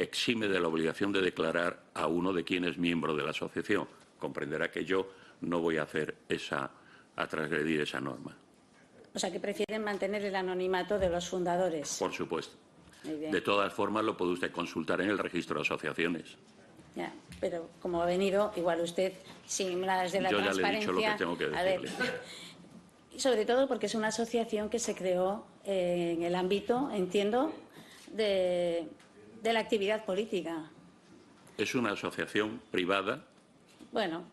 exime de la obligación de declarar a uno de quien es miembro de la asociación. Comprenderá que yo no voy a transgredir esa norma. O sea, que prefieren mantener el anonimato de los fundadores. Por supuesto. Muy bien. De todas formas, lo puede usted consultar en el registro de asociaciones. Ya, pero como ha venido, igual usted, sin las de la yo transparencia... ya le he dicho lo que tengo que decirle. A ver, y sobre todo porque es una asociación que se creó en el ámbito, entiendo, de la actividad política. Es una asociación privada. Bueno,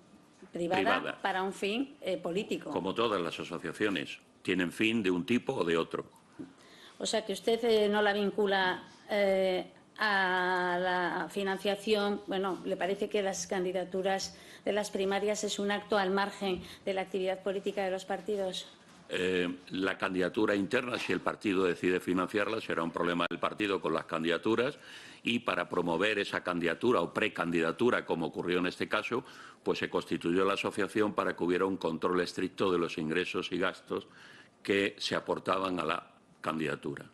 privada. Para un fin político. Como todas las asociaciones, tienen fin de un tipo o de otro. O sea, que usted no la vincula a la financiación. Bueno, ¿le parece que las candidaturas de las primarias es un acto al margen de la actividad política de los partidos? La candidatura interna, si el partido decide financiarla, será un problema del partido con las candidaturas, y para promover esa candidatura o precandidatura, como ocurrió en este caso, pues se constituyó la asociación para que hubiera un control estricto de los ingresos y gastos que se aportaban a la candidatura.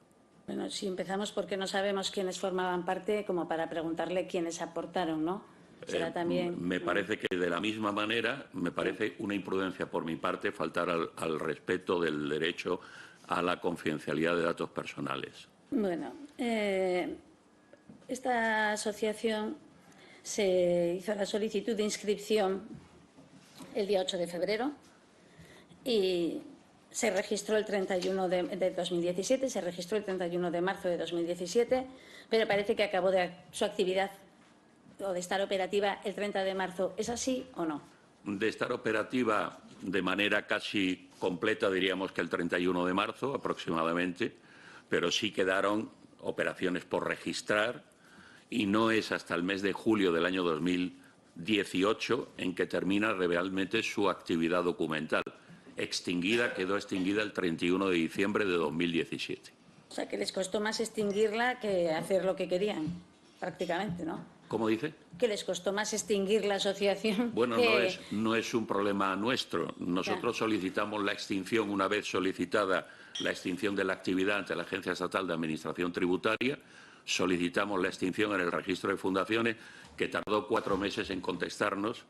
Bueno, si empezamos porque no sabemos quiénes formaban parte, como para preguntarle quiénes aportaron, ¿no? Será también... Me parece que de la misma manera, me parece una imprudencia por mi parte faltar al respeto del derecho a la confidencialidad de datos personales. Bueno, esta asociación se hizo la solicitud de inscripción el día 8 de febrero y se registró el 31 de 2017, se registró el 31 de marzo de 2017, pero parece que acabó su actividad o de estar operativa el 30 de marzo. ¿Es así o no? De estar operativa de manera casi completa, diríamos que el 31 de marzo aproximadamente, pero sí quedaron operaciones por registrar y no es hasta el mes de julio del año 2018 en que termina realmente su actividad documental. Quedó extinguida el 31 de diciembre de 2017. O sea, que les costó más extinguirla que hacer lo que querían, prácticamente, ¿no? ¿Cómo dice? Que les costó más extinguir la asociación. Bueno, no es un problema nuestro. Nosotros solicitamos la extinción, una vez solicitada la extinción de la actividad ante la Agencia Estatal de Administración Tributaria, solicitamos la extinción en el registro de fundaciones, que tardó 4 meses en contestarnos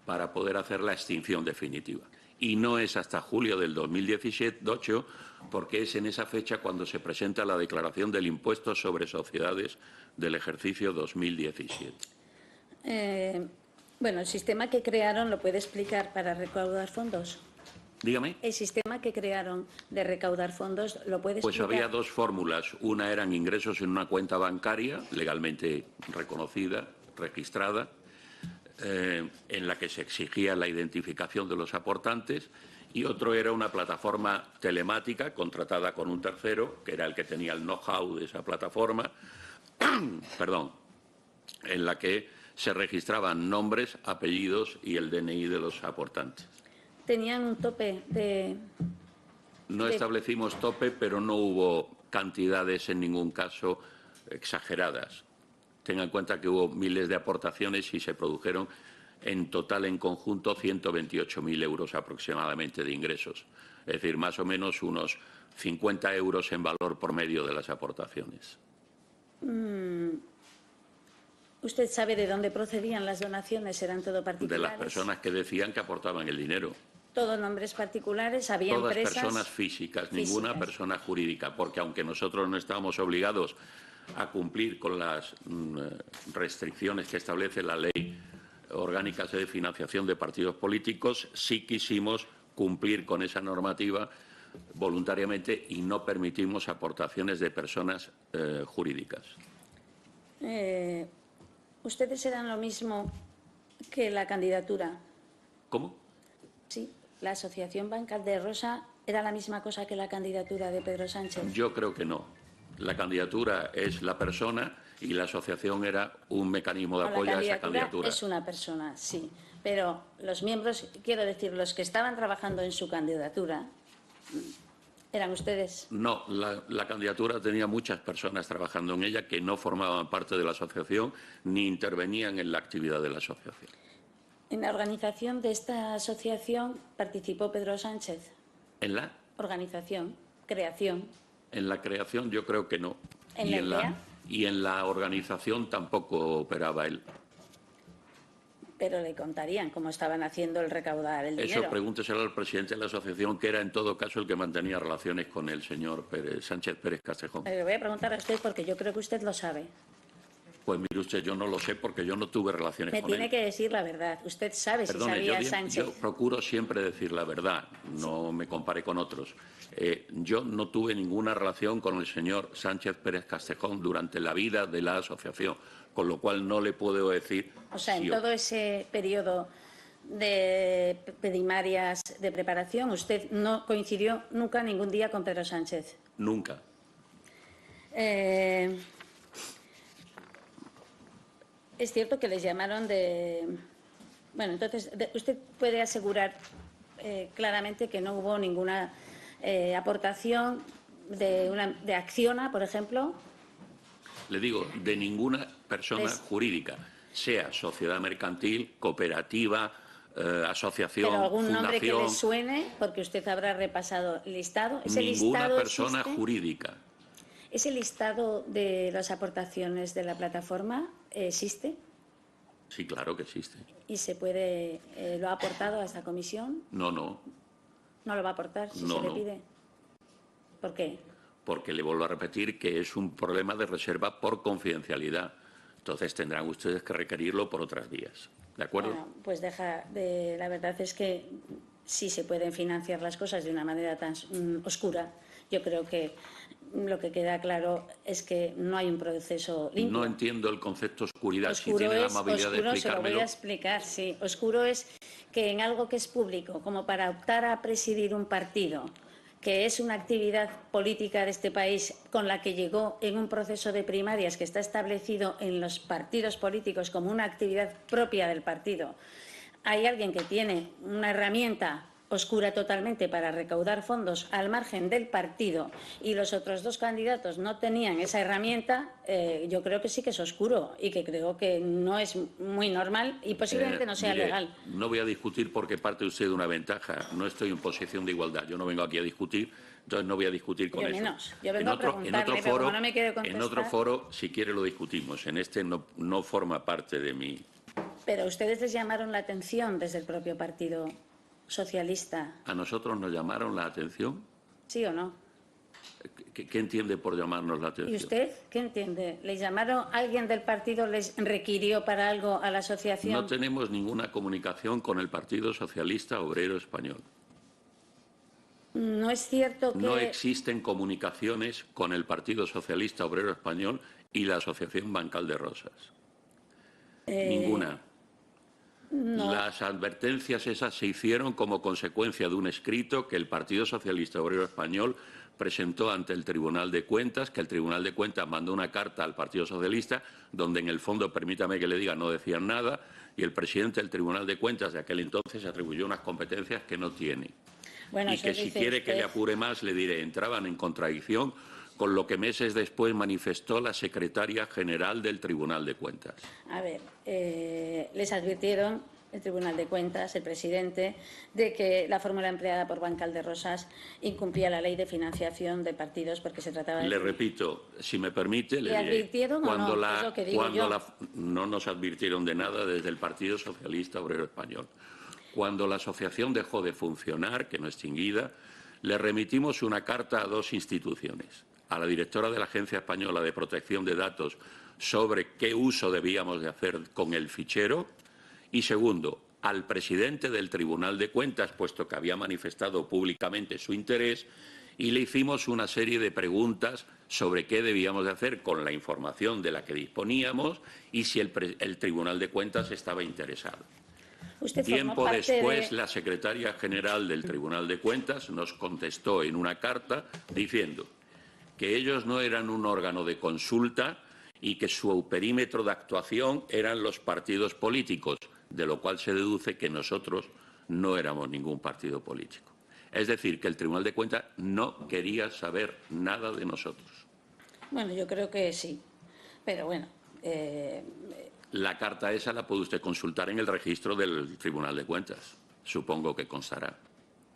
para poder hacer la extinción definitiva. Y no es hasta julio del 2018, porque es en esa fecha cuando se presenta la declaración del impuesto sobre sociedades del ejercicio 2017. Bueno, el sistema que crearon, ¿lo puede explicar para recaudar fondos? Dígame. El sistema que crearon de recaudar fondos, ¿lo puede explicar? Pues había 2 fórmulas. Una eran ingresos en una cuenta bancaria legalmente reconocida, registrada, en la que se exigía la identificación de los aportantes, y otro era una plataforma telemática contratada con un tercero, que era el que tenía el know-how de esa plataforma, perdón, en la que se registraban nombres, apellidos y el DNI de los aportantes. ¿Tenían un tope de...? No establecimos tope, pero no hubo cantidades en ningún caso exageradas. Tenga en cuenta que hubo miles de aportaciones y se produjeron en total, en conjunto, 128.000 euros aproximadamente de ingresos. Es decir, más o menos unos 50 euros en valor por medio de las aportaciones. ¿Usted sabe de dónde procedían las donaciones? ¿Eran todo particulares? De las personas que decían que aportaban el dinero. ¿Todos nombres particulares? ¿Había Todas empresas? Personas físicas, ninguna persona jurídica, porque aunque nosotros no estábamos obligados a cumplir con las restricciones que establece la Ley Orgánica de Financiación de Partidos Políticos, sí quisimos cumplir con esa normativa voluntariamente y no permitimos aportaciones de personas jurídicas. ¿Ustedes eran lo mismo que la candidatura? ¿Cómo? Sí, la Asociación Bancal de Rosa era la misma cosa que la candidatura de Pedro Sánchez. Yo creo que no. La candidatura es la persona y la asociación era un mecanismo de apoyo a esa candidatura. Es una persona, sí, pero los miembros, quiero decir, los que estaban trabajando en su candidatura, ¿eran ustedes? No, la candidatura tenía muchas personas trabajando en ella que no formaban parte de la asociación ni intervenían en la actividad de la asociación. ¿En la organización de esta asociación participó Pedro Sánchez? ¿En la? Organización, creación. En la creación yo creo que no. ¿En la idea? y en la organización tampoco operaba él. Pero le contarían cómo estaban haciendo el recaudar el dinero. Eso pregúnteselo al presidente de la asociación, que era en todo caso el que mantenía relaciones con el señor Sánchez Pérez Castejón. Le voy a preguntar a usted porque yo creo que usted lo sabe. Pues mire usted, yo no lo sé porque yo no tuve relaciones con él. Me tiene que decir la verdad. Usted sabe Perdone, si sabía Sánchez. yo procuro siempre decir la verdad, no me compare con otros. Yo no tuve ninguna relación con el señor Sánchez Pérez Castejón durante la vida de la asociación, con lo cual no le puedo decir... O sea, en todo ese periodo de primarias de preparación, usted no coincidió nunca ningún día con Pedro Sánchez. Nunca. Es cierto que les llamaron de... Bueno, entonces, usted puede asegurar claramente que no hubo ninguna aportación de Acciona, por ejemplo. Le digo, de ninguna persona jurídica, sea sociedad mercantil, cooperativa, asociación, pero algún fundación... nombre que le suene, porque usted habrá repasado el listado. Ninguna persona jurídica. ¿Ese listado de las aportaciones de la plataforma existe? Sí, claro que existe. ¿Y se puede, lo ha aportado a esta comisión? No, no. ¿No lo va a aportar si No, se le no. pide? ¿Por qué? Porque le vuelvo a repetir que es un problema de reserva por confidencialidad. Entonces tendrán ustedes que requerirlo por otras vías. ¿De acuerdo? Bueno, pues la verdad es que sí se pueden financiar las cosas de una manera tan oscura. Yo creo que lo que queda claro es que no hay un proceso limpio. No entiendo el concepto oscuridad. Oscuro si tiene la amabilidad de explicármelo. Se lo voy a explicar, sí. Oscuro es que en algo que es público, como para optar a presidir un partido, que es una actividad política de este país con la que llegó en un proceso de primarias que está establecido en los partidos políticos como una actividad propia del partido, hay alguien que tiene una herramienta oscura totalmente para recaudar fondos al margen del partido y los otros dos candidatos no tenían esa herramienta, yo creo que sí que es oscuro y que creo que no es muy normal y posiblemente no sea legal. No voy a discutir porque parte usted de una ventaja. No estoy en posición de igualdad. Yo no vengo aquí a discutir, entonces no voy a discutir con eso. Yo vengo a preguntarle, pero como no me quiere contestar... En otro foro, si quiere, lo discutimos. En este no forma parte de mi... Pero ustedes les llamaron la atención desde el propio Partido Socialista. ¿A nosotros nos llamaron la atención? ¿Sí o no? ¿Qué entiende por llamarnos la atención? ¿Y usted qué entiende? ¿Les llamaron? ¿Alguien del partido les requirió para algo a la asociación? No tenemos ninguna comunicación con el Partido Socialista Obrero Español. No es cierto que... No existen comunicaciones con el Partido Socialista Obrero Español y la Asociación Bancal de Rosas. Ninguna. No. Las advertencias esas se hicieron como consecuencia de un escrito que el Partido Socialista Obrero Español presentó ante el Tribunal de Cuentas, que el Tribunal de Cuentas mandó una carta al Partido Socialista, donde en el fondo, permítame que le diga, no decían nada, y el presidente del Tribunal de Cuentas de aquel entonces atribuyó unas competencias que no tiene. Bueno, y que si quiere que le apure más, le diré, entraban en contradicción con lo que meses después manifestó la secretaria general del Tribunal de Cuentas. A ver, les advirtieron el Tribunal de Cuentas, el presidente, de que la fórmula empleada por Bancal de Rosas incumplía la ley de financiación de partidos porque se trataba de... Le repito, si me permite, le diré, advirtieron o no? Es lo que digo yo. No nos advirtieron de nada desde el Partido Socialista Obrero Español. Cuando la asociación dejó de funcionar, que no extinguida, le remitimos una carta a dos instituciones. A la directora de la Agencia Española de Protección de Datos sobre qué uso debíamos de hacer con el fichero y, segundo, al presidente del Tribunal de Cuentas, puesto que había manifestado públicamente su interés, y le hicimos una serie de preguntas sobre qué debíamos de hacer con la información de la que disponíamos y si el Tribunal de Cuentas estaba interesado. Tiempo después, la secretaria general del Tribunal de Cuentas nos contestó en una carta diciendo que ellos no eran un órgano de consulta y que su perímetro de actuación eran los partidos políticos, de lo cual se deduce que nosotros no éramos ningún partido político. Es decir, que el Tribunal de Cuentas no quería saber nada de nosotros. Bueno, yo creo que sí, pero bueno... La carta esa la puede usted consultar en el registro del Tribunal de Cuentas. Supongo que constará.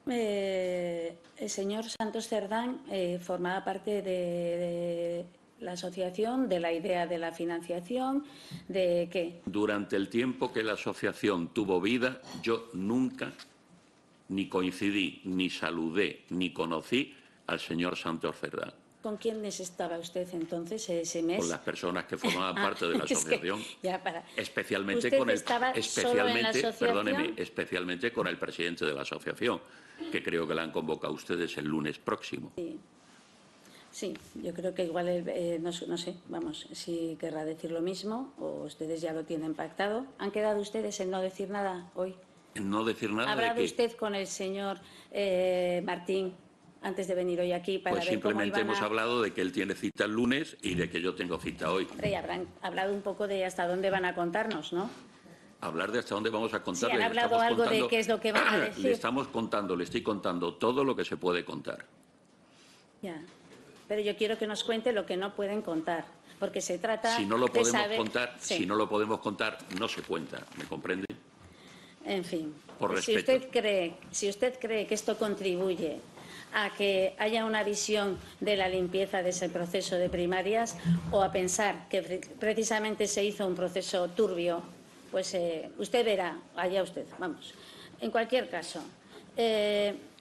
El señor Santos Cerdán formaba parte la asociación, de la idea de la financiación, de qué. Durante el tiempo que la asociación tuvo vida, yo nunca ni coincidí, ni saludé, ni conocí al señor Santos Cerdán. ¿Con quiénes estaba usted entonces ese mes? Con las personas que formaban parte de la asociación, especialmente ¿Usted con el, estaba solo en la asociación? perdóneme, especialmente con el presidente de la asociación, que creo que la han convocado ustedes el lunes próximo. Sí, yo creo que igual, no sé, vamos, si querrá decir lo mismo o ustedes ya lo tienen pactado. ¿Han quedado ustedes en no decir nada hoy? En no decir nada. ¿Ha hablado usted con el señor Martín antes de venir hoy aquí para pues ver cómo simplemente iban hemos hablado de que él tiene cita el lunes y de que yo tengo cita hoy. Y habrán hablado un poco de hasta dónde van a contarnos, ¿no? Hablar de hasta dónde vamos a contar. Sí, han hablado algo de qué es lo que van a decir. Le estoy contando todo lo que se puede contar. Ya, pero yo quiero que nos cuente lo que no pueden contar, porque se trata si no lo de podemos saber... contar, Sí. si no lo podemos contar, no se cuenta, ¿me comprende? En fin, Por si respeto. usted cree que esto contribuye a que haya una visión de la limpieza de ese proceso de primarias o a pensar que precisamente se hizo un proceso turbio, pues usted verá, allá usted, vamos. En cualquier caso,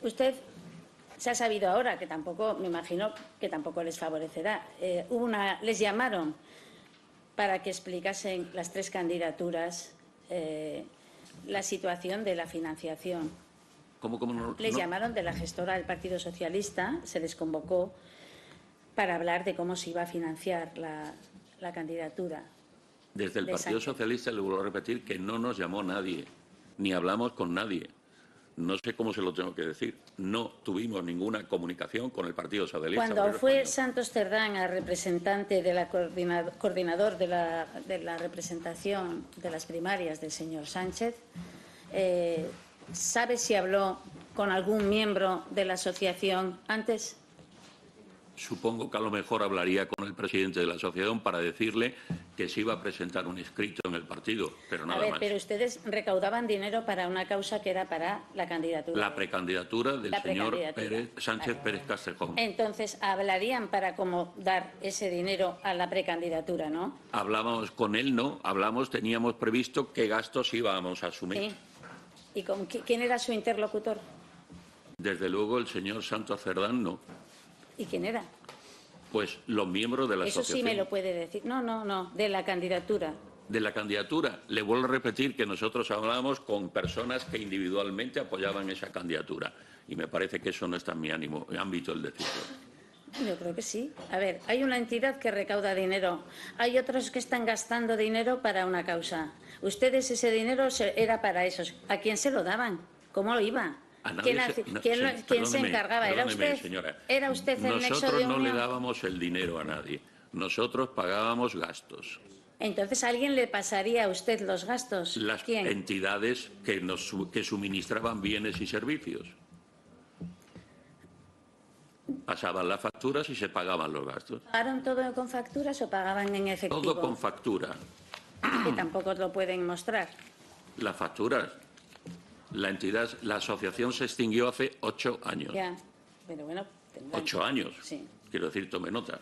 usted se ha sabido ahora, que tampoco, me imagino que tampoco les favorecerá, les llamaron para que explicasen las tres candidaturas la situación de la financiación. ¿Cómo no? Les llamaron de la gestora del Partido Socialista, se les convocó para hablar de cómo se iba a financiar la candidatura. Desde el Partido Socialista le vuelvo a repetir que no nos llamó nadie, ni hablamos con nadie. No sé cómo se lo tengo que decir. No tuvimos ninguna comunicación con el Partido Socialista. Cuando fue Santos Cerdán a representante de la coordinador de la representación de las primarias del señor Sánchez, ¿sabe si habló con algún miembro de la asociación antes? Supongo que a lo mejor hablaría con el presidente de la asociación para decirle que se iba a presentar un escrito en el partido, pero nada más. Pero ustedes recaudaban dinero para una causa que era para la candidatura. La precandidatura del señor Sánchez Pérez Castejón. Entonces, hablarían para cómo dar ese dinero a la precandidatura, ¿no? Hablábamos con él, no. Teníamos previsto qué gastos íbamos a asumir. Sí. ¿Y quién era su interlocutor? Desde luego el señor Santos Cerdán, no. ¿Y quién era? Pues los miembros de la asociación. Eso sí me lo puede decir. No, de la candidatura. De la candidatura. Le vuelvo a repetir que nosotros hablábamos con personas que individualmente apoyaban esa candidatura. Y me parece que eso no está en mi ámbito el decirlo. Yo creo que sí. A ver, hay una entidad que recauda dinero. Hay otros que están gastando dinero para una causa. Ustedes ese dinero era para esos. ¿A quién se lo daban? ¿Cómo lo iba? ¿Quién se encargaba? ¿Era usted? Señora, ¿Era usted el nexo de nosotros no le unión? dábamos el dinero a nadie. Nosotros pagábamos gastos. Entonces, ¿alguien le pasaría a usted los gastos? Las ¿Quién? entidades que suministraban bienes y servicios. Pasaban las facturas y se pagaban los gastos. ¿Pagaron todo con facturas o pagaban en efectivo? Todo con factura. Que tampoco lo pueden mostrar. Las facturas. La asociación se extinguió hace 8 años. Ya, pero bueno... 8 años. Sí. Quiero decir, tome nota.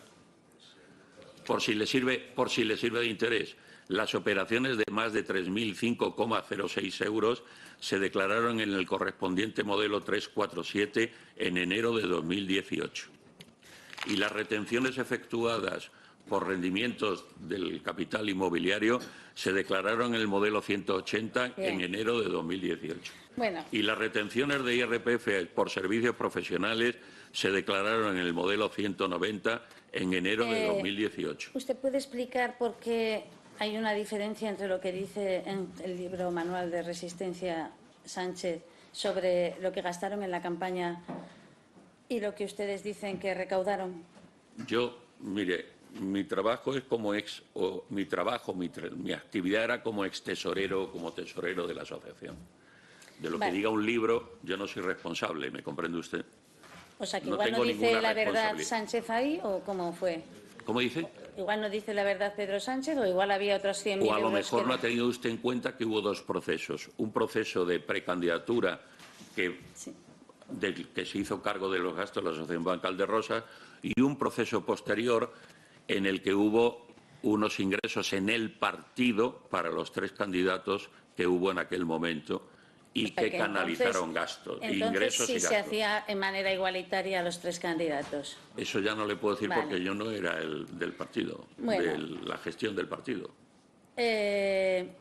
Por si le sirve de interés, las operaciones de más de 3.005,06 euros se declararon en el correspondiente modelo 347 en enero de 2018. Y las retenciones efectuadas por rendimientos del capital inmobiliario se declararon en el modelo 180 en enero de 2018. Bueno. Y las retenciones de IRPF por servicios profesionales se declararon en el modelo 190 en enero de 2018. ¿Usted puede explicar por qué hay una diferencia entre lo que dice en el libro Manual de Resistencia Sánchez sobre lo que gastaron en la campaña y lo que ustedes dicen que recaudaron? Mire, mi trabajo es como mi actividad era como tesorero de la asociación. De lo que diga un libro, yo no soy responsable, ¿me comprende usted? O sea, que igual no dice la verdad Sánchez ahí, ¿o cómo fue? ¿Cómo dice? Igual no dice la verdad Pedro Sánchez, o igual había otros 100.000 euros. O a lo mejor no ha tenido usted en cuenta que hubo dos procesos. Un proceso de precandidatura que se hizo cargo de los gastos de la Asociación Bancal de Rosas y un proceso posterior en el que hubo unos ingresos en el partido para los 3 candidatos que hubo en aquel momento y que canalizaron gastos, ingresos y gastos. Se hacía en manera igualitaria a los 3 candidatos. Eso ya no le puedo decir porque yo no era el del partido, de la gestión del partido. ¿Le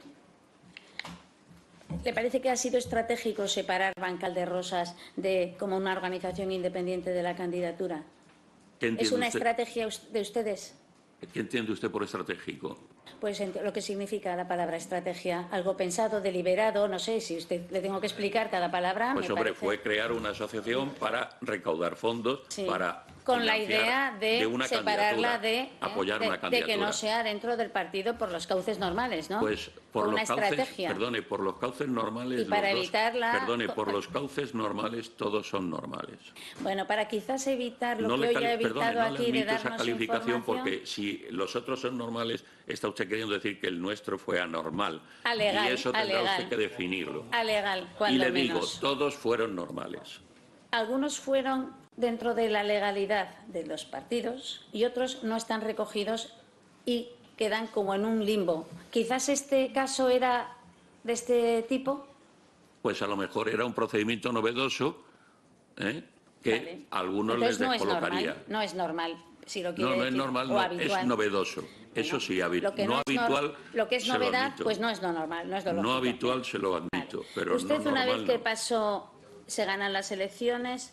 parece que ha sido estratégico separar Bancal de Rosas como una organización independiente de la candidatura? ¿Es una estrategia de ustedes? ¿Qué entiende usted por estratégico? Pues lo que significa la palabra estrategia. Algo pensado, deliberado, no sé, si usted le tengo que explicar cada palabra. Pues hombre, fue crear una asociación para recaudar fondos, para con la idea de una separarla apoyar una candidatura. De que no sea dentro del partido por los cauces normales, ¿no? Pues por los cauces, perdone, por los cauces normales. Y para evitarla. Perdone, por los cauces normales todos son normales. Bueno, para quizás evitar lo que hoy ha evitado aquí de darnos esa calificación, información. porque si los otros son normales, está usted queriendo decir que el nuestro fue anormal. Alegal, y eso tendrá usted que definirlo. Alegal, cuando menos. Y le digo, todos fueron normales. Algunos fueron dentro de la legalidad de los partidos y otros no están recogidos y quedan como en un limbo. Quizás este caso era de este tipo. Pues a lo mejor era un procedimiento novedoso que a algunos les descolocaría. No es normal. Si lo no es normal, no, es novedoso. Eso sí, no habitual. Lo que es novedad, pues no es lo normal, no es lo lógico. No habitual, se lo admito, pero usted no una normal, vez que pasó, se ganan las elecciones,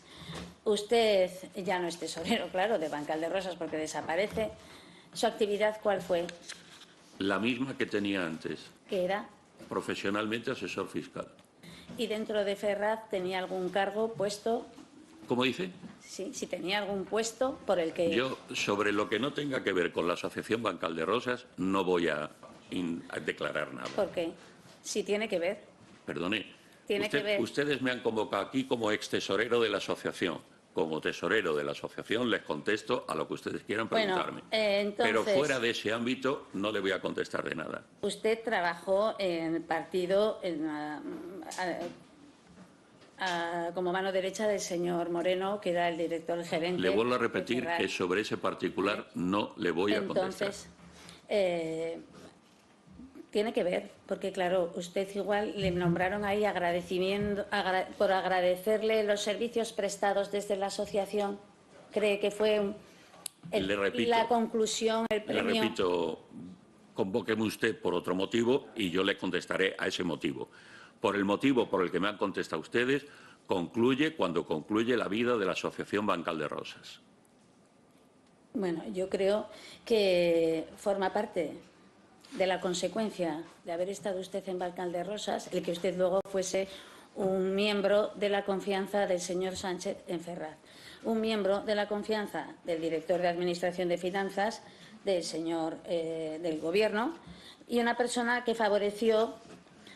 usted ya no es tesorero, claro, de Bancal de Rosas porque desaparece. ¿Su actividad cuál fue? La misma que tenía antes. ¿Qué era? Profesionalmente asesor fiscal. ¿Y dentro de Ferraz tenía algún cargo, puesto? ¿Cómo dice? Sí, si tenía algún puesto por el que... Yo, sobre lo que no tenga que ver con la Asociación Bancal de Rosas, no voy a declarar nada. ¿Por qué? Si tiene que ver. Perdone. Tiene que ver. Ustedes me han convocado aquí como ex tesorero de la asociación. Como tesorero de la asociación les contesto a lo que ustedes quieran preguntarme. Entonces, pero fuera de ese ámbito no le voy a contestar de nada. Usted trabajó en el partido como mano derecha del señor Moreno, que era el director gerente. Le vuelvo a repetir que sobre ese particular no le voy a contestar. Entonces, tiene que ver, porque claro, usted igual le nombraron ahí por agradecerle los servicios prestados desde la asociación. ¿Cree que fue la conclusión, el premio? Le repito, convóqueme usted por otro motivo y yo le contestaré a ese motivo. Por el motivo por el que me han contestado ustedes, concluye cuando concluye la vida de la Asociación Bancal de Rosas. Bueno, yo creo que forma parte de la consecuencia de haber estado usted en Bancal de Rosas, el que usted luego fuese un miembro de la confianza del señor Sánchez en Ferraz, un miembro de la confianza del director de Administración de Finanzas del señor del Gobierno y una persona que favoreció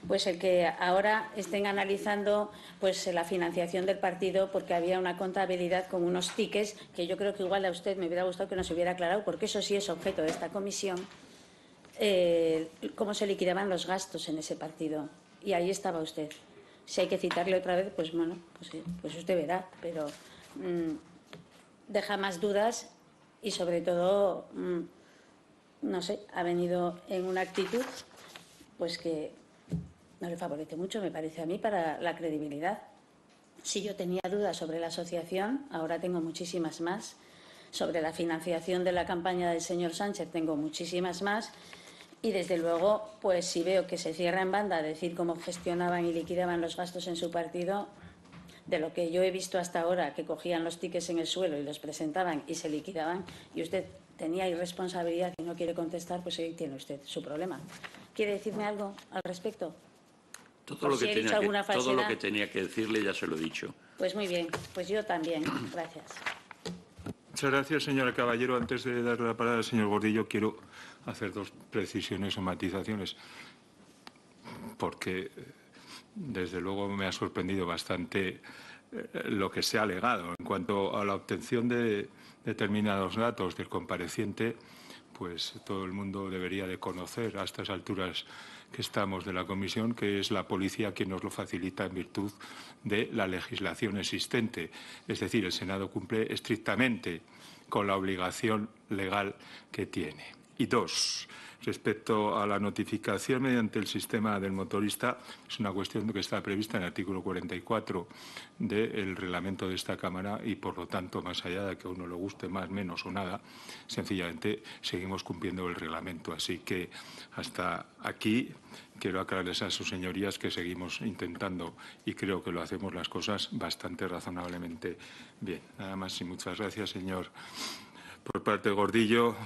pues el que ahora estén analizando pues la financiación del partido porque había una contabilidad con unos tickets que yo creo que igual a usted me hubiera gustado que nos hubiera aclarado, porque eso sí es objeto de esta comisión, cómo se liquidaban los gastos en ese partido. Y ahí estaba usted. Si hay que citarle otra vez, pues bueno, pues usted verá, pero deja más dudas y sobre todo, no sé, ha venido en una actitud pues que no le favorece mucho, me parece a mí, para la credibilidad. Si yo tenía dudas sobre la asociación, ahora tengo muchísimas más. Sobre la financiación de la campaña del señor Sánchez tengo muchísimas más. Y desde luego, pues si veo que se cierra en banda a decir cómo gestionaban y liquidaban los gastos en su partido, de lo que yo he visto hasta ahora, que cogían los tickets en el suelo y los presentaban y se liquidaban, y usted tenía irresponsabilidad y no quiere contestar, pues ahí tiene usted su problema. ¿Quiere decirme algo al respecto? Todo lo que tenía que decirle ya se lo he dicho. Pues muy bien, pues yo también. Gracias. Muchas gracias, señora Caballero. Antes de darle la palabra al señor Gordillo, quiero hacer 2 precisiones o matizaciones, porque desde luego me ha sorprendido bastante lo que se ha alegado. En cuanto a la obtención de determinados datos del compareciente, pues todo el mundo debería de conocer a estas alturas que estamos de la comisión, que es la policía quien nos lo facilita en virtud de la legislación existente. Es decir, el Senado cumple estrictamente con la obligación legal que tiene. Y dos, respecto a la notificación mediante el sistema del motorista, es una cuestión que está prevista en el artículo 44 del reglamento de esta Cámara y, por lo tanto, más allá de que a uno le guste más, menos o nada, sencillamente seguimos cumpliendo el reglamento. Así que hasta aquí quiero aclararles a sus señorías que seguimos intentando y creo que lo hacemos las cosas bastante razonablemente bien. Nada más y muchas gracias, señor. Por parte de Gordillo,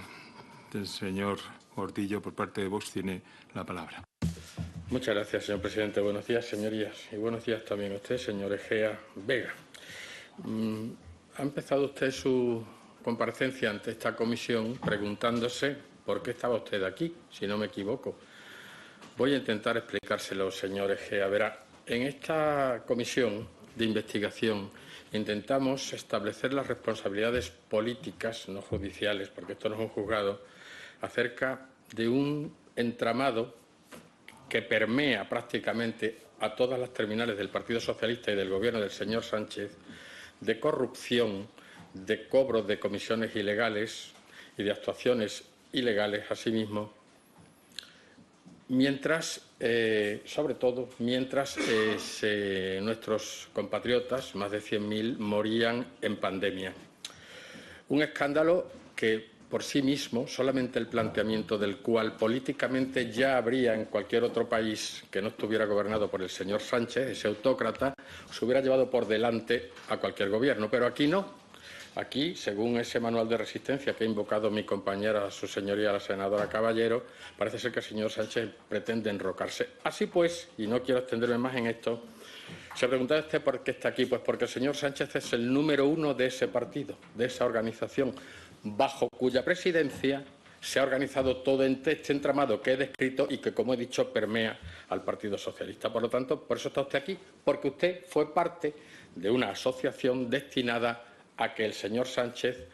el señor Gordillo, por parte de Vox, tiene la palabra. Muchas gracias, señor presidente. Buenos días, señorías. Y buenos días también a usted, señor Egea Vega. Ha empezado usted su comparecencia ante esta comisión preguntándose por qué estaba usted aquí, si no me equivoco. Voy a intentar explicárselo, señor Egea. Verá, en esta comisión de investigación intentamos establecer las responsabilidades políticas, no judiciales, porque esto no es un juzgado, acerca de un entramado que permea prácticamente a todas las terminales del Partido Socialista y del Gobierno del señor Sánchez, de corrupción, de cobros de comisiones ilegales y de actuaciones ilegales asimismo, mientras, sobre todo, mientras nuestros compatriotas, más de 100.000, morían en pandemia. Un escándalo que, por sí mismo, solamente el planteamiento del cual políticamente ya habría en cualquier otro país que no estuviera gobernado por el señor Sánchez, ese autócrata, se hubiera llevado por delante a cualquier gobierno. Pero aquí no. Aquí, según ese manual de resistencia que ha invocado mi compañera, su señoría, la senadora Caballero, parece ser que el señor Sánchez pretende enrocarse. Así pues, y no quiero extenderme más en esto, se pregunta usted por qué está aquí. Pues porque el señor Sánchez es el número 1 de ese partido, de esa organización, bajo cuya presidencia se ha organizado todo este entramado que he descrito y que, como he dicho, permea al Partido Socialista. Por lo tanto, por eso está usted aquí, porque usted fue parte de una asociación destinada a que el señor Sánchez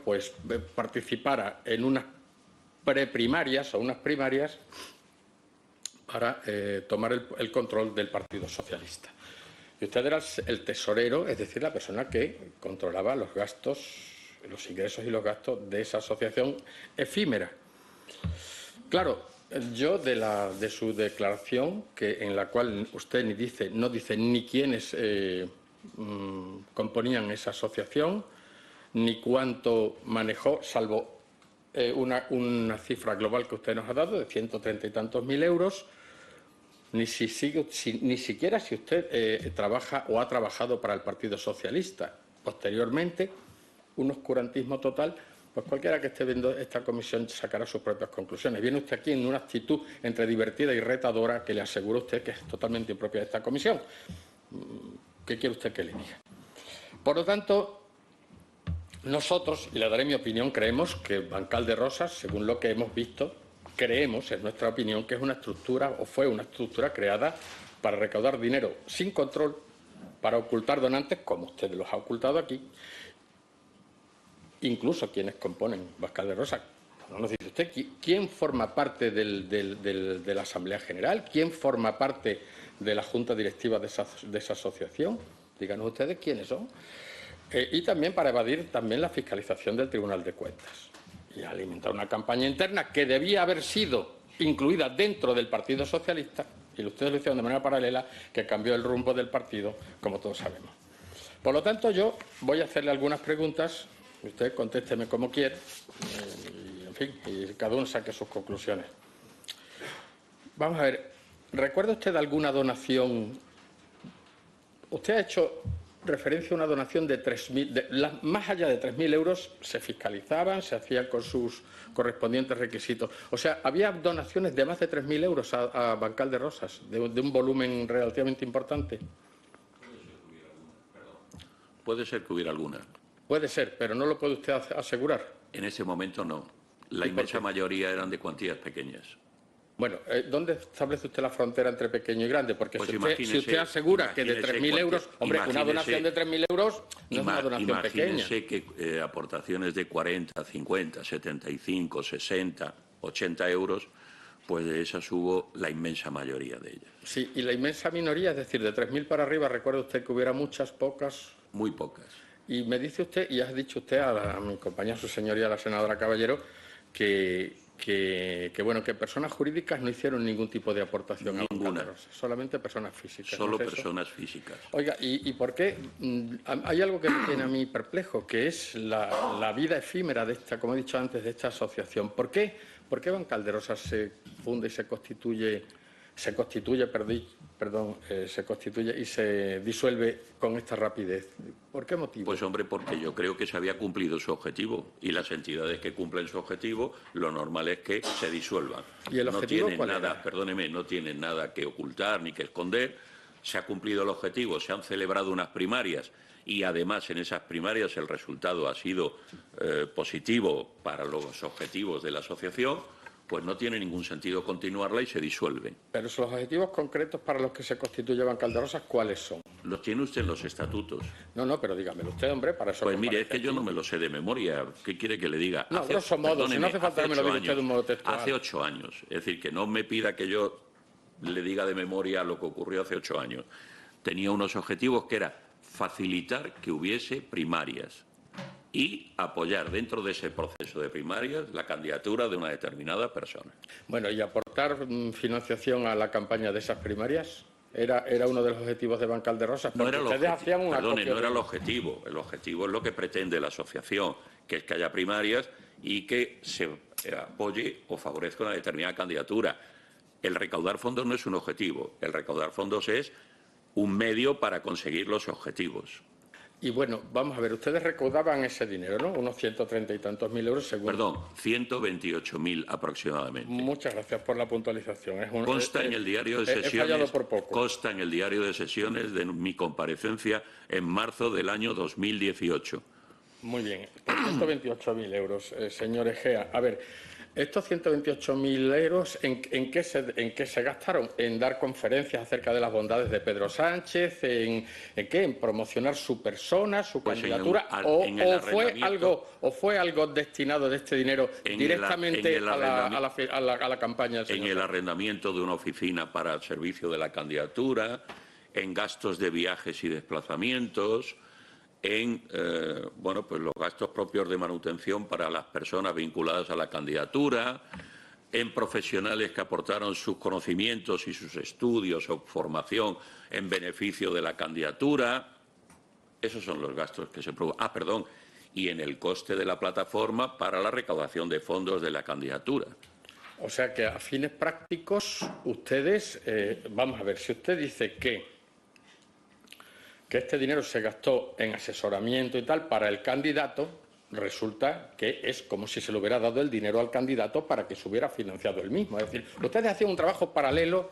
pues participara en unas preprimarias o unas primarias para tomar el control del Partido Socialista. Y usted era el tesorero, es decir, la persona que controlaba los gastos, los ingresos y los gastos de esa asociación efímera. Claro, yo de su declaración, en la cual usted no dice ni quiénes componían esa asociación, ni cuánto manejó, salvo una cifra global que usted nos ha dado de 130 y tantos mil euros, ni siquiera si usted trabaja o ha trabajado para el Partido Socialista. Posteriormente, un oscurantismo total. Pues cualquiera que esté viendo esta comisión sacará sus propias conclusiones. Viene usted aquí en una actitud entre divertida y retadora que le aseguro a usted que es totalmente impropia de esta comisión. ¿Qué quiere usted que le diga? Por lo tanto, nosotros, y le daré mi opinión, creemos que Bancal de Rosas, según lo que hemos visto, creemos, en nuestra opinión, que es una estructura o fue una estructura creada para recaudar dinero sin control, para ocultar donantes, como usted los ha ocultado aquí. Incluso quienes componen Bancal de Rosas. No nos dice usted quién forma parte de la Asamblea General, quién forma parte de la Junta Directiva de esa asociación. Díganos ustedes quiénes son. Y también para evadir también la fiscalización del Tribunal de Cuentas. Y alimentar una campaña interna que debía haber sido incluida dentro del Partido Socialista, y ustedes lo hicieron de manera paralela, que cambió el rumbo del partido, como todos sabemos. Por lo tanto, yo voy a hacerle algunas preguntas. Usted contésteme como quiera, y, en fin, y cada uno saque sus conclusiones. Vamos a ver, ¿recuerda usted alguna donación? Usted ha hecho referencia a una donación de 3.000, más allá de 3.000 euros se fiscalizaban, se hacían con sus correspondientes requisitos. O sea, había donaciones de más de 3.000 euros a Bancal de Rosas, de un volumen relativamente importante. Puede ser que hubiera alguna. Puede ser, pero no lo puede usted asegurar. En ese momento no. La inmensa mayoría eran de cuantías pequeñas. Bueno, ¿dónde establece usted la frontera entre pequeño y grande? Porque pues si usted asegura que de 3.000 euros, hombre, una donación de 3.000 euros no es una donación pequeña. Imagínese que aportaciones de 40, 50, 75, 60, 80 euros, pues de esas hubo la inmensa mayoría de ellas. Sí, y la inmensa minoría, es decir, de 3.000 para arriba, ¿recuerda usted que hubiera muchas, pocas? Muy pocas. Y me dice usted, y ha dicho usted a mi compañera, su señoría, la senadora Caballero, que personas jurídicas no hicieron ningún tipo de aportación a Ninguna. Rosa, solamente personas físicas. Solo ¿no es eso? personas físicas. Oiga, ¿y por qué? Hay algo que me tiene a mí perplejo, que es la vida efímera de esta, como he dicho antes, de esta asociación. ¿Por qué Bancalderosa se funda y se constituye y se disuelve con esta rapidez? ¿Por qué motivo? Pues hombre, porque yo creo que se había cumplido su objetivo y las entidades que cumplen su objetivo, lo normal es que se disuelvan. ¿Y el objetivo no tienen cuál nada, era? perdóneme, no tienen nada que ocultar ni que esconder. Se ha cumplido el objetivo, se han celebrado unas primarias y además en esas primarias el resultado ha sido positivo para los objetivos de la asociación. Pues no tiene ningún sentido continuarla y se disuelve. Pero los objetivos concretos para los que se constituye Bancalderosa, ¿cuáles son? Los tiene usted en los estatutos. No, pero dígamelo usted, hombre, para eso... Pues mire, es que yo no me lo sé de memoria. ¿Qué quiere que le diga? No, grosso modo, si no hace falta que me lo diga usted de un modo textual. Hace 8 años. Es decir, que no me pida que yo le diga de memoria lo que ocurrió hace 8 años. Tenía unos objetivos que era facilitar que hubiese primarias y apoyar dentro de ese proceso de primarias la candidatura de una determinada persona. Bueno, ¿y aportar financiación a la campaña de esas primarias? ¿Era uno de los objetivos de Bancalderosa? No era el ustedes objetivo, hacían una perdone, copia no era el objetivo. El objetivo es lo que pretende la asociación, que es que haya primarias y que se apoye o favorezca una determinada candidatura. El recaudar fondos no es un objetivo. El recaudar fondos es un medio para conseguir los objetivos. Y bueno, vamos a ver, ustedes recaudaban ese dinero, ¿no? Unos 130 y tantos mil euros según... Perdón, 128.000 aproximadamente. Muchas gracias por la puntualización. Consta en el diario de sesiones. He fallado por poco. Consta en el diario de sesiones de mi comparecencia en marzo del año 2018. Muy bien, por 128.000 euros, señor Egea. A ver, estos 128.000 euros, ¿en qué se gastaron? ¿En dar conferencias acerca de las bondades de Pedro Sánchez? ¿En qué? ¿En promocionar su persona, su candidatura? ¿O fue algo destinado de este dinero directamente a la campaña del señor? En el arrendamiento de una oficina para el servicio de la candidatura, en gastos de viajes y desplazamientos, en pues los gastos propios de manutención para las personas vinculadas a la candidatura, en profesionales que aportaron sus conocimientos y sus estudios o formación en beneficio de la candidatura. Esos son los gastos que se produjeron. Y en el coste de la plataforma para la recaudación de fondos de la candidatura. O sea que a fines prácticos ustedes, vamos a ver, si usted dice que este dinero se gastó en asesoramiento y tal para el candidato, resulta que es como si se le hubiera dado el dinero al candidato para que se hubiera financiado él mismo. Es decir, ustedes hacían un trabajo paralelo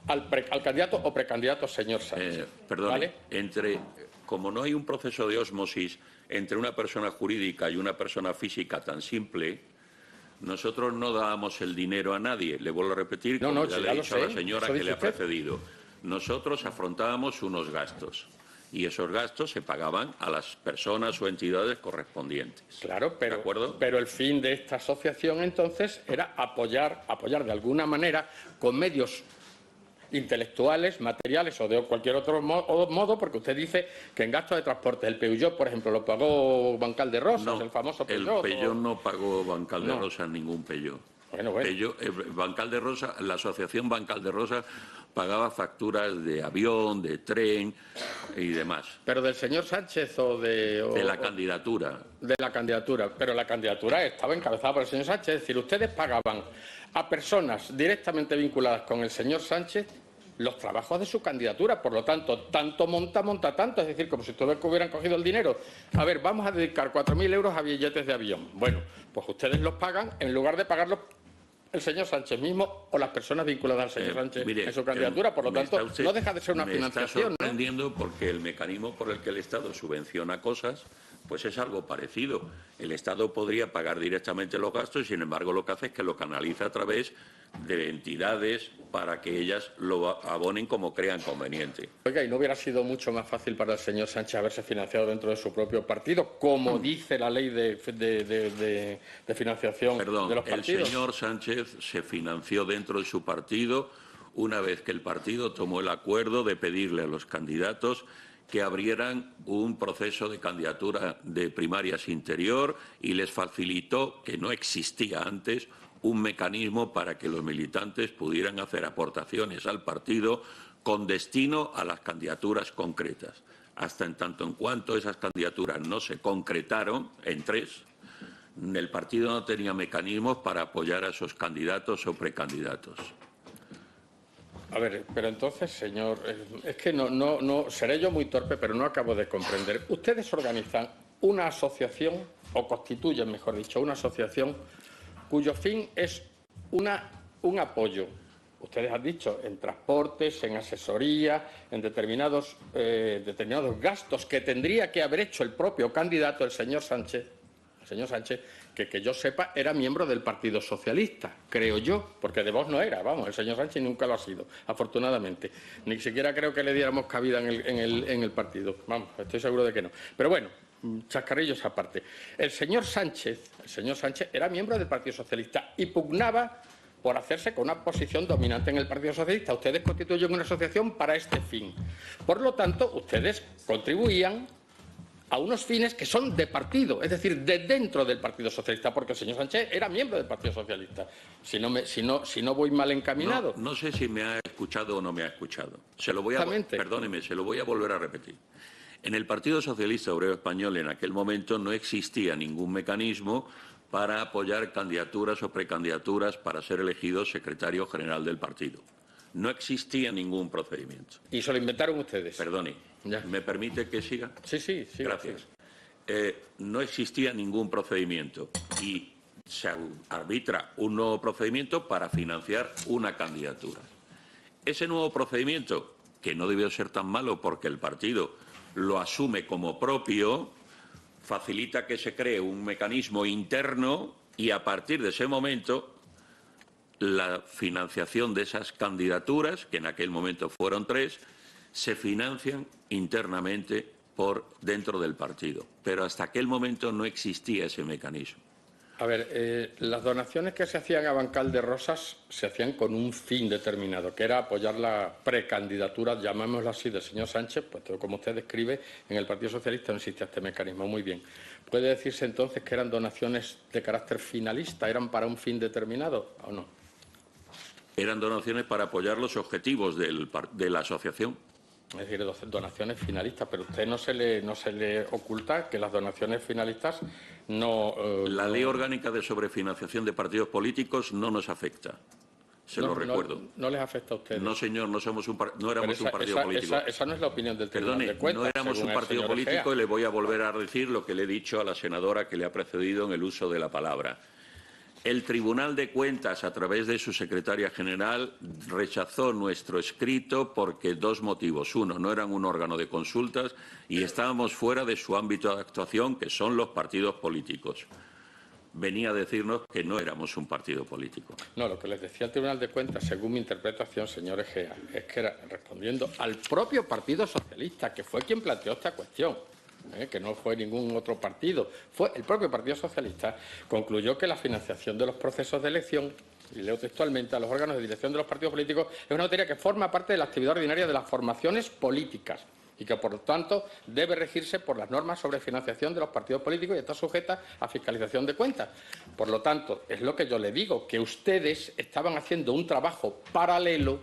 al candidato o precandidato señor Sánchez. Perdón, ¿vale? Como no hay un proceso de ósmosis entre una persona jurídica y una persona física tan simple, nosotros no dábamos el dinero a nadie. Le vuelvo a repetir, como ya le he dicho a la señora que le ha precedido. Nosotros afrontábamos unos gastos. Y esos gastos se pagaban a las personas o entidades correspondientes. Claro, ¿De acuerdo? pero el fin de esta asociación entonces era apoyar de alguna manera con medios intelectuales, materiales o de cualquier otro modo, porque usted dice que en gastos de transporte el Peugeot, por ejemplo, lo pagó Bancalderosa, el famoso Peugeot. El Peugeot no pagó Bancalderosa ningún Peugeot. Bueno. Bancalderosa, la asociación Bancalderosa pagaba facturas de avión, de tren y demás. ¿Pero del señor Sánchez o de la candidatura? De la candidatura. Pero la candidatura estaba encabezada por el señor Sánchez. Es decir, ustedes pagaban a personas directamente vinculadas con el señor Sánchez los trabajos de su candidatura. Por lo tanto, tanto monta tanto. Es decir, como si ustedes hubieran cogido el dinero. A ver, vamos a dedicar 4.000 euros a billetes de avión. Bueno, pues ustedes los pagan en lugar de pagarlos el señor Sánchez mismo o las personas vinculadas al señor Sánchez en su candidatura. Por lo tanto, no deja de ser una financiación. Me está sorprendiendo, ¿no? Porque el mecanismo por el que el Estado subvenciona cosas, pues es algo parecido. El Estado podría pagar directamente los gastos y, sin embargo, lo que hace es que lo canaliza a través de entidades para que ellas lo abonen como crean conveniente. Oiga, ¿y no hubiera sido mucho más fácil para el señor Sánchez haberse financiado dentro de su propio partido, como dice la ley de financiación de los partidos? El señor Sánchez se financió dentro de su partido una vez que el partido tomó el acuerdo de pedirle a los candidatos que abrieran un proceso de candidatura de primarias interior y les facilitó, que no existía antes, un mecanismo para que los militantes pudieran hacer aportaciones al partido con destino a las candidaturas concretas. Hasta en tanto en cuanto esas candidaturas no se concretaron en 3, el partido no tenía mecanismos para apoyar a esos candidatos o precandidatos. A ver, pero entonces, señor, es que no seré yo muy torpe, pero no acabo de comprender. Ustedes organizan una asociación, o constituyen, mejor dicho, una asociación cuyo fin es un apoyo. Ustedes han dicho en transportes, en asesoría, en determinados gastos que tendría que haber hecho el propio candidato, el señor Sánchez, que yo sepa era miembro del Partido Socialista, creo yo, porque de Vox no era, vamos, el señor Sánchez nunca lo ha sido, afortunadamente. Ni siquiera creo que le diéramos cabida en el partido, vamos, estoy seguro de que no. Pero bueno, chascarrillos aparte. El señor Sánchez era miembro del Partido Socialista y pugnaba por hacerse con una posición dominante en el Partido Socialista. Ustedes constituyen una asociación para este fin. Por lo tanto, ustedes contribuían a unos fines que son de partido, es decir, de dentro del Partido Socialista, porque el señor Sánchez era miembro del Partido Socialista. Si no voy mal encaminado. No sé si me ha escuchado o no me ha escuchado. Perdóneme, se lo voy a volver a repetir. En el Partido Socialista Obrero Español en aquel momento no existía ningún mecanismo para apoyar candidaturas o precandidaturas para ser elegido secretario general del partido. No existía ningún procedimiento. ¿Y se lo inventaron ustedes? Perdone, Ya. ¿me permite que siga? Sí. Gracias. No existía ningún procedimiento y se arbitra un nuevo procedimiento para financiar una candidatura. Ese nuevo procedimiento, que no debió ser tan malo porque el partido lo asume como propio, facilita que se cree un mecanismo interno y a partir de ese momento la financiación de esas candidaturas, que en aquel momento fueron 3, se financian internamente por dentro del partido. Pero hasta aquel momento no existía ese mecanismo. A ver, las donaciones que se hacían a Bancal de Rosas se hacían con un fin determinado, que era apoyar la precandidatura, llamémoslo así, del señor Sánchez, pues como usted describe, en el Partido Socialista no existía este mecanismo. Muy bien. ¿Puede decirse entonces que eran donaciones de carácter finalista, eran para un fin determinado o no? Eran donaciones para apoyar los objetivos de la asociación. Es decir, donaciones finalistas, pero a usted no se le oculta que las donaciones finalistas no... La Ley Orgánica de Sobrefinanciación de Partidos Políticos no nos afecta. Se lo recuerdo. No les afecta a ustedes. No, señor, no éramos un partido político. Esa no es la opinión del Tribunal de Cuentas. No éramos un partido político y le voy a volver a decir lo que le he dicho a la senadora que le ha precedido en el uso de la palabra. El Tribunal de Cuentas, a través de su secretaria general, rechazó nuestro escrito porque 2 motivos. Uno, no eran un órgano de consultas y estábamos fuera de su ámbito de actuación, que son los partidos políticos. Venía a decirnos que no éramos un partido político. No, lo que les decía el Tribunal de Cuentas, según mi interpretación, señor Egea, es que era respondiendo al propio Partido Socialista, que fue quien planteó esta cuestión. Que no fue ningún otro partido, fue el propio Partido Socialista, concluyó que la financiación de los procesos de elección, y leo textualmente, a los órganos de dirección de los partidos políticos, es una materia que forma parte de la actividad ordinaria de las formaciones políticas y que, por lo tanto, debe regirse por las normas sobre financiación de los partidos políticos y está sujeta a fiscalización de cuentas. Por lo tanto, es lo que yo le digo, que ustedes estaban haciendo un trabajo paralelo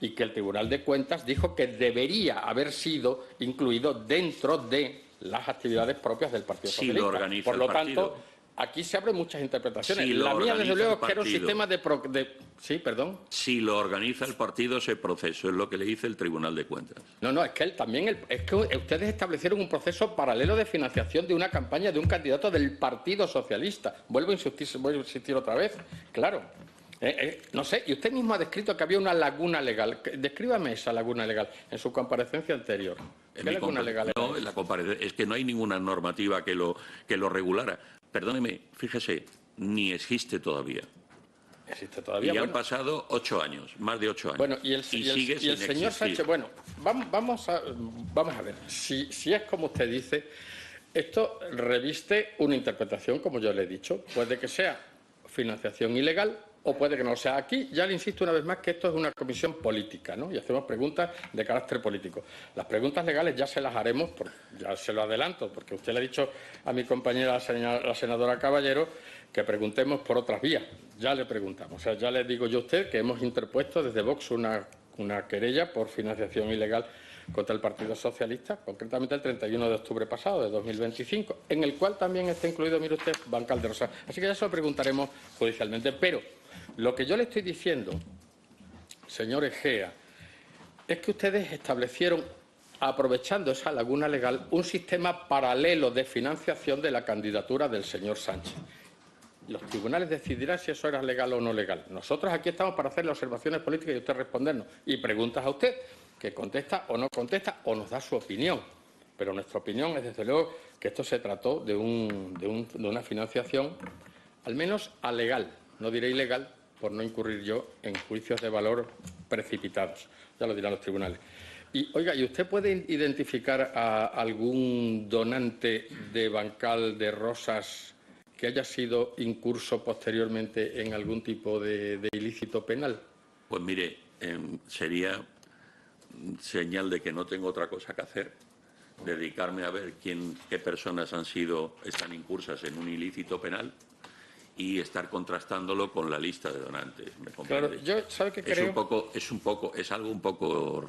y que el Tribunal de Cuentas dijo que debería haber sido incluido dentro de las actividades propias del Partido Socialista. Lo organiza Por lo el partido. Tanto, aquí se abren muchas interpretaciones. Sí, la mía, desde luego, es que era un partido. sistema de... Sí, perdón. Si lo organiza el partido, ese proceso es lo que le dice el Tribunal de Cuentas. No, es que es que ustedes establecieron un proceso paralelo de financiación de una campaña de un candidato del Partido Socialista. Vuelvo a insistir otra vez. Claro. No sé, y usted mismo ha descrito que había una laguna legal. Descríbame esa laguna legal en su comparecencia anterior. ¿Qué laguna legal No, era? es que no hay ninguna normativa que lo regulara. Perdóneme, fíjese, ni existe todavía. Existe todavía. Y han pasado 8 años, más de 8 años. Bueno, y el sigue sin señor existir. Sánchez, bueno, vamos a ver. Si es como usted dice, esto reviste una interpretación, como yo le he dicho, puede que sea financiación ilegal, o puede que no. O sea, aquí ya le insisto una vez más que esto es una comisión política, ¿no? Y hacemos preguntas de carácter político. Las preguntas legales ya se las haremos, ya se lo adelanto, porque usted le ha dicho a mi compañera, la senadora Caballero, que preguntemos por otras vías. Ya le preguntamos. O sea, ya le digo yo a usted que hemos interpuesto desde Vox una querella por financiación ilegal contra el Partido Socialista, concretamente el 31 de octubre pasado, de 2025, en el cual también está incluido, mire usted, Bancal de Rosas. Así que ya se lo preguntaremos judicialmente. Pero lo que yo le estoy diciendo, señor Egea, es que ustedes establecieron, aprovechando esa laguna legal, un sistema paralelo de financiación de la candidatura del señor Sánchez. Los tribunales decidirán si eso era legal o no legal. Nosotros aquí estamos para hacerle observaciones políticas y usted respondernos. Y preguntas a usted, que contesta o no contesta o nos da su opinión. Pero nuestra opinión es, desde luego, que esto se trató de una financiación, al menos alegal, no diré ilegal, por no incurrir yo en juicios de valor precipitados. Ya lo dirán los tribunales. Y, oiga, ¿y usted puede identificar a algún donante de Bancal de Rosas que haya sido incurso posteriormente en algún tipo de ilícito penal? Pues mire, sería señal de que no tengo otra cosa que hacer, dedicarme a ver qué personas están incursas en un ilícito penal y estar contrastándolo con la lista de donantes. ¿Me comprende? Claro, yo, ¿sabe qué creo? Es algo un poco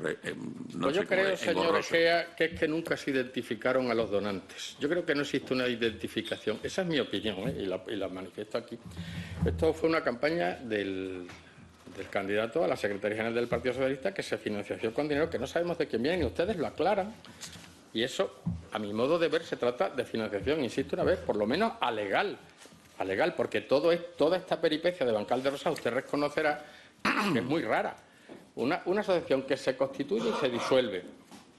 no Pues yo sé creo, señor engorroso. Egea, que es que nunca se identificaron a los donantes. Yo creo que no existe una identificación. Esa es mi opinión, y la manifiesto aquí. Esto fue una campaña del candidato a la Secretaría General del Partido Socialista que se financió con dinero que no sabemos de quién viene y ustedes lo aclaran. Y eso, a mi modo de ver, se trata de financiación, insisto una vez, por lo menos alegal, porque toda esta peripecia de Bancal de Rosas usted reconocerá que es muy rara. Una asociación que se constituye y se disuelve,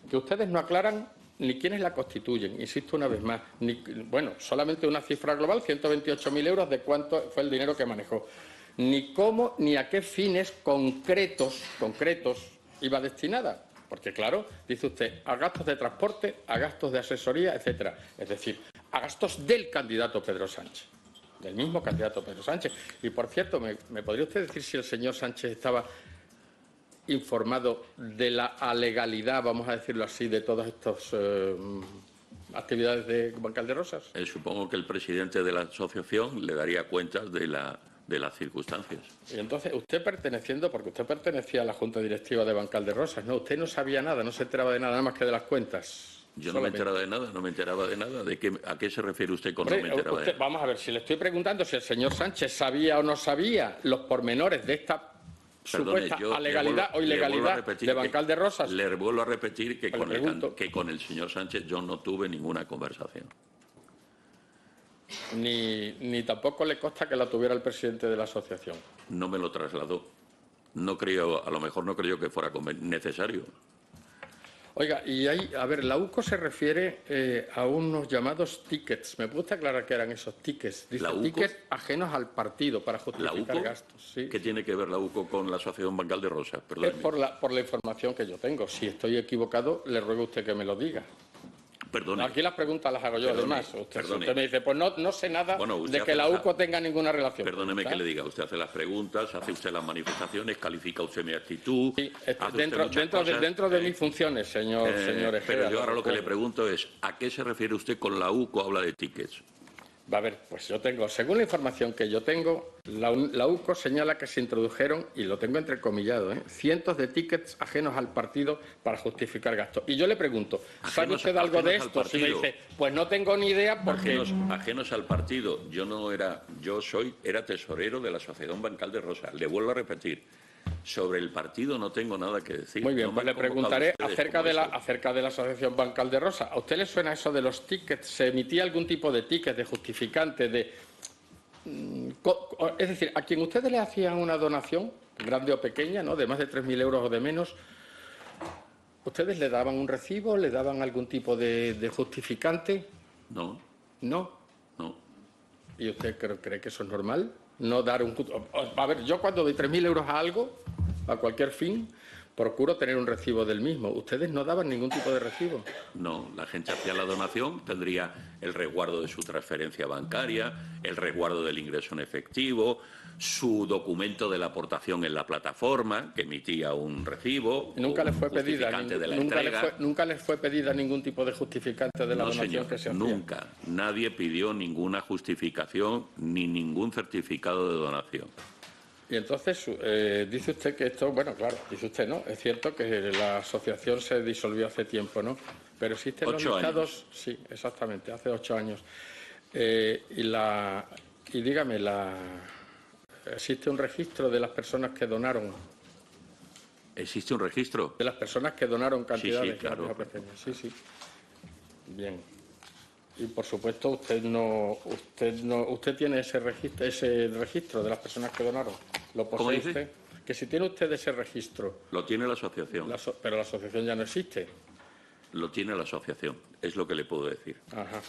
que ustedes no aclaran ni quiénes la constituyen, insisto una vez más, solamente una cifra global, 128.000 euros, de cuánto fue el dinero que manejó, ni cómo ni a qué fines concretos iba destinada. Porque, claro, dice usted, a gastos de transporte, a gastos de asesoría, etcétera. Es decir, a gastos del candidato Pedro Sánchez, del mismo candidato Pedro Sánchez. Y, por cierto, ¿me podría usted decir si el señor Sánchez estaba informado de la alegalidad, vamos a decirlo así, de todas estas actividades de Bancal de Rosas? Supongo que el presidente de la asociación le daría cuentas de las circunstancias. Y entonces, usted porque usted pertenecía a la Junta Directiva de Bancal de Rosas, ¿no? Usted no sabía nada, no se enteraba de nada más que de las cuentas. Yo no me enteraba de nada, ¿A qué se refiere usted con no me enteraba de nada? Vamos a ver, si le estoy preguntando si el señor Sánchez sabía o no sabía los pormenores de esta supuesta alegalidad o ilegalidad de Bancal de Rosas. Le vuelvo a repetir que con el señor Sánchez yo no tuve ninguna conversación. Ni tampoco le consta que la tuviera el presidente de la asociación. No me lo trasladó. A lo mejor no creyó que fuera necesario. Oiga, y ahí, a ver, la UCO se refiere a unos llamados tickets. ¿Me puede usted aclarar qué eran esos tickets? Dice, tickets ajenos al partido para justificar gastos. ¿Sí? ¿Qué tiene que ver la UCO con la Asociación Bancal de Rosas? Es por la información que yo tengo. Si estoy equivocado, le ruego a usted que me lo diga. Perdone. Aquí las preguntas las hago yo, además. Usted me dice, pues no sé nada de que la UCO tenga ninguna relación. Perdóneme que le diga, usted hace las preguntas, hace usted las manifestaciones, califica usted mi actitud. Sí, dentro de mis funciones, señor Egea. Pero yo ahora lo que le pregunto es, ¿a qué se refiere usted con la UCO habla de tickets? A ver, pues yo tengo, según la información que yo tengo, la UCO señala que se introdujeron, y lo tengo entrecomillado, cientos de tickets ajenos al partido para justificar gastos. Y yo le pregunto, ¿sabe usted algo de esto? Si me dice, pues no tengo ni idea porque... Ajenos al partido. Era tesorero de la Asociación Bancal de Rosas. Le vuelvo a repetir. Sobre el partido no tengo nada que decir. Muy bien, pues le preguntaré acerca de la Asociación Bancal de Rosas. ¿A usted le suena eso de los tickets? ¿Se emitía algún tipo de ticket, de justificante, es decir, a quien ustedes le hacían una donación, grande o pequeña, ¿no?, de más de 3.000 euros o de menos, ¿ustedes le daban un recibo, le daban algún tipo de justificante? No. ¿No? No. ¿Y usted cree que eso es normal? No dar un... A ver, yo cuando doy 3.000 euros a algo, a cualquier fin, procuro tener un recibo del mismo. ¿Ustedes no daban ningún tipo de recibo? No, la gente hacía la donación, tendría el resguardo de su transferencia bancaria, el resguardo del ingreso en efectivo, su documento de la aportación en la plataforma, que emitía un recibo, Nunca les fue un pedida, justificante de la entrega. nunca les fue pedida ningún tipo de justificante de la No, donación señor, que se hacía. nunca. Nadie pidió ninguna justificación ni ningún certificado de donación. Y entonces dice usted que esto, bueno, claro, dice usted, ¿no? Es cierto que la asociación se disolvió hace tiempo, ¿no? Pero existen los 8 listados, años. sí, exactamente, hace 8 años. Y dígame, ¿existe un registro de las personas que donaron? ¿Existe un registro? De las personas que donaron cantidades sí, claro. grandes o pequeñas. Sí, sí. Bien. Y por supuesto usted tiene ese registro de las personas que donaron. ¿Lo ¿Cómo posee dice? usted? Que si tiene usted ese registro, Lo tiene la asociación. pero la asociación ya no existe. Lo tiene la asociación. Es lo que le puedo decir. Ajá.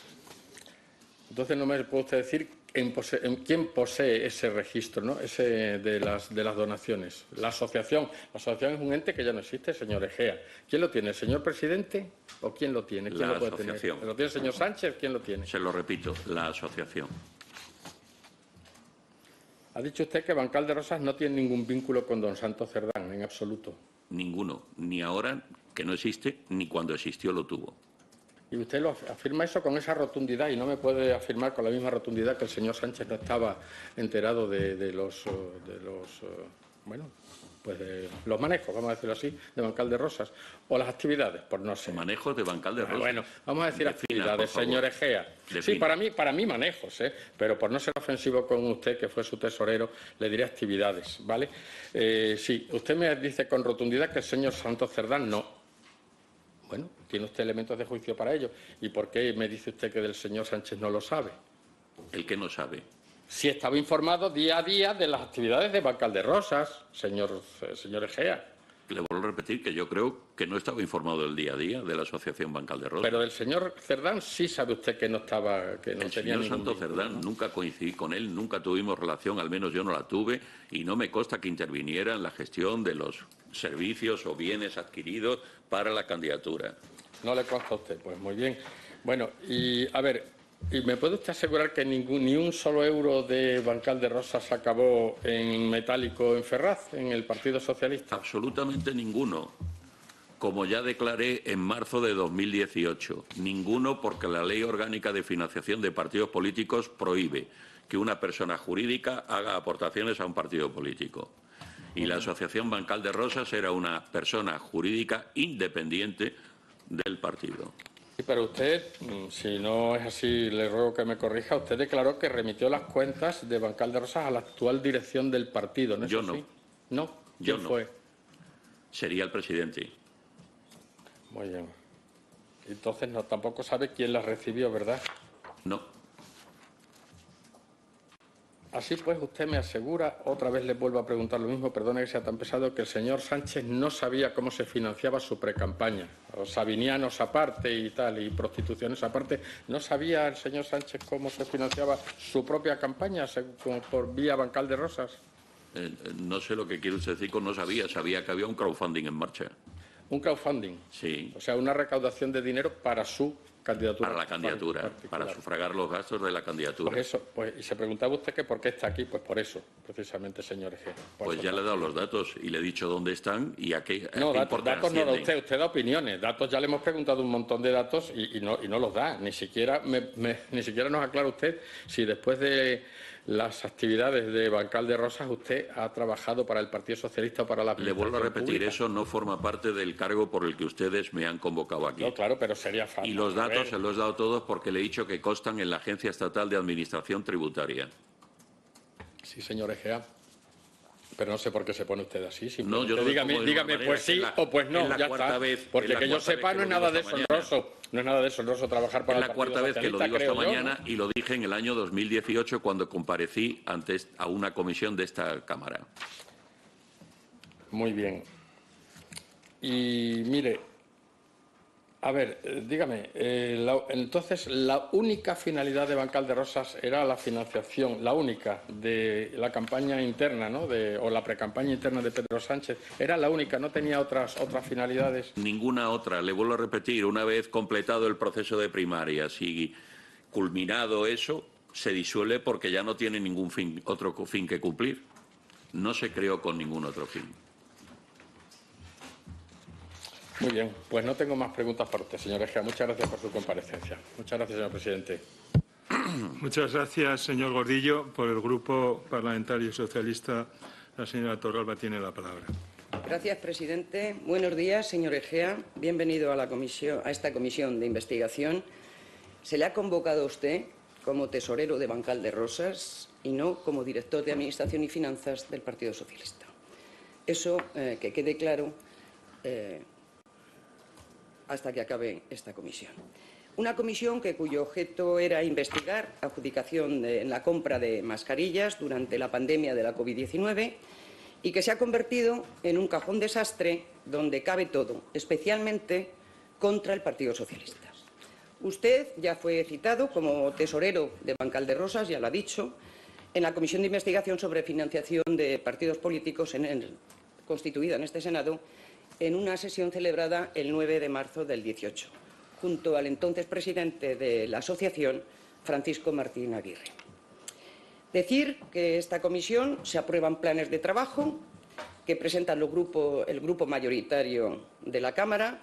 Entonces no me puede usted decir en quién posee ese registro, ¿no? Ese de las donaciones. La asociación. La asociación es un ente que ya no existe, señor Egea. ¿Quién lo tiene? ¿El señor presidente o quién lo tiene? ¿Quién La lo puede asociación. tener? ¿Lo tiene el señor Sánchez? ¿Quién lo tiene? Se lo repito, la asociación. Ha dicho usted que Bancal de Rosas no tiene ningún vínculo con don Santos Cerdán, en absoluto. Ninguno. Ni ahora, que no existe, ni cuando existió lo tuvo. Y usted lo afirma eso con esa rotundidad y no me puede afirmar con la misma rotundidad que el señor Sánchez no estaba enterado de los manejos, vamos a decirlo así, de Bancal de Rosas, o las actividades, por no sé. Manejos de Bancal de Rosas. Bueno, vamos a decir Defina, actividades, por favor. señor Egea. Defina. Sí, para mí manejos, pero por no ser ofensivo con usted, que fue su tesorero, le diré actividades, ¿vale? Sí, usted me dice con rotundidad que el señor Santos Cerdán no. Bueno, tiene usted elementos de juicio para ello. ¿Y por qué me dice usted que del señor Sánchez no lo sabe? El que no sabe. Si estaba informado día a día de las actividades de Bancal de Rosas, señor Egea. Le vuelvo a repetir que yo creo que no estaba informado del día a día de la Asociación Bancal de Rosas. Pero del señor Cerdán sí sabe usted que no estaba, que no El tenía señor ningún Santos vínculo, Cerdán, ¿no? nunca coincidí con él, nunca tuvimos relación, al menos yo no la tuve, y no me consta que interviniera en la gestión de los servicios o bienes adquiridos para la candidatura. No le consta a usted, pues muy bien. Bueno, y a ver, ¿y me puede usted asegurar que ni un solo euro de Bancal de Rosas acabó en metálico en Ferraz, en el Partido Socialista? Absolutamente ninguno. Como ya declaré en marzo de 2018, ninguno, porque la Ley Orgánica de Financiación de Partidos Políticos prohíbe que una persona jurídica haga aportaciones a un partido político. Y la Asociación Bancal de Rosas era una persona jurídica independiente del partido. Sí, pero usted, si no es así, le ruego que me corrija, usted declaró que remitió las cuentas de Bancal de Rosas a la actual dirección del partido, ¿no es Yo así? no. ¿No? Yo ¿Quién no. fue? Sería el presidente. Muy bien. Entonces tampoco sabe quién las recibió, ¿verdad? No. Así pues, usted me asegura, otra vez le vuelvo a preguntar lo mismo, perdone que sea tan pesado, que el señor Sánchez no sabía cómo se financiaba su precampaña. Los sabinianos aparte y tal, y prostituciones aparte. ¿No sabía el señor Sánchez cómo se financiaba su propia campaña, como por vía Bancal de Rosas? No sé lo que quiere usted decir con no sabía. Sabía que había un crowdfunding en marcha. Un crowdfunding. Sí. O sea, una recaudación de dinero para su candidatura. Para la candidatura, particular. para sufragar los gastos de la candidatura. Pues eso, y se preguntaba usted que por qué está aquí, pues por eso, precisamente, señor Egea. Pues ya le he dado los datos y le he dicho dónde están y a qué No, importe datos no da ascienden. usted da opiniones. Datos ya le hemos preguntado un montón de datos y no los da. Ni siquiera nos aclara usted si después de las actividades de Bancal de Rosas usted ha trabajado para el Partido Socialista o para la Le vuelvo a administración repetir, pública. eso no forma parte del cargo por el que ustedes me han convocado aquí. No, claro, pero sería fácil. Y los datos se los he dado todos porque le he dicho que constan en la Agencia Estatal de Administración Tributaria. Sí, señor Egea. Pero no sé por qué se pone usted así. No, yo no me pongo de dígame ninguna manera, pues sí es la- o pues no, es la ya cuarta está. vez- Porque es la que yo cuarta vez sepa que no es lo digo nada esta mañana. deshonroso. No es nada deshonroso trabajar para Es el la Partido cuarta vez que lo Socialista, digo esta creo yo, mañana ¿no? y lo dije en el año 2018 cuando comparecí a una comisión de esta Cámara. Muy bien. Y mire, a ver, dígame, entonces la única finalidad de Bancal de Rosas era la financiación, la única de la campaña interna, ¿no? O la precampaña interna de Pedro Sánchez. Era la única, no tenía otras finalidades. Ninguna otra. Le vuelvo a repetir, una vez completado el proceso de primarias y culminado eso, se disuelve porque ya no tiene ningún otro fin que cumplir. No se creó con ningún otro fin. Muy bien, pues no tengo más preguntas para usted, señor Egea. Muchas gracias por su comparecencia. Muchas gracias, señor presidente. Muchas gracias, señor Gordillo. Por el Grupo Parlamentario Socialista, la señora Torralba tiene la palabra. Gracias, presidente. Buenos días, señor Egea. Bienvenido a esta comisión de investigación. Se le ha convocado a usted como tesorero de Bancal de Rosas y no como director de Administración y Finanzas del Partido Socialista. Eso que quede claro hasta que acabe esta comisión. Una comisión cuyo objeto era investigar adjudicación en la compra de mascarillas durante la pandemia de la COVID-19 y que se ha convertido en un cajón desastre donde cabe todo, especialmente contra el Partido Socialista. Usted ya fue citado como tesorero de Bancal de Rosas, ya lo ha dicho, en la Comisión de Investigación sobre Financiación de Partidos Políticos constituida en este Senado en una sesión celebrada el 9 de marzo del 18, junto al entonces presidente de la asociación, Francisco Martín Aguirre. Decir que esta comisión se aprueban planes de trabajo que presenta el grupo mayoritario de la Cámara,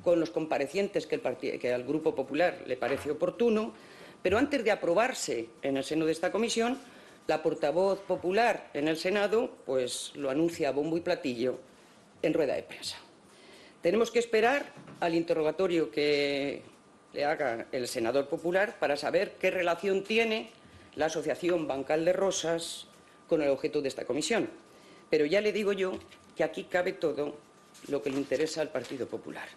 con los comparecientes que al Grupo Popular le parece oportuno, pero antes de aprobarse en el seno de esta comisión, la portavoz popular en el Senado pues lo anuncia a bombo y platillo en rueda de prensa. Tenemos que esperar al interrogatorio que le haga el senador popular para saber qué relación tiene la Asociación Bancal de Rosas con el objeto de esta comisión. Pero ya le digo yo que aquí cabe todo lo que le interesa al Partido Popular.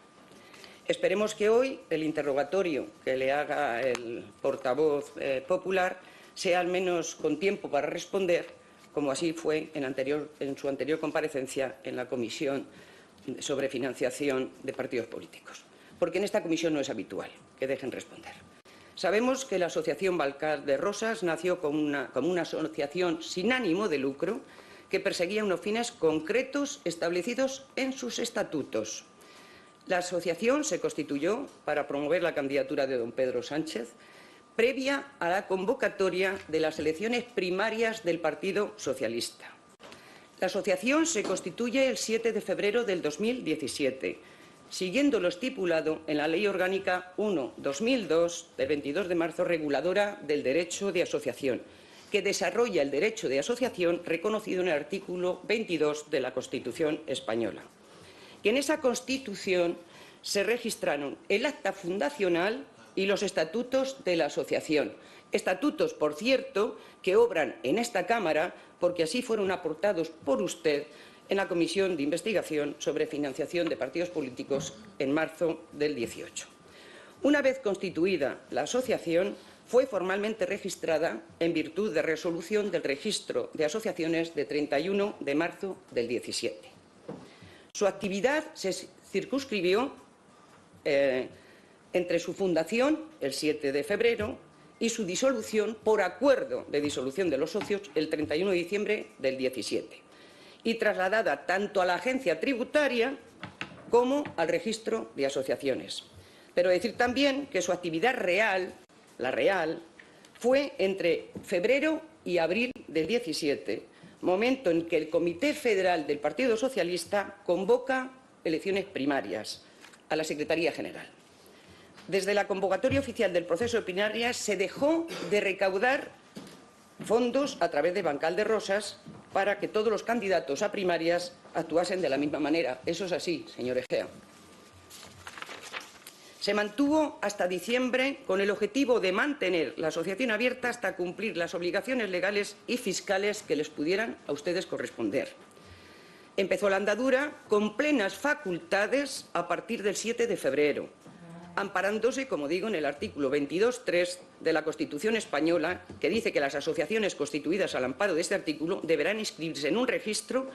Esperemos que hoy el interrogatorio que le haga el portavoz popular sea al menos con tiempo para responder, como así fue en su anterior comparecencia en la Comisión sobre Financiación de Partidos Políticos. Porque en esta comisión no es habitual que dejen responder. Sabemos que la Asociación Bancal de Rosas nació como una asociación sin ánimo de lucro que perseguía unos fines concretos establecidos en sus estatutos. La asociación se constituyó para promover la candidatura de don Pedro Sánchez previa a la convocatoria de las elecciones primarias del Partido Socialista. La asociación se constituye el 7 de febrero del 2017, siguiendo lo estipulado en la Ley Orgánica 1/2002 del 22 de marzo reguladora del derecho de asociación, que desarrolla el derecho de asociación reconocido en el artículo 22 de la Constitución española. Y en esa Constitución se registraron el acta fundacional y los estatutos de la asociación. Estatutos, por cierto, que obran en esta Cámara porque así fueron aportados por usted en la Comisión de Investigación sobre Financiación de Partidos Políticos en marzo del 18. Una vez constituida la asociación, fue formalmente registrada en virtud de resolución del Registro de Asociaciones de 31 de marzo del 17. Su actividad se circunscribió entre su fundación, el 7 de febrero, y su disolución por acuerdo de disolución de los socios el 31 de diciembre del 17, y trasladada tanto a la agencia tributaria como al registro de asociaciones. Pero decir también que su actividad real, la real, fue entre febrero y abril del 17, momento en que el Comité Federal del Partido Socialista convoca elecciones primarias a la Secretaría General. Desde la convocatoria oficial del proceso de primarias se dejó de recaudar fondos a través de Bancal de Rosas para que todos los candidatos a primarias actuasen de la misma manera. Eso es así, señor Egea. Se mantuvo hasta diciembre con el objetivo de mantener la asociación abierta hasta cumplir las obligaciones legales y fiscales que les pudieran a ustedes corresponder. Empezó la andadura con plenas facultades a partir del 7 de febrero, amparándose, como digo, en el artículo 22.3 de la Constitución española, que dice que las asociaciones constituidas al amparo de este artículo deberán inscribirse en un registro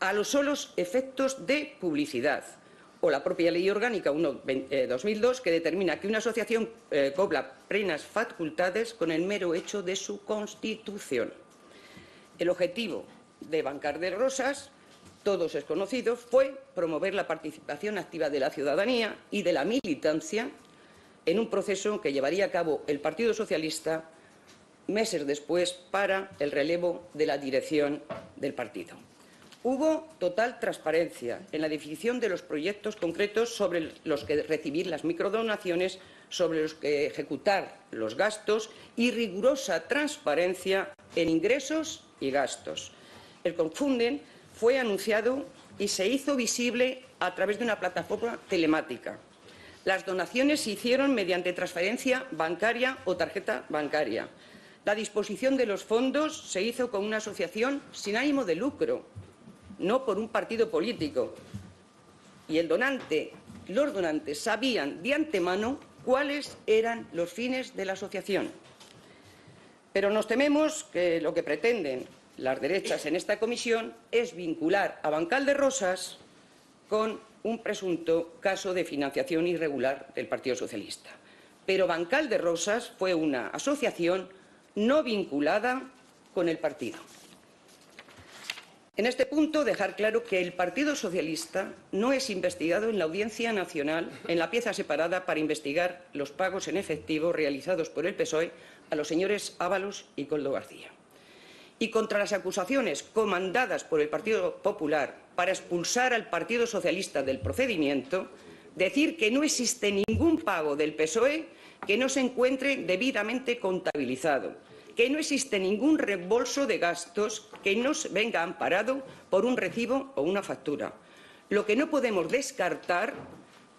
a los solos efectos de publicidad, o la propia Ley Orgánica 1/2002, que determina que una asociación cobra plenas facultades con el mero hecho de su constitución. El objetivo de Bancal de Rosas, todos es conocido, fue promover la participación activa de la ciudadanía y de la militancia en un proceso que llevaría a cabo el Partido Socialista meses después para el relevo de la dirección del partido. Hubo total transparencia en la definición de los proyectos concretos sobre los que recibir las microdonaciones, sobre los que ejecutar los gastos y rigurosa transparencia en ingresos y gastos. El crowdfunding fue anunciado y se hizo visible a través de una plataforma telemática. Las donaciones se hicieron mediante transferencia bancaria o tarjeta bancaria. La disposición de los fondos se hizo con una asociación sin ánimo de lucro, no por un partido político. Y los donantes sabían de antemano cuáles eran los fines de la asociación. Pero nos tememos que lo que pretenden las derechas en esta comisión es vincular a Bancal de Rosas con un presunto caso de financiación irregular del Partido Socialista. Pero Bancal de Rosas fue una asociación no vinculada con el partido. En este punto, dejar claro que el Partido Socialista no es investigado en la Audiencia Nacional en la pieza separada para investigar los pagos en efectivo realizados por el PSOE a los señores Ábalos y Koldo García. Y contra las acusaciones comandadas por el Partido Popular para expulsar al Partido Socialista del procedimiento, decir que no existe ningún pago del PSOE que no se encuentre debidamente contabilizado, que no existe ningún reembolso de gastos que no venga amparado por un recibo o una factura. Lo que no podemos descartar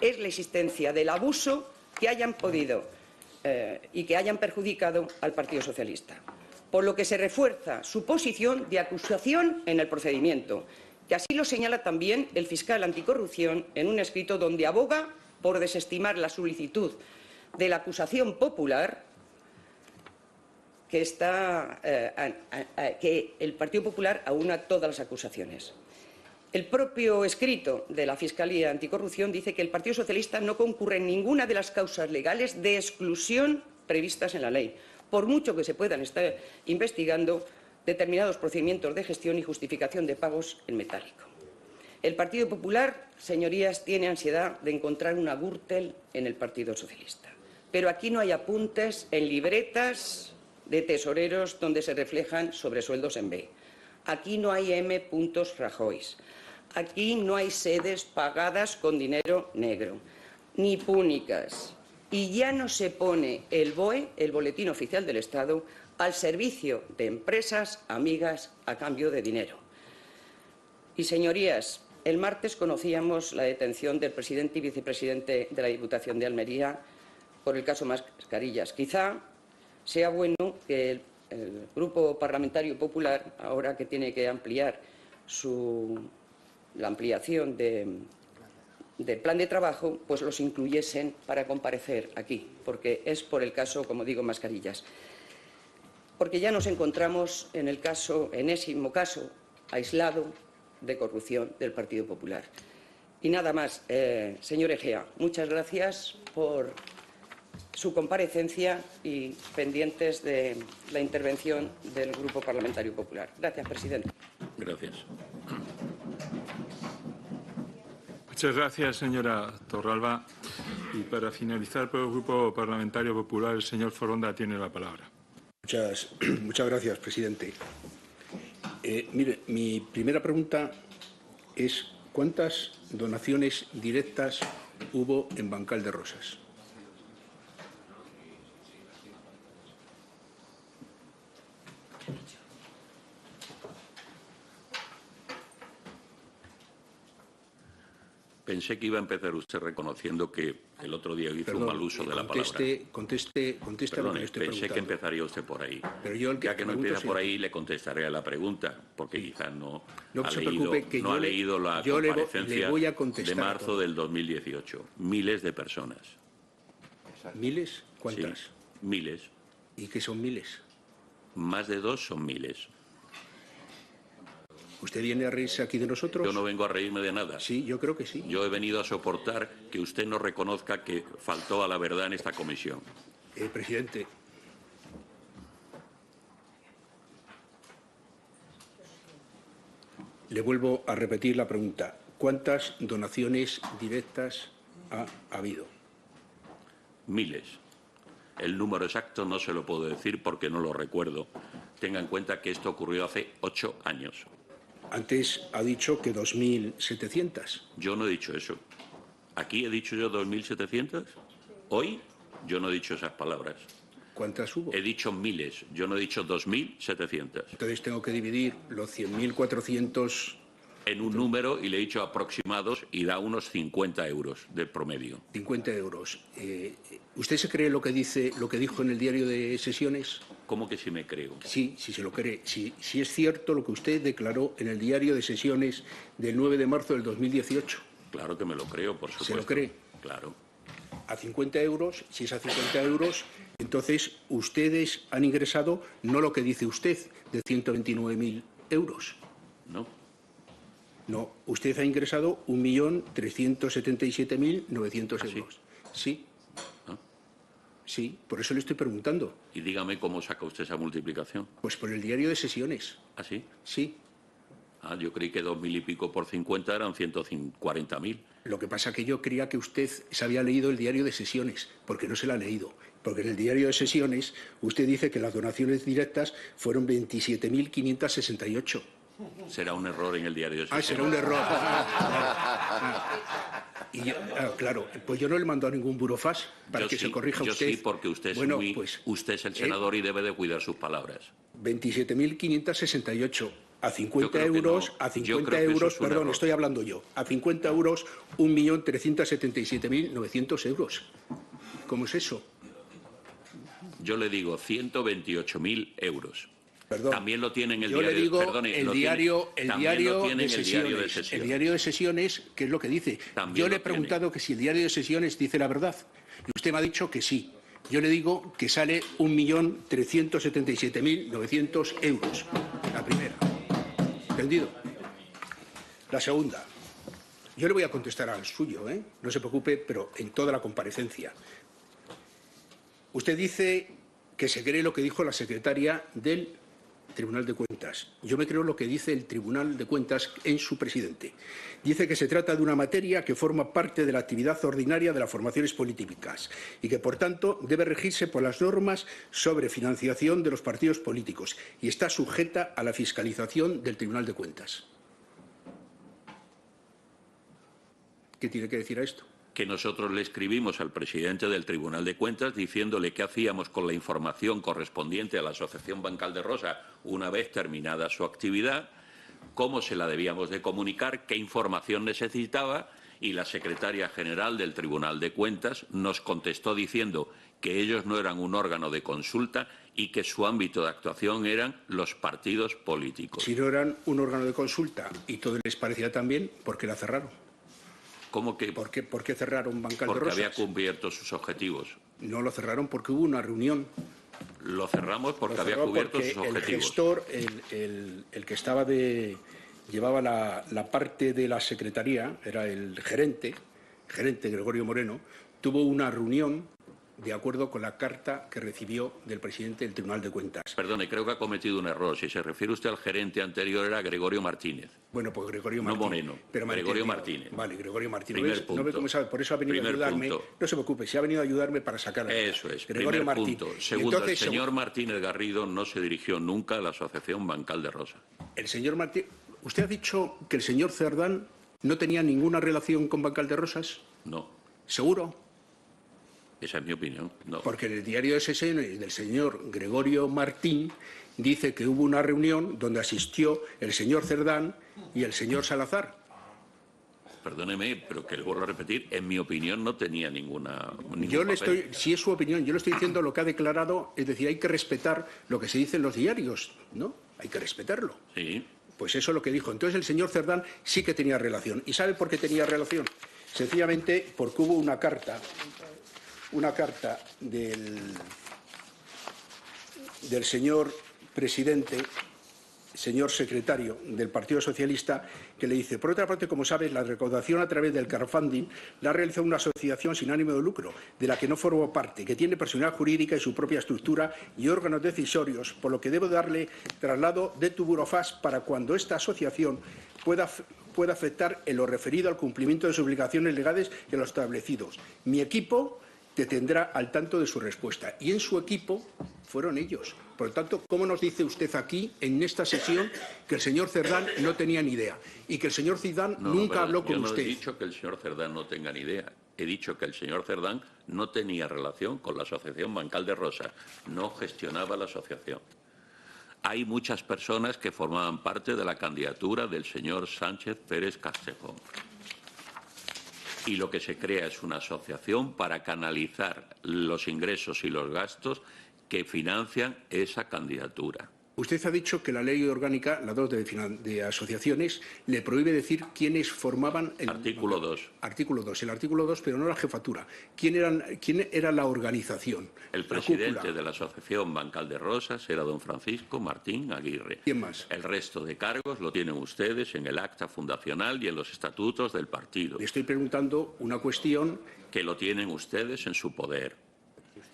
es la existencia del abuso que hayan podido y que hayan perjudicado al Partido Socialista. Por lo que se refuerza su posición de acusación en el procedimiento, que así lo señala también el fiscal anticorrupción en un escrito donde aboga por desestimar la solicitud de la acusación popular que el Partido Popular aúna todas las acusaciones. El propio escrito de la Fiscalía Anticorrupción dice que el Partido Socialista no concurre en ninguna de las causas legales de exclusión previstas en la ley, por mucho que se puedan estar investigando determinados procedimientos de gestión y justificación de pagos en metálico. El Partido Popular, señorías, tiene ansiedad de encontrar una Gürtel en el Partido Socialista. Pero aquí no hay apuntes en libretas de tesoreros donde se reflejan sobresueldos en B. Aquí no hay M. Rajoy. Aquí no hay sedes pagadas con dinero negro, ni púnicas. Y ya no se pone el BOE, el Boletín Oficial del Estado, al servicio de empresas amigas a cambio de dinero. Y, señorías, el martes conocíamos la detención del presidente y vicepresidente de la Diputación de Almería por el caso Mascarillas. Quizá sea bueno que el Grupo Parlamentario Popular, ahora que tiene que ampliar la ampliación del plan de trabajo, pues los incluyesen para comparecer aquí, porque es por el caso, como digo, Mascarillas. Porque ya nos encontramos en el enésimo caso aislado de corrupción del Partido Popular. Y nada más, señor Egea, muchas gracias por su comparecencia y pendientes de la intervención del Grupo Parlamentario Popular. Gracias, presidente. Gracias. Muchas gracias, señora Torralba. Y para finalizar por el Grupo Parlamentario Popular, el señor Foronda tiene la palabra. Muchas gracias, presidente. Mire, mi primera pregunta es ¿cuántas donaciones directas hubo en Bancal de Rosas? Pensé que iba a empezar usted reconociendo que el otro día hizo un mal uso de la palabra. Conteste Perdone, lo que le estoy preguntando. pensé que empezaría usted por ahí. Pero yo ya que no empieza por ahí, le contestaré a la pregunta, porque quizás no ha leído la comparecencia de marzo del 2018. Miles de personas. ¿Miles? ¿Cuántas? Sí, miles. ¿Y qué son miles? Más de 2 son miles. ¿Usted viene a reírse aquí de nosotros? Yo no vengo a reírme de nada. Sí, yo creo que sí. Yo he venido a soportar que usted no reconozca que faltó a la verdad en esta comisión. Presidente. Le vuelvo a repetir la pregunta. ¿Cuántas donaciones directas ha habido? Miles. El número exacto no se lo puedo decir porque no lo recuerdo. Tenga en cuenta que esto ocurrió hace 8 años. Antes ha dicho que 2.700. Yo no he dicho eso. ¿Aquí he dicho yo 2.700? Hoy yo no he dicho esas palabras. ¿Cuántas hubo? He dicho miles. Yo no he dicho 2.700. Entonces tengo que dividir los 100.400... En un número y le he dicho aproximados y da unos 50 euros de promedio. 50 euros. ¿Usted se cree lo que dijo en el diario de sesiones? ¿Cómo que si me creo? Sí, si se lo cree. Si es cierto lo que usted declaró en el diario de sesiones del 9 de marzo del 2018. Claro que me lo creo, por supuesto. ¿Se lo cree? Claro. A 50 euros, si es a 50 euros, entonces ustedes han ingresado no lo que dice usted, de 129.000 euros. ¿No? No, usted ha ingresado 1.377.900 euros. Sí. ¿Ah? Sí, por eso le estoy preguntando. Y dígame cómo saca usted esa multiplicación. Pues por el diario de sesiones. ¿Ah, sí? Sí. Ah, yo creí que 2.000 y pico por 50 eran 140.000. Lo que pasa que yo creía que usted se había leído el diario de sesiones, porque no se lo ha leído. Porque en el diario de sesiones usted dice que las donaciones directas fueron 27.568. Será un error en el diario de sesiones. Será un error. Y yo, claro, pues yo no le mando a ningún burofax para que se corrija usted. Yo sí, porque usted es, usted es el senador y debe de cuidar sus palabras. 27.568. A 50 euros, no. A 50 euros, perdón, error. estoy hablando yo. A 50 euros, 1.377.900 euros. ¿Cómo es eso? Yo le digo 128.000 euros. Perdón. También lo tiene en el Yo diario. le digo Perdone, el diario de sesiones. El diario de sesiones, ¿qué es lo que dice? También Yo le lo he preguntado que si el diario de sesiones dice la verdad. Y usted me ha dicho que sí. Yo le digo que sale 1.377.900 euros. La primera. ¿Entendido? La segunda. Yo le voy a contestar al suyo, ¿eh? No se preocupe, pero en toda la comparecencia. Usted dice que se cree lo que dijo la secretaria del Tribunal de Cuentas. Yo me creo lo que dice el Tribunal de Cuentas en su presidente. Dice que se trata de una materia que forma parte de la actividad ordinaria de las formaciones políticas y que, por tanto, debe regirse por las normas sobre financiación de los partidos políticos y está sujeta a la fiscalización del Tribunal de Cuentas. ¿Qué tiene que decir a esto? Que nosotros le escribimos al presidente del Tribunal de Cuentas diciéndole qué hacíamos con la información correspondiente a la Asociación Bancal de Rosa una vez terminada su actividad, cómo se la debíamos de comunicar, qué información necesitaba, y la secretaria general del Tribunal de Cuentas nos contestó diciendo que ellos no eran un órgano de consulta y que su ámbito de actuación eran los partidos políticos. Si no eran un órgano de consulta y todo les parecía tan bien, ¿por qué la cerraron? ¿Cómo que? ¿Por qué cerraron Bancal de Porque Rosas? había cubierto sus objetivos. No lo cerraron porque hubo una reunión. Lo cerramos porque Lo había cerró cubierto porque sus objetivos. El gestor, el que estaba llevaba la parte de la secretaría, era el gerente Gregorio Moreno, tuvo una reunión de acuerdo con la carta que recibió del presidente del Tribunal de Cuentas. Perdone, creo que ha cometido un error. Si se refiere usted al gerente anterior, era Gregorio Martínez. Bueno, pues Gregorio Martínez. No Moreno, pero Gregorio Martínez. Vale, Gregorio Martínez. Primer punto. No ve cómo sabe, por eso ha venido a ayudarme. Punto. No se preocupe, si ha venido a ayudarme para sacar a Eso es, Gregorio primer Martínez. punto. Segundo, Entonces, el señor Martínez Garrido no se dirigió nunca a la Asociación Bancal de Rosa. El señor Martínez, ¿usted ha dicho que el señor Cerdán no tenía ninguna relación con Bancal de Rosas? No, ¿Seguro? esa es mi opinión. No. Porque en el diario de sesiones del señor Gregorio Martín dice que hubo una reunión donde asistió el señor Cerdán y el señor Salazar. Perdóneme, pero que le vuelvo a repetir, en mi opinión no tenía ningún Si es su opinión, yo le estoy diciendo lo que ha declarado, es decir, hay que respetar lo que se dice en los diarios, ¿no? Hay que respetarlo. Sí. Pues eso es lo que dijo. Entonces el señor Cerdán sí que tenía relación. ¿Y sabe por qué tenía relación? Sencillamente porque hubo una carta del señor presidente, señor secretario del Partido Socialista, que le dice, por otra parte, como sabes, la recaudación a través del crowdfunding la ha realizado una asociación sin ánimo de lucro, de la que no formo parte, que tiene personalidad jurídica y su propia estructura y órganos decisorios, por lo que debo darle traslado de tu burofax para cuando esta asociación pueda afectar en lo referido al cumplimiento de sus obligaciones legales y a los establecidos. Mi equipo te tendrá al tanto de su respuesta. Y en su equipo fueron ellos. Por lo tanto, ¿cómo nos dice usted aquí, en esta sesión, que el señor Cerdán no tenía ni idea y que el señor Cerdán nunca habló con usted? Yo no he dicho que el señor Cerdán no tenga ni idea. He dicho que el señor Cerdán no tenía relación con la Asociación Bancal de Rosas. No gestionaba la asociación. Hay muchas personas que formaban parte de la candidatura del señor Sánchez Pérez Castejón. Y lo que se crea es una asociación para canalizar los ingresos y los gastos que financian esa candidatura. Usted ha dicho que la ley orgánica, la 2 de asociaciones, le prohíbe decir quiénes formaban el... Artículo 2. Artículo 2. El artículo 2, pero no la jefatura. ¿Quién era la organización? El presidente de la Asociación Bancal de Rosas era don Francisco Martín Aguirre. ¿Quién más? El resto de cargos lo tienen ustedes en el acta fundacional y en los estatutos del partido. Le estoy preguntando una cuestión... Que lo tienen ustedes en su poder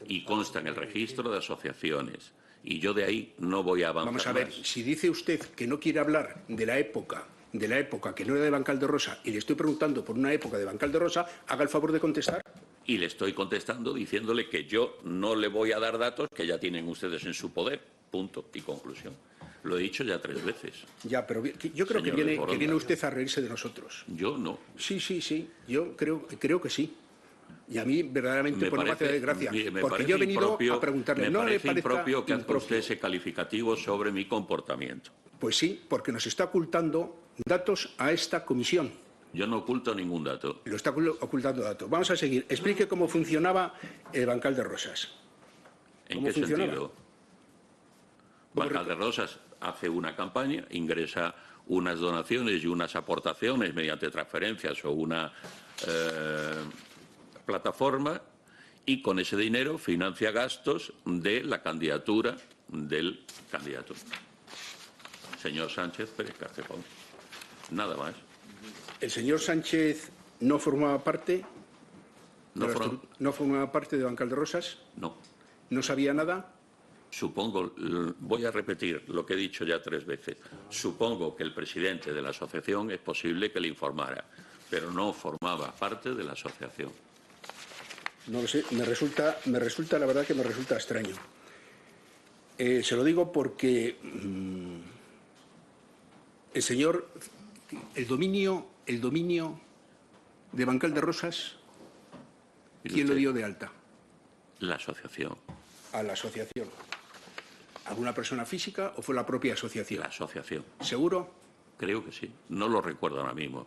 y consta en el registro de asociaciones. Y yo de ahí no voy a avanzar. Vamos a ver, más. Si dice usted que no quiere hablar de la época que no era de Bancal de Rosa, y le estoy preguntando por una época de Bancal de Rosa, haga el favor de contestar. Y le estoy contestando diciéndole que yo no le voy a dar datos que ya tienen ustedes en su poder. Punto y conclusión. Lo he dicho ya 3 veces. Ya, pero yo creo que viene usted a reírse de nosotros. Yo no. Sí. Yo creo que sí. Y a mí verdaderamente no me hace desgracia. Porque yo he venido a preguntarle. Me parece impropio que haga usted ese calificativo sobre mi comportamiento. Pues sí, porque nos está ocultando datos a esta comisión. Yo no oculto ningún dato. Lo está ocultando datos. Vamos a seguir. Explique cómo funcionaba el Bancal de Rosas. ¿En qué sentido? Bancal de Rosas hace una campaña, ingresa unas donaciones y unas aportaciones mediante transferencias o una plataforma y con ese dinero financia gastos de la candidatura del candidato. Señor Sánchez Pérez Castejón. Nada más. ¿El señor Sánchez no formaba parte? ¿No formaba parte de Bancal de Rosas? No. ¿No sabía nada? Supongo, voy a repetir lo que he dicho ya 3 veces. Supongo que el presidente de la asociación es posible que le informara, pero no formaba parte de la asociación. No lo sé, me resulta la verdad que me resulta extraño. Se lo digo porque el dominio de Bancal de Rosas, ¿quién lo dio de alta? La asociación. A la asociación. ¿Alguna persona física o fue la propia asociación? La asociación. ¿Seguro? Creo que sí. No lo recuerdo ahora mismo.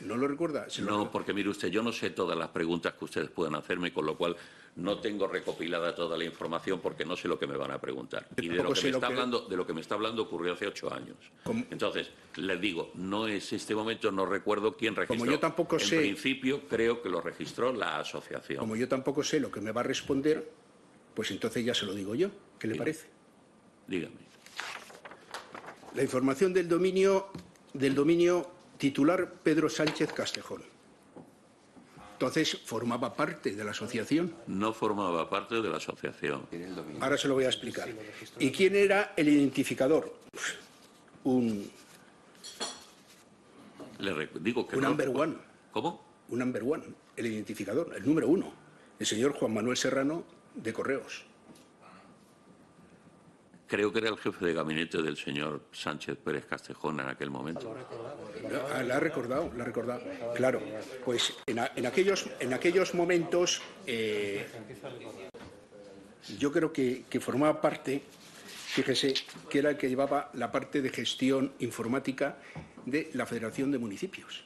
¿No lo recuerda? No, porque mire usted, yo no sé todas las preguntas que ustedes puedan hacerme, con lo cual no tengo recopilada toda la información porque no sé lo que me van a preguntar. Y de lo que me está hablando ocurrió hace 8 años. Entonces, les digo, no es este momento, no recuerdo quién registró. Como yo tampoco sé. En principio, creo que lo registró la asociación. Como yo tampoco sé lo que me va a responder, pues entonces ya se lo digo yo. ¿Qué le parece? Dígame. La información del dominio titular Pedro Sánchez Castejón. Entonces, ¿formaba parte de la asociación? No formaba parte de la asociación. Ahora se lo voy a explicar. ¿Y quién era el identificador? Digo que un number one. ¿Cómo? Un number one, el identificador, el número 1. El señor Juan Manuel Serrano de Correos. Creo que era el jefe de gabinete del señor Sánchez Pérez Castejón en aquel momento. La ha recordado. Claro, pues en aquellos momentos yo creo que formaba parte, fíjese, que era el que llevaba la parte de gestión informática de la Federación de Municipios.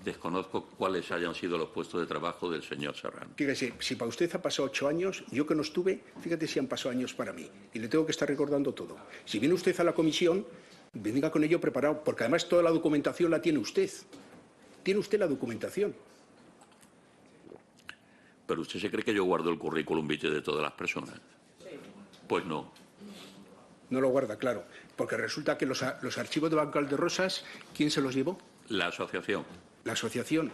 Desconozco cuáles hayan sido los puestos de trabajo del señor Serrano. Fíjese, si para usted ha pasado 8 años, yo que no estuve, fíjate si han pasado años para mí. Y le tengo que estar recordando todo. Si viene usted a la comisión, venga con ello preparado, porque además toda la documentación la tiene usted. Tiene usted la documentación. ¿Pero usted se cree que yo guardo el currículum vitae de todas las personas? Pues no. No lo guarda, claro. Porque resulta que los archivos de Bancal de Rosas, ¿quién se los llevó? La asociación. La asociación.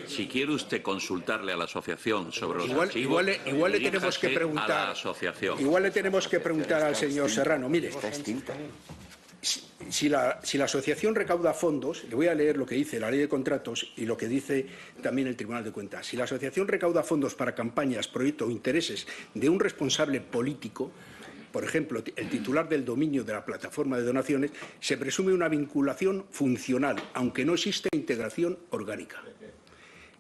Si quiere usted consultarle a la asociación sobre los archivos, igual le tenemos que preguntar a la asociación. Igual le tenemos que preguntar al señor Serrano. Mire, Si la asociación recauda fondos, le voy a leer lo que dice la Ley de Contratos y lo que dice también el Tribunal de Cuentas. Si la asociación recauda fondos para campañas, proyectos o intereses de un responsable político, por ejemplo, el titular del dominio de la plataforma de donaciones, se presume una vinculación funcional, aunque no existe integración orgánica.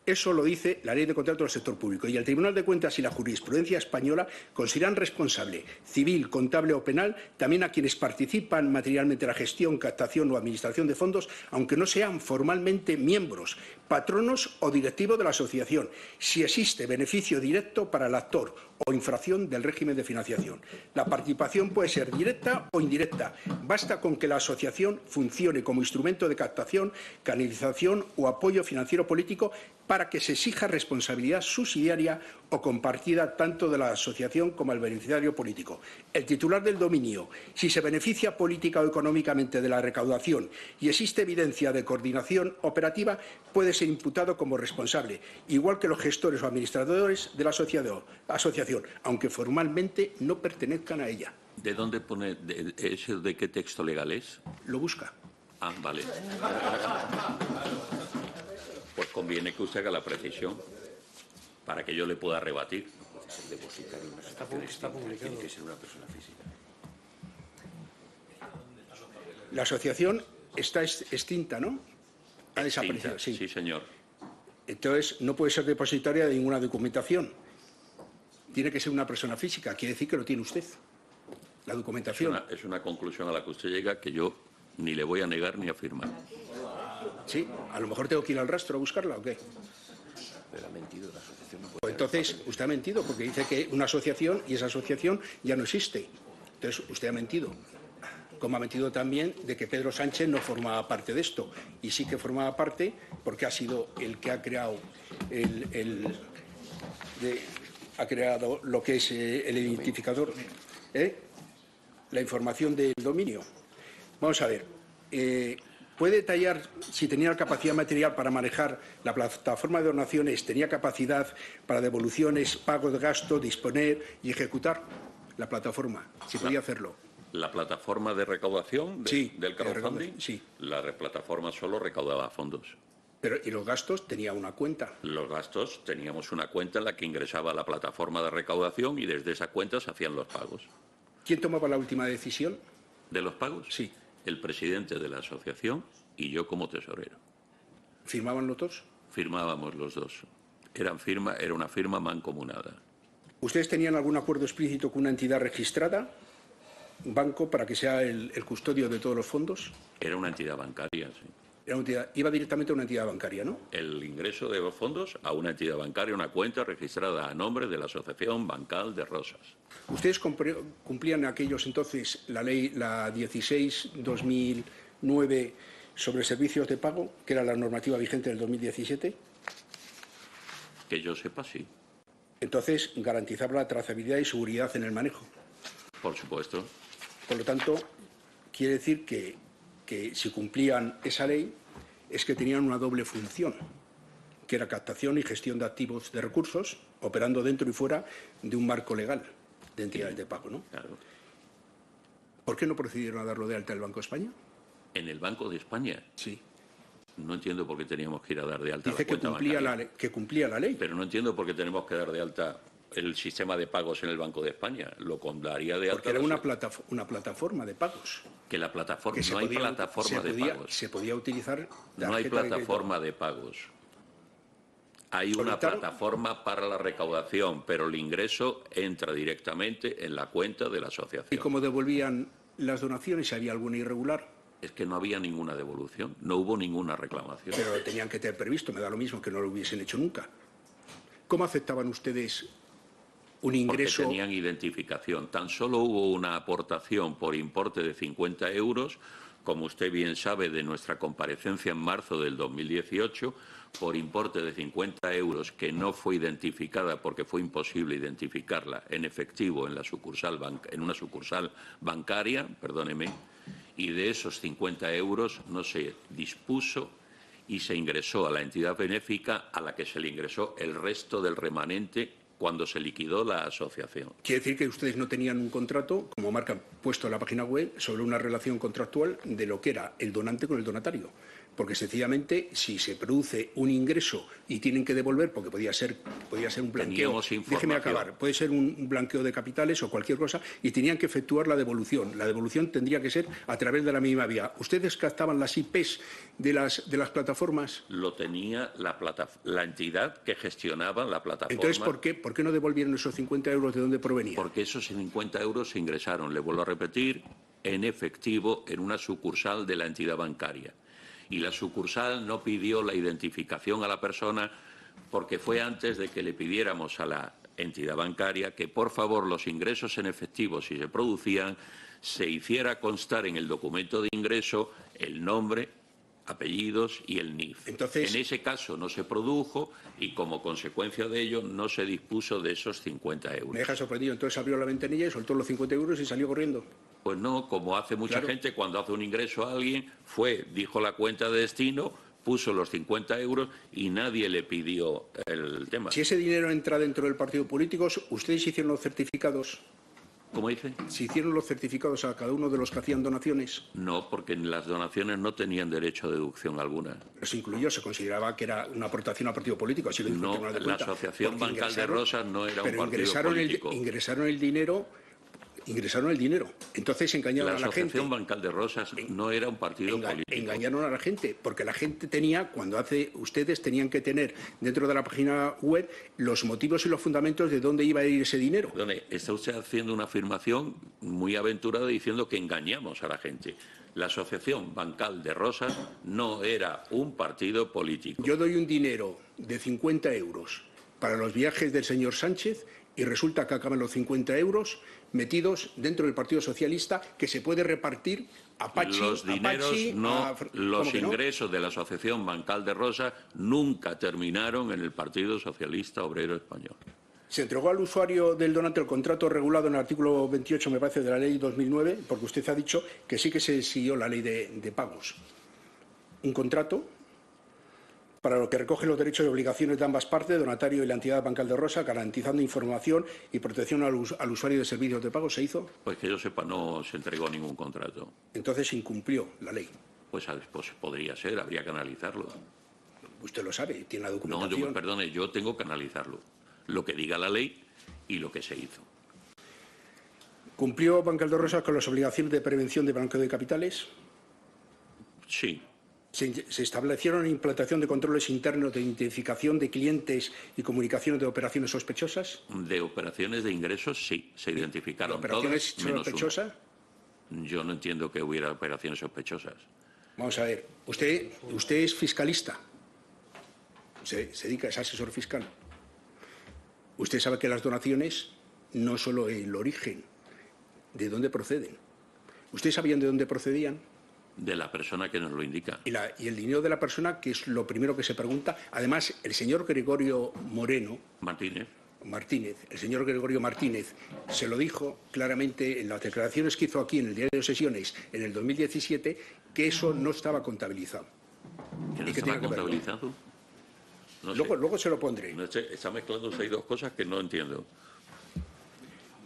Eso lo dice la Ley de Contratos del Sector Público. Y el Tribunal de Cuentas y la jurisprudencia española consideran responsable civil, contable o penal también a quienes participan materialmente en la gestión, captación o administración de fondos, aunque no sean formalmente miembros, patronos o directivos de la asociación, si existe beneficio directo para el actor o infracción del régimen de financiación. La participación puede ser directa o indirecta. Basta con que la asociación funcione como instrumento de captación, canalización o apoyo financiero político para que se exija responsabilidad subsidiaria o compartida tanto de la asociación como del beneficiario político. El titular del dominio, si se beneficia política o económicamente de la recaudación y existe evidencia de coordinación operativa, puede ser imputado como responsable, igual que los gestores o administradores de la asociación, aunque formalmente no pertenezcan a ella. ¿De dónde pone eso? ¿De qué texto legal es? Lo busca. Ah, vale. Pues conviene que usted haga la precisión para que yo le pueda rebatir. Está publicado. Tiene que ser una persona física. La asociación está extinta, ¿no? Ha desaparecido, sí. Sí, señor. Entonces, no puede ser depositaria de ninguna documentación. Tiene que ser una persona física. Quiere decir que lo tiene usted. La documentación. Es una conclusión a la que usted llega que yo ni le voy a negar ni a afirmar. Sí, a lo mejor tengo que ir al rastro a buscarla o qué. Pero ha mentido, la asociación no puede. Pues entonces, usted ha mentido porque dice que una asociación y esa asociación ya no existe. Entonces, usted ha mentido. Como ha mentido también de que Pedro Sánchez no formaba parte de esto. Y sí que formaba parte porque ha sido el que ha creado ha creado lo que es el identificador, la información del dominio. Vamos a ver. ¿Puede detallar si tenía la capacidad material para manejar la plataforma de donaciones, tenía capacidad para devoluciones, pagos de gasto, disponer y ejecutar la plataforma? Si podía hacerlo. ¿La plataforma de recaudación del crowdfunding? Sí. La plataforma solo recaudaba fondos. Pero, ¿y los gastos? Tenía una cuenta. Los gastos, teníamos una cuenta en la que ingresaba la plataforma de recaudación y desde esa cuenta se hacían los pagos. ¿Quién tomaba la última decisión? ¿De los pagos? Sí. El presidente de la asociación y yo como tesorero. ¿Firmaban los dos? Firmábamos los dos. Era una firma mancomunada. ¿Ustedes tenían algún acuerdo explícito con una entidad registrada, un banco, para que sea el custodio de todos los fondos? Era una entidad bancaria, sí. Iba directamente a una entidad bancaria, ¿no? El ingreso de los fondos a una entidad bancaria, una cuenta registrada a nombre de la Asociación Bancal de Rosas. ¿Ustedes cumplían aquellos entonces la ley, la 16/2009 sobre servicios de pago, que era la normativa vigente del 2017? Que yo sepa, sí. Entonces, garantizaba la trazabilidad y seguridad en el manejo. Por supuesto. Por lo tanto, quiere decir que si cumplían esa ley es que tenían una doble función, que era captación y gestión de activos de recursos, operando dentro y fuera de un marco legal de entidades de pago, ¿no? Claro. ¿Por qué no procedieron a darlo de alta el Banco de España? ¿En el Banco de España? Sí. No entiendo por qué teníamos que ir a dar de alta Dice la cuenta bancaria. Que cumplía la ley. Pero no entiendo por qué tenemos que dar de alta el sistema de pagos en el Banco de España. Lo daría de alta. Porque era una plataforma de pagos. Que la plataforma no hay plataforma de pagos. Se podía utilizar. No hay plataforma de pagos. Hay una plataforma para la recaudación, pero el ingreso entra directamente en la cuenta de la asociación. ¿Y cómo devolvían las donaciones? Si había alguna irregular. Es que no había ninguna devolución, no hubo ninguna reclamación. Pero lo tenían que tener previsto, me da lo mismo que no lo hubiesen hecho nunca. ¿Cómo aceptaban ustedes un ingreso? Porque tenían identificación. Tan solo hubo una aportación por importe de 50 euros, como usted bien sabe de nuestra comparecencia en marzo del 2018, por importe de 50 euros que no fue identificada porque fue imposible identificarla en efectivo en una sucursal bancaria, perdóneme, y de esos 50 euros no se dispuso y se ingresó a la entidad benéfica a la que se le ingresó el resto del remanente cuando se liquidó la asociación. Quiere decir que ustedes no tenían un contrato, como marcan puesto en la página web sobre una relación contractual de lo que era el donante con el donatario. Porque sencillamente, si se produce un ingreso y tienen que devolver, porque podía ser un blanqueo, déjeme acabar, puede ser un blanqueo de capitales o cualquier cosa, y tenían que efectuar la devolución. La devolución tendría que ser a través de la misma vía. ¿Ustedes captaban las IPs de las plataformas? Lo tenía la entidad que gestionaba la plataforma. Entonces, ¿por qué no devolvieron esos 50 euros? ¿De dónde provenían? Porque esos 50 euros se ingresaron, le vuelvo a repetir, en efectivo en una sucursal de la entidad bancaria. Y la sucursal no pidió la identificación a la persona porque fue antes de que le pidiéramos a la entidad bancaria que, por favor, los ingresos en efectivo, si se producían, se hiciera constar en el documento de ingreso el nombre, apellidos y el NIF. Entonces, en ese caso no se produjo y, como consecuencia de ello, no se dispuso de esos 50 euros. Me deja sorprendido. Entonces abrió la ventanilla y soltó los 50 euros y salió corriendo. Pues no, como hace mucha gente, cuando hace un ingreso a alguien, dijo la cuenta de destino, puso los 50 euros y nadie le pidió el tema. Si ese dinero entra dentro del partido político, ¿ustedes hicieron los certificados? ¿Cómo dice? ¿Se hicieron los certificados a cada uno de los que hacían donaciones? No, porque las donaciones no tenían derecho a deducción alguna. Pero se incluyó, se consideraba que era una aportación al partido político, así lo dijo el Tribunal de Cuentas. La Asociación Bancal de Rosas no era un partido político. Ingresaron el dinero. Entonces engañaron a la gente. La Asociación Bancal de Rosas no era un partido político. Engañaron a la gente, porque la gente tenía, ustedes tenían que tener dentro de la página web los motivos y los fundamentos de dónde iba a ir ese dinero. Perdone, está usted haciendo una afirmación muy aventurada diciendo que engañamos a la gente. La Asociación Bancal de Rosas no era un partido político. Yo doy un dinero de 50 euros para los viajes del señor Sánchez y resulta que acaban los 50 euros metidos dentro del Partido Socialista, que se puede repartir a Pachi, los dineros los ingresos de la Asociación Bancal de Rosas nunca terminaron en el Partido Socialista Obrero Español. Se entregó al usuario del donante el contrato regulado en el artículo 28, me parece, de la Ley 2009, porque usted ha dicho que sí que se siguió la ley de pagos. Un contrato para lo que recoge los derechos y obligaciones de ambas partes, donatario y la entidad bancal de Rosa, garantizando información y protección al usuario de servicios de pago. ¿Se hizo? Pues que yo sepa, no se entregó ningún contrato. Entonces se incumplió la ley. Pues podría ser, habría que analizarlo. Usted lo sabe, tiene la documentación. No, perdone, yo tengo que analizarlo. Lo que diga la ley y lo que se hizo. ¿Cumplió Bancal de Rosas con las obligaciones de prevención de blanqueo de capitales? Sí. ¿Se establecieron implantación de controles internos de identificación de clientes y comunicaciones de operaciones sospechosas? De operaciones de ingresos, sí, se identificaron ¿Operaciones todas, menos sospechosas? Yo no entiendo que hubiera operaciones sospechosas. Vamos a ver, usted es fiscalista, se dedica, es asesor fiscal. Usted sabe que las donaciones no solo el origen, de dónde proceden. ¿Ustedes sabían de dónde procedían? De la persona que nos lo indica. Y el dinero de la persona, que es lo primero que se pregunta. Además, el señor Gregorio Martínez, el señor Gregorio Martínez, se lo dijo claramente en las declaraciones que hizo aquí en el Diario de Sesiones en el 2017, que eso no estaba contabilizado. ¿Que no estaba contabilizado? No sé. Luego se lo pondré. No, está mezclando seis dos cosas que no entiendo.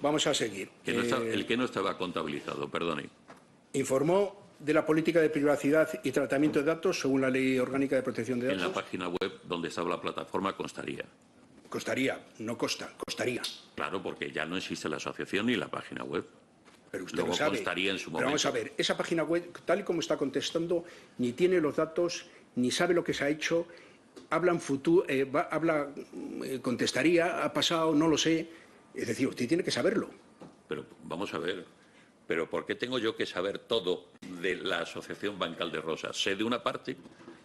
Vamos a seguir. El que no estaba contabilizado, perdone. Informó de la política de privacidad y tratamiento de datos según la Ley Orgánica de Protección de Datos. En la página web donde estaba la plataforma constaría. Costaría, no costa, costaría. Claro, porque ya no existe la asociación ni la página web. Pero usted luego lo sabe. Constaría en su momento. Pero vamos a ver, esa página web, tal y como está contestando, ni tiene los datos, ni sabe lo que se ha hecho, habla en futuro, contestaría, ha pasado, no lo sé. Es decir, usted tiene que saberlo. Pero vamos a ver, ¿pero por qué tengo yo que saber todo de la Asociación Bancal de Rosas? Sé de una parte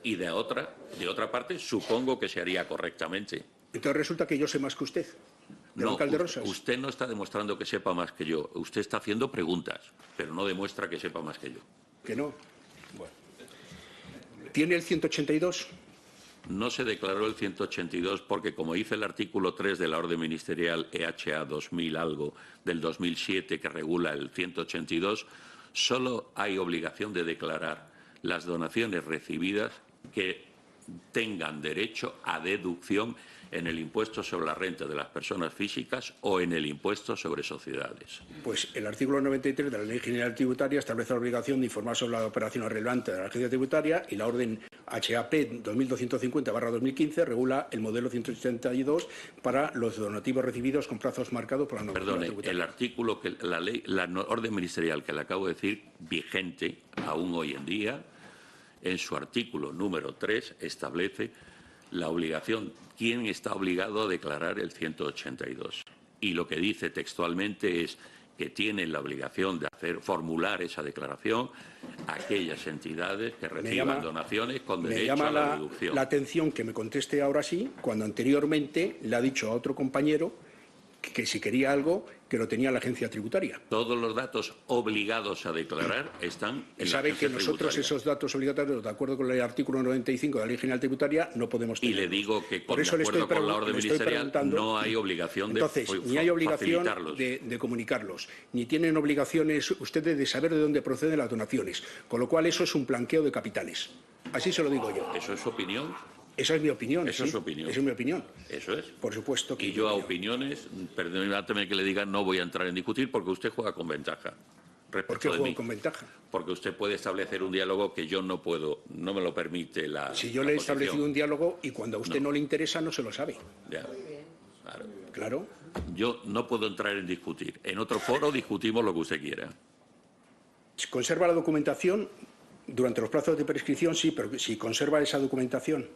y de otra parte supongo que se haría correctamente. Entonces resulta que yo sé más que usted, de Bancal de Rosas. Usted no está demostrando que sepa más que yo. Usted está haciendo preguntas, pero no demuestra que sepa más que yo. ¿Que no? Bueno. ¿Tiene el 182? No se declaró el 182 porque, como dice el artículo 3 de la Orden Ministerial EHA 2000 algo del 2007 que regula el 182, solo hay obligación de declarar las donaciones recibidas que tengan derecho a deducción en el impuesto sobre la renta de las personas físicas o en el impuesto sobre sociedades. Pues el artículo 93 de la Ley General Tributaria establece la obligación de informar sobre las operaciones relevantes de la agencia tributaria, y la orden HAP 2250/2015 regula el modelo 182 para los donativos recibidos con plazos marcados por la normativa tributaria. El artículo, la orden ministerial que le acabo de decir, vigente aún hoy en día, en su artículo número 3 establece la obligación, quién está obligado a declarar el 182. Y lo que dice textualmente es que tienen la obligación de formular esa declaración aquellas entidades que reciban donaciones con derecho a la deducción. Me llama la atención que me conteste ahora sí, cuando anteriormente le ha dicho a otro compañero que si quería algo, que lo tenía la agencia tributaria. Todos los datos obligados a declarar están en y la sabe agencia que nosotros tributaria. Esos datos obligatorios, de acuerdo con el artículo 95 de la Ley General Tributaria, no podemos tener. Y le digo que Por de eso acuerdo con la orden ministerial no hay obligación entonces, de ni hay obligación facilitarlos. de comunicarlos, ni tienen obligaciones ustedes de saber de dónde proceden las donaciones, con lo cual eso es un blanqueo de capitales. Así se lo digo yo. ¿Eso es su opinión? Esa es mi opinión. Eso ¿sí? es su opinión. Esa es mi opinión. Eso es. Por supuesto que Y yo a opiniones, perdóneme que le diga, no voy a entrar en discutir porque usted juega con ventaja. ¿Por qué juego con ventaja? Porque usted puede establecer un diálogo que yo no puedo, no me lo permite la Si yo le he posición. establecido un diálogo y cuando a usted no le interesa, no se lo sabe. Ya. Claro. Claro. Yo no puedo entrar en discutir. En otro foro discutimos lo que usted quiera. ¿Conserva la documentación durante los plazos de prescripción? Sí, pero si conserva esa documentación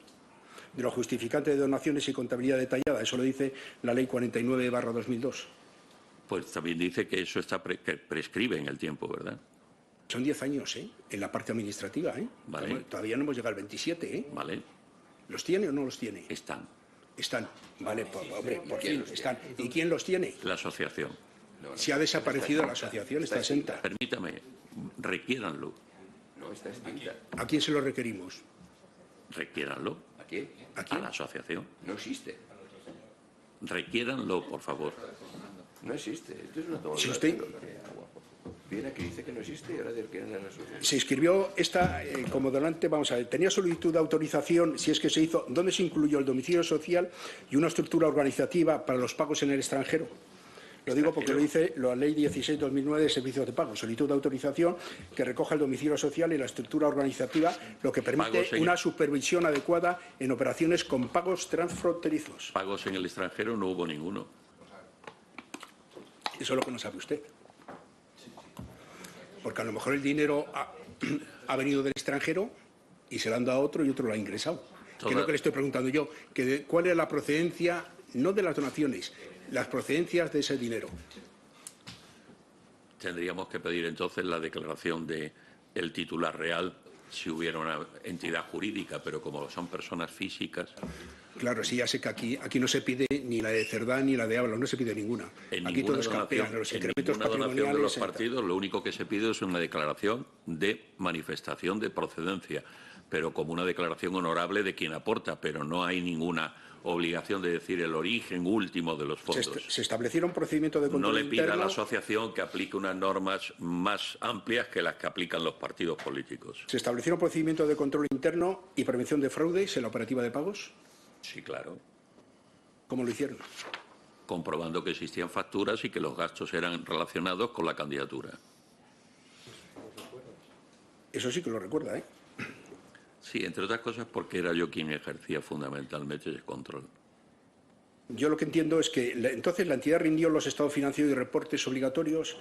de los justificantes de donaciones y contabilidad detallada, eso lo dice la Ley 49/2002. Pues también dice que eso que prescribe en el tiempo, ¿verdad? Son 10 años, en la parte administrativa, Vale. Todavía no hemos llegado al 27, Vale. ¿Los tiene o no los tiene? Están. Están. Vale, hombre, por fin, están. ¿Y quién los tiene? La asociación. Si ha desaparecido la asociación, está exenta. Permítame, requiéranlo. No, está extinta. ¿A quién se lo requerimos? Requiéranlo. ¿A quién? A la asociación. No existe. Requiéranlo, por favor. No existe. Esto es una toma Si de usted- pelo. Viene aquí, dice que no existe y ahora dice que no es la asociación. Se inscribió esta como donante, vamos a ver, tenía solicitud de autorización, si es que se hizo, ¿dónde se incluyó el domicilio social y una estructura organizativa para los pagos en el extranjero? Lo digo porque lo dice la Ley 16/2009 de Servicios de Pago, solicitud de autorización que recoja el domicilio social y la estructura organizativa, lo que permite una supervisión adecuada en operaciones con pagos transfronterizos. Pagos en el extranjero no hubo ninguno. Eso es lo que no sabe usted. Porque a lo mejor el dinero ha venido del extranjero y se lo han dado a otro y otro lo ha ingresado. Que es lo que le estoy preguntando yo, ¿cuál es la procedencia, no de las donaciones, las procedencias de ese dinero? Tendríamos que pedir entonces la declaración del titular real si hubiera una entidad jurídica, pero como son personas físicas. Claro, sí, ya sé que aquí no se pide ni la de Cerdá ni la de Ábalos, no se pide ninguna. Aquí todo es campeón, los incrementos donación de los patrimoniales. partidos, lo único que se pide es una declaración de manifestación de procedencia, pero como una declaración honorable de quien aporta, pero no hay ninguna obligación de decir el origen último de los fondos. Se establecieron procedimientos de control No le pida a la interno. asociación que aplique unas normas más amplias que las que aplican los partidos políticos. ¿Se establecieron procedimientos de control interno y prevención de fraudes en la operativa de pagos? Sí, claro. ¿Cómo lo hicieron? Comprobando que existían facturas y que los gastos eran relacionados con la candidatura. Eso sí que lo recuerda, Sí, entre otras cosas porque era yo quien ejercía fundamentalmente ese control. Yo lo que entiendo es que entonces la entidad rindió los estados financieros y reportes obligatorios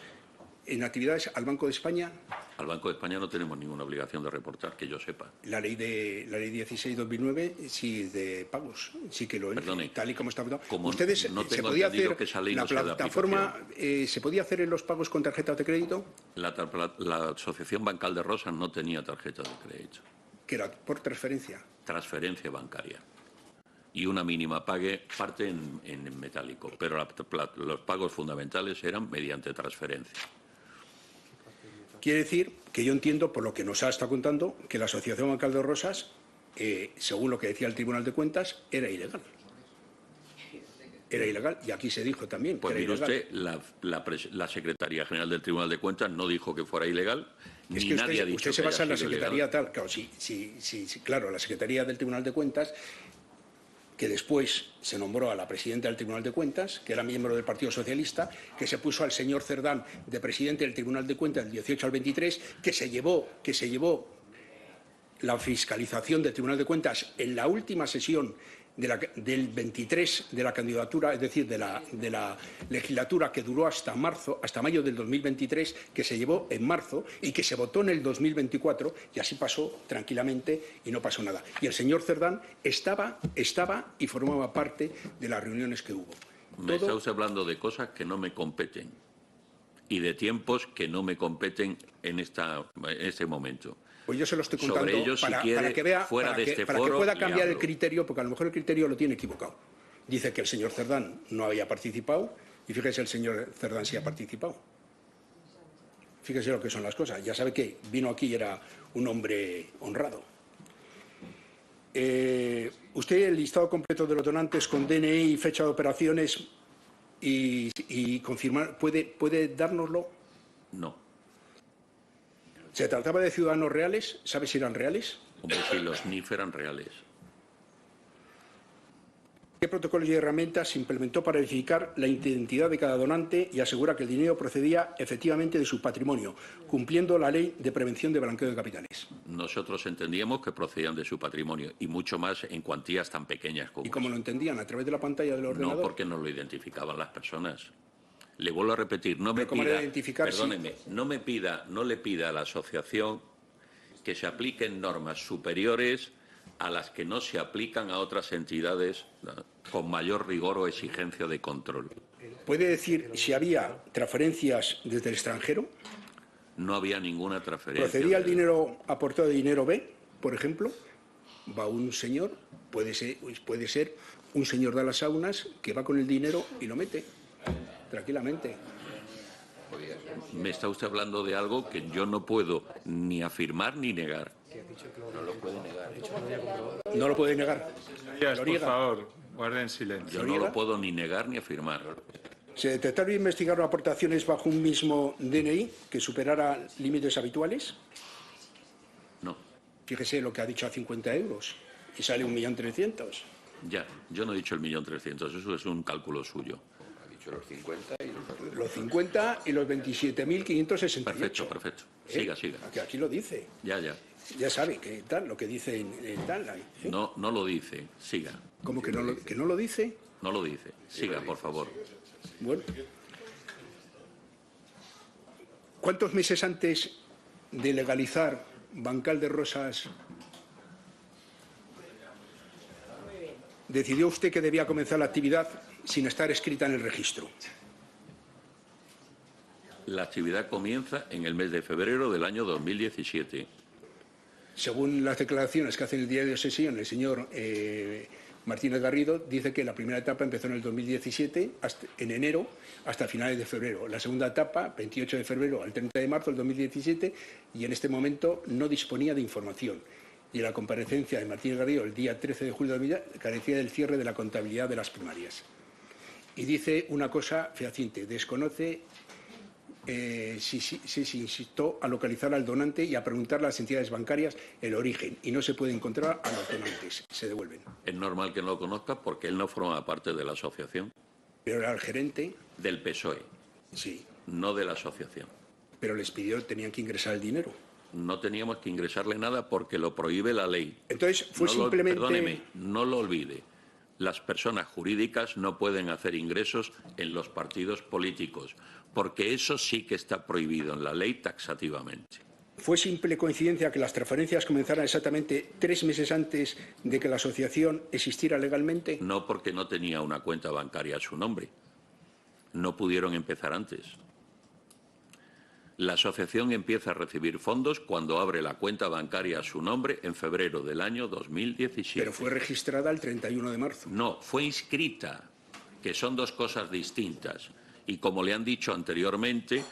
en actividades al Banco de España. Al Banco de España no tenemos ninguna obligación de reportar, que yo sepa. La ley 16/2009 sí de pagos, sí que lo es. Perdone, tal y como está. como Ustedes no se tengo podía entendido hacer que esa ley la no sea de plataforma se podía hacer en los pagos con tarjetas de crédito, La Asociación Bancal de Rosas no tenía tarjeta de crédito. que era por transferencia. Transferencia bancaria. Y una mínima pague parte en metálico, pero los pagos fundamentales eran mediante transferencia. Quiere decir que yo entiendo, por lo que nos ha estado contando, que la Asociación Bancal de Rosas, según lo que decía el Tribunal de Cuentas, era ilegal. era ilegal, y aquí se dijo también Pues que era mire ilegal. usted, la Secretaría General del Tribunal de Cuentas no dijo que fuera ilegal, Es ni que nadie ha dicho usted se que basa en haya la sido Secretaría ilegal. tal, claro, claro, la Secretaría del Tribunal de Cuentas, que después se nombró a la presidenta del Tribunal de Cuentas, que era miembro del Partido Socialista, que se puso al señor Cerdán de presidente del Tribunal de Cuentas del 18 al 23, que se llevó la fiscalización del Tribunal de Cuentas en la última sesión del 23 de la candidatura, es decir, de la legislatura que duró hasta mayo del 2023, que se llevó en marzo y que se votó en el 2024, y así pasó tranquilamente y no pasó nada. Y el señor Cerdán estaba y formaba parte de las reuniones que hubo. Me está usted hablando de cosas que no me competen y de tiempos que no me competen en este momento. Pues yo se lo estoy contando Sobre ello, si quiere, para que vea, fuera para de que, este para que foro, pueda le cambiar el hablo. criterio, porque a lo mejor el criterio lo tiene equivocado. Dice que el señor Cerdán no había participado y fíjese el señor Cerdán sí ha participado. Fíjese lo que son las cosas. Ya sabe que vino aquí y era un hombre honrado. Usted el listado completo de los donantes con DNI y fecha de operaciones y confirmar, ¿puede dárnoslo? No. ¿Se trataba de ciudadanos reales? ¿Sabe si eran reales? Hombre, si los NIF eran reales. ¿Qué protocolos y herramientas se implementó para verificar la identidad de cada donante y asegurar que el dinero procedía efectivamente de su patrimonio, cumpliendo la ley de prevención de blanqueo de capitales? Nosotros entendíamos que procedían de su patrimonio y mucho más en cuantías tan pequeñas como ¿Y cómo lo entendían? ¿A través de la pantalla del ordenador? No, porque no lo identificaban las personas. Le vuelvo a repetir, no me ¿Pero cómo pida, le identificar perdóneme, no le pida a la asociación que se apliquen normas superiores a las que no se aplican a otras entidades con mayor rigor o exigencia de control. ¿Puede decir si había transferencias desde el extranjero? No había ninguna transferencia. ¿Procedía el dinero aportado de dinero B, por ejemplo? Va un señor, puede ser un señor de las saunas que va con el dinero y lo mete tranquilamente. Me está usted hablando de algo que yo no puedo ni afirmar ni negar. No lo puede negar. No lo puede negar. Señorías, por favor, guarden silencio. Yo no lo puedo ni negar ni afirmar. ¿Se detectaron e investigaron aportaciones bajo un mismo DNI que superara límites habituales? No. Fíjese lo que ha dicho a 50 euros y sale 1.300.000. Ya, yo no he dicho el 1.300.000, eso es un cálculo suyo. Ha dicho los 50 y los otros. Los 50 y los 27.568. Perfecto. Siga. Aquí lo dice. Ya. Ya sabe que tal, lo que dice en tal. ¿Eh? No lo dice. Siga. ¿Cómo que no lo dice? No lo dice. Siga, por favor. Bueno. ¿Cuántos meses antes de legalizar Bancal de Rosas decidió usted que debía comenzar la actividad sin estar escrita en el registro? La actividad comienza en el mes de febrero del año 2017. Según las declaraciones que hace en el diario de sesión el señor Martínez Garrido, dice que la primera etapa empezó en el 2017, en enero, hasta finales de febrero. La segunda etapa, 28 de febrero al 30 de marzo del 2017, y en este momento no disponía de información. Y la comparecencia de Martínez Garrido el día 13 de julio de 2020 carecía del cierre de la contabilidad de las primarias. Y dice una cosa fehaciente: desconoce si se instó a localizar al donante y a preguntar a las entidades bancarias el origen, y no se puede encontrar a los donantes, se devuelven. Es normal que no lo conozca porque él no forma parte de la asociación. Pero era el gerente. Del PSOE. Sí. No de la asociación. Pero les pidió, tenían que ingresar el dinero. No teníamos que ingresarle nada porque lo prohíbe la ley. Entonces fue simplemente... Perdóneme, no lo olvide. Las personas jurídicas no pueden hacer ingresos en los partidos políticos, porque eso sí que está prohibido en la ley taxativamente. ¿Fue simple coincidencia que las transferencias comenzaran exactamente 3 meses antes de que la asociación existiera legalmente? No, porque no tenía una cuenta bancaria a su nombre. No pudieron empezar antes. La asociación empieza a recibir fondos cuando abre la cuenta bancaria a su nombre en febrero del año 2017. Pero fue registrada el 31 de marzo. No, fue inscrita, que son dos cosas distintas. Y como le han dicho anteriormente,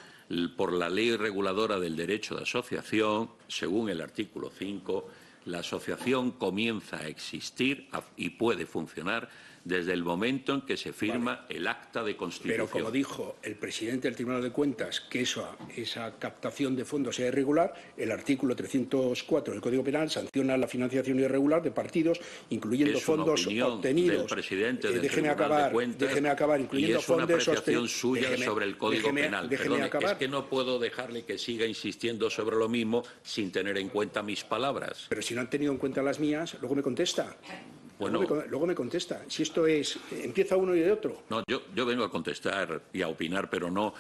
por la ley reguladora del derecho de asociación, según el artículo 5, la asociación comienza a existir y puede funcionar desde el momento en que se firma el acta de constitución. Pero como dijo el presidente del Tribunal de Cuentas que esa captación de fondos sea irregular, el artículo 304 del Código Penal sanciona la financiación irregular de partidos, incluyendo fondos obtenidos. Del presidente del déjeme Tribunal de Cuentas, déjeme acabar, incluyendo y es una fondos apreciación suya sobre el Código Penal. Perdone, acabar. es que no puedo dejarle que siga insistiendo sobre lo mismo sin tener en cuenta mis palabras. Pero si no han tenido en cuenta las mías, luego me contesta. Bueno, luego me contesta. Si esto es, empieza uno y de otro. No, yo vengo a contestar y a opinar, pero no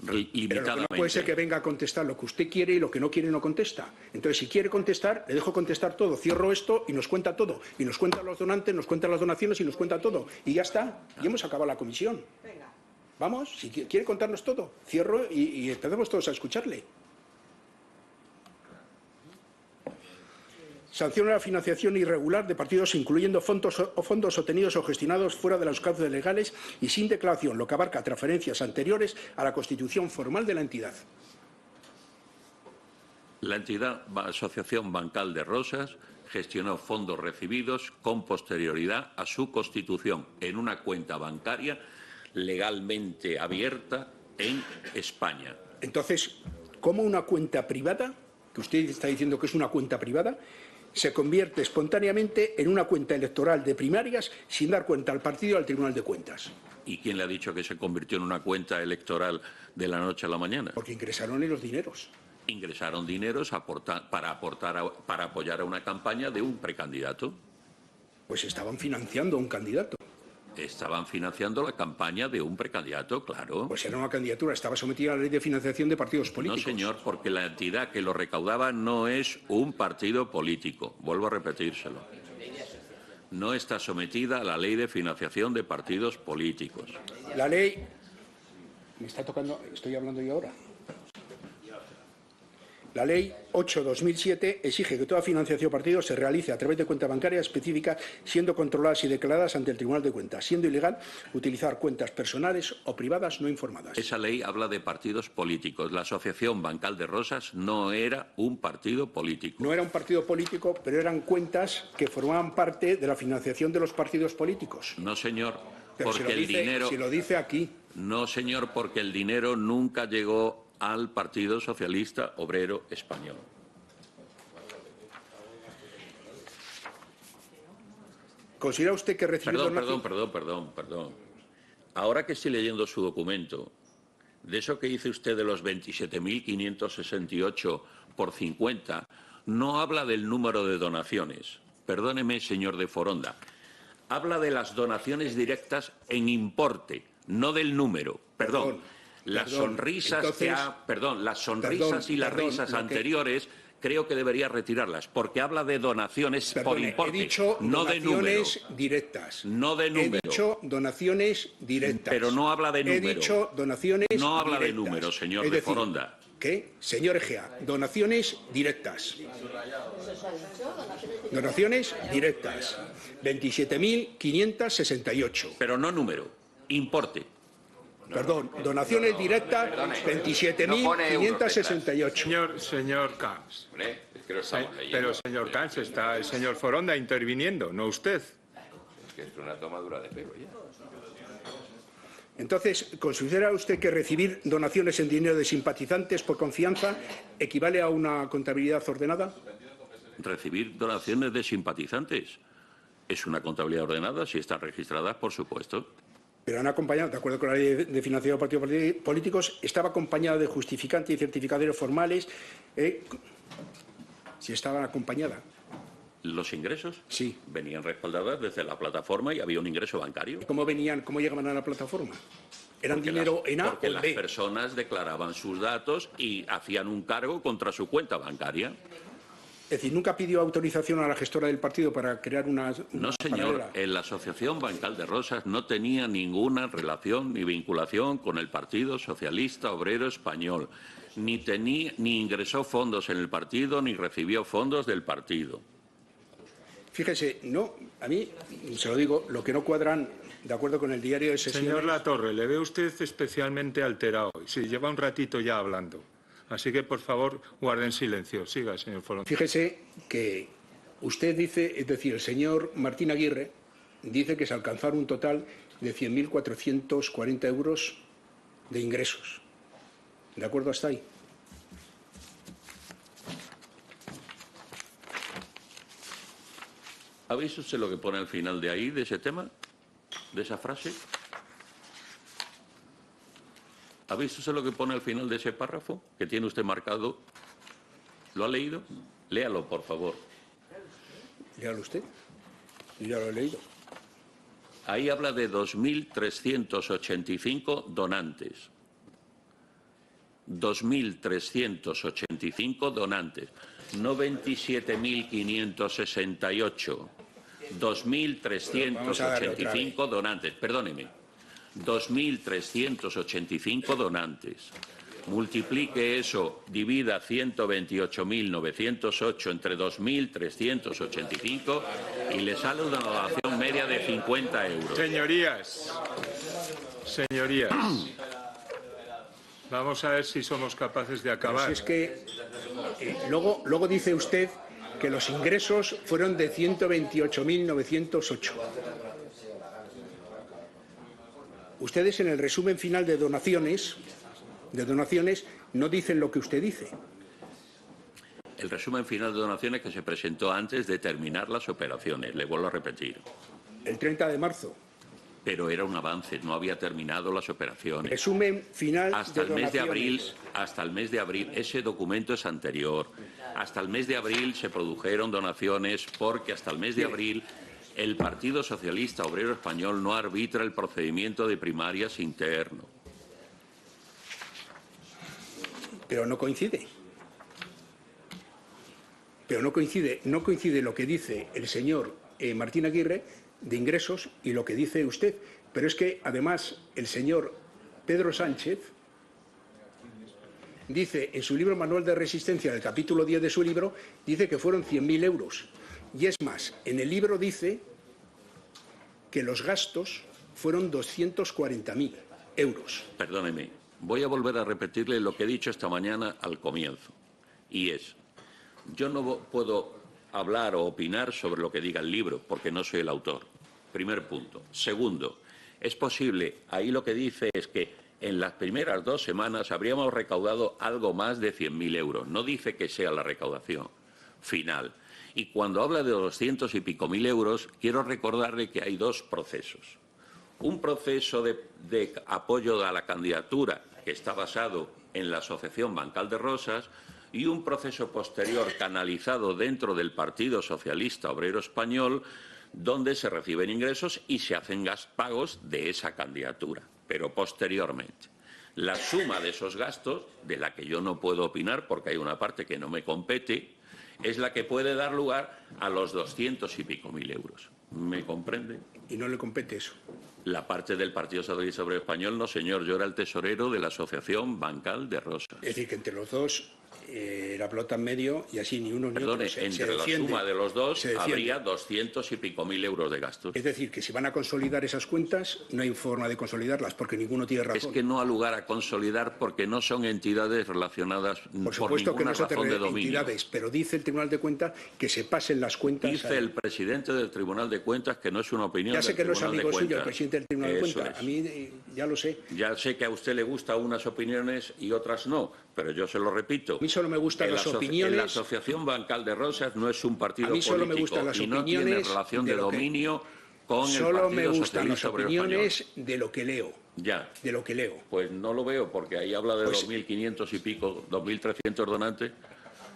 limitadamente. Pero lo que no puede ser que venga a contestar lo que usted quiere y lo que no quiere no contesta. Entonces, si quiere contestar, le dejo contestar todo. Cierro esto y nos cuenta todo. Y nos cuenta los donantes, nos cuenta las donaciones y nos cuenta todo. Y ya está. Y hemos acabado la comisión. Vamos, si quiere contarnos todo. Cierro y empezamos todos a escucharle. Sanciona la financiación irregular de partidos incluyendo fondos obtenidos o gestionados fuera de los cauces legales y sin declaración, lo que abarca transferencias anteriores a la constitución formal de la entidad. La entidad Asociación Bancal de Rosas gestionó fondos recibidos con posterioridad a su constitución en una cuenta bancaria legalmente abierta en España. Entonces, ¿cómo una cuenta privada, que usted está diciendo que es una cuenta privada, se convierte espontáneamente en una cuenta electoral de primarias sin dar cuenta al partido y al Tribunal de Cuentas? ¿Y quién le ha dicho que se convirtió en una cuenta electoral de la noche a la mañana? Porque ingresaron en los dineros. Ingresaron dineros para apoyar a una campaña de un precandidato. Pues estaban financiando a un candidato. Estaban financiando la campaña de un precandidato, claro. Pues era una candidatura, estaba sometida a la ley de financiación de partidos políticos. No, señor, porque la entidad que lo recaudaba no es un partido político. Vuelvo a repetírselo. No está sometida a la ley de financiación de partidos políticos. La ley... ¿Me está tocando? ¿Estoy hablando yo ahora? La Ley 8/2007 exige que toda financiación de partidos se realice a través de cuentas bancarias específicas, siendo controladas y declaradas ante el Tribunal de Cuentas, siendo ilegal utilizar cuentas personales o privadas no informadas. Esa ley habla de partidos políticos. La Asociación Bancal de Rosas no era un partido político. No era un partido político, pero eran cuentas que formaban parte de la financiación de los partidos políticos. No, señor, pero porque el dinero... Si lo dice aquí. No, señor, porque el dinero nunca llegó al Partido Socialista Obrero Español. ¿Considera usted que recibió Perdón. Ahora que estoy leyendo su documento, de eso que dice usted de los 27.568 por 50, no habla del número de donaciones. Perdóneme, señor de Foronda. Habla de las donaciones directas en importe, no del número. Las sonrisas y las risas anteriores creo que debería retirarlas, porque habla de donaciones por importe, he dicho no de número. Donaciones directas. No de número. He dicho donaciones directas. Pero no habla de número. He dicho donaciones directas. No habla de número, señor de Foronda. ¿Qué? Señor Egea, donaciones directas. Donaciones directas. 27.568. Pero no número, importe. Perdón, donaciones directas, 27.568. Señor Camps. Pero, señor Camps, está el señor Foronda interviniendo, no usted. Es que es una tomadura de pelo ya. Entonces, ¿considera usted que recibir donaciones en dinero de simpatizantes por confianza equivale a una contabilidad ordenada? Recibir donaciones de simpatizantes es una contabilidad ordenada, si están registradas, por supuesto. Pero han acompañado, de acuerdo con la ley de financiación de partidos políticos, estaba acompañada de justificantes y certificadores formales. Si estaban acompañada. ¿Los ingresos? Sí. Venían respaldadas desde la plataforma y había un ingreso bancario. ¿Cómo llegaban a la plataforma? ¿Eran dinero en A o en B? Porque las personas declaraban sus datos y hacían un cargo contra su cuenta bancaria. Es decir, ¿nunca pidió autorización a la gestora del partido para crear una No, señor. paralela? En la Asociación Bancal de Rosas no tenía ninguna relación ni vinculación con el Partido Socialista Obrero Español. Ni ingresó fondos en el partido, ni recibió fondos del partido. Fíjese, no, a mí, se lo digo, lo que no cuadran, de acuerdo con el diario de sesiones... Señor Latorre, le ve usted especialmente alterado. Sí, lleva un ratito ya hablando. Así que, por favor, guarden silencio. Siga, señor Foronda. Fíjese que usted dice, es decir, el señor Martín Aguirre dice que se alcanzaron un total de 100.440 euros de ingresos. ¿De acuerdo hasta ahí? ¿Ha visto usted lo que pone al final de ahí, de ese tema, de esa frase? ¿Ha visto usted lo que pone al final de ese párrafo que tiene usted marcado? ¿Lo ha leído? Léalo, por favor. Léalo usted. Yo ya lo he leído. Ahí habla de 2.385 donantes. 2.385 donantes. No 27.568. 2.385 donantes. Perdóneme. 2.385 donantes. Multiplique eso, divida 128.908 entre 2.385 y le sale una donación media de 50 euros. Señorías, vamos a ver si somos capaces de acabar. Pero si es que luego dice usted que los ingresos fueron de 128.908. Ustedes en el resumen final de donaciones no dicen lo que usted dice. El resumen final de donaciones que se presentó antes de terminar las operaciones, le vuelvo a repetir. El 30 de marzo. Pero era un avance, no había terminado las operaciones. Resumen final hasta de el mes de donaciones. hasta el mes de abril, ese documento es anterior. Hasta el mes de abril se produjeron donaciones porque hasta el mes de abril el Partido Socialista Obrero Español no arbitra el procedimiento de primarias interno. Pero no coincide. No coincide lo que dice el señor Martín Aguirre de ingresos y lo que dice usted. Pero es que, además, el señor Pedro Sánchez dice en su libro Manual de Resistencia, en el capítulo 10 de su libro, dice que fueron 100.000 euros. Y es más, en el libro dice que los gastos fueron 240.000 euros. Perdóneme, voy a volver a repetirle lo que he dicho esta mañana al comienzo. Y es, yo no puedo hablar o opinar sobre lo que diga el libro, porque no soy el autor. Primer punto. Segundo, es posible, ahí lo que dice es que en las primeras 2 semanas habríamos recaudado algo más de 100.000 euros. No dice que sea la recaudación final. Y cuando habla de 200 y pico mil euros, quiero recordarle que hay 2 procesos. Un proceso de apoyo a la candidatura que está basado en la Asociación Bancal de Rosas y un proceso posterior canalizado dentro del Partido Socialista Obrero Español donde se reciben ingresos y se hacen pagos de esa candidatura, pero posteriormente. La suma de esos gastos, de la que yo no puedo opinar porque hay una parte que no me compete, es la que puede dar lugar a los 200 y pico mil euros. ¿Me comprende? Y no le compete eso. La parte del Partido Socialista Obrero Español, no señor, yo era el tesorero de la Asociación Bancal de Rosas. Es decir, que entre los dos la pelota en medio y así ni uno ni otro se entre la defiende, suma de los dos se defiende. habría 200 y pico mil euros de gastos. Es decir, que si van a consolidar esas cuentas, no hay forma de consolidarlas porque ninguno tiene razón. Es que no ha lugar a consolidar porque no son entidades relacionadas por supuesto por ninguna que no razón de dominio. Entidades, pero dice el Tribunal de Cuentas que se pasen las cuentas. Dice el presidente del Tribunal de Cuentas que no es una opinión ya sé del que no es Tribunal amigo de suyo el Cuentas. presidente del Tribunal de Eso Cuentas. es. A mí ya lo sé. Ya sé que a usted le gustan unas opiniones y otras no, pero yo se lo repito. A mí solo me gustan las opiniones. La Asociación Bancal de Rosas no es un partido a mí solo político me gustan las y no opiniones tiene relación de dominio con el solo Partido me gustan las Socialista Obrero opiniones Español. de lo que leo. Ya. De lo que leo. Pues no lo veo porque ahí habla de Pues 2.500 y pico, 2.300 donantes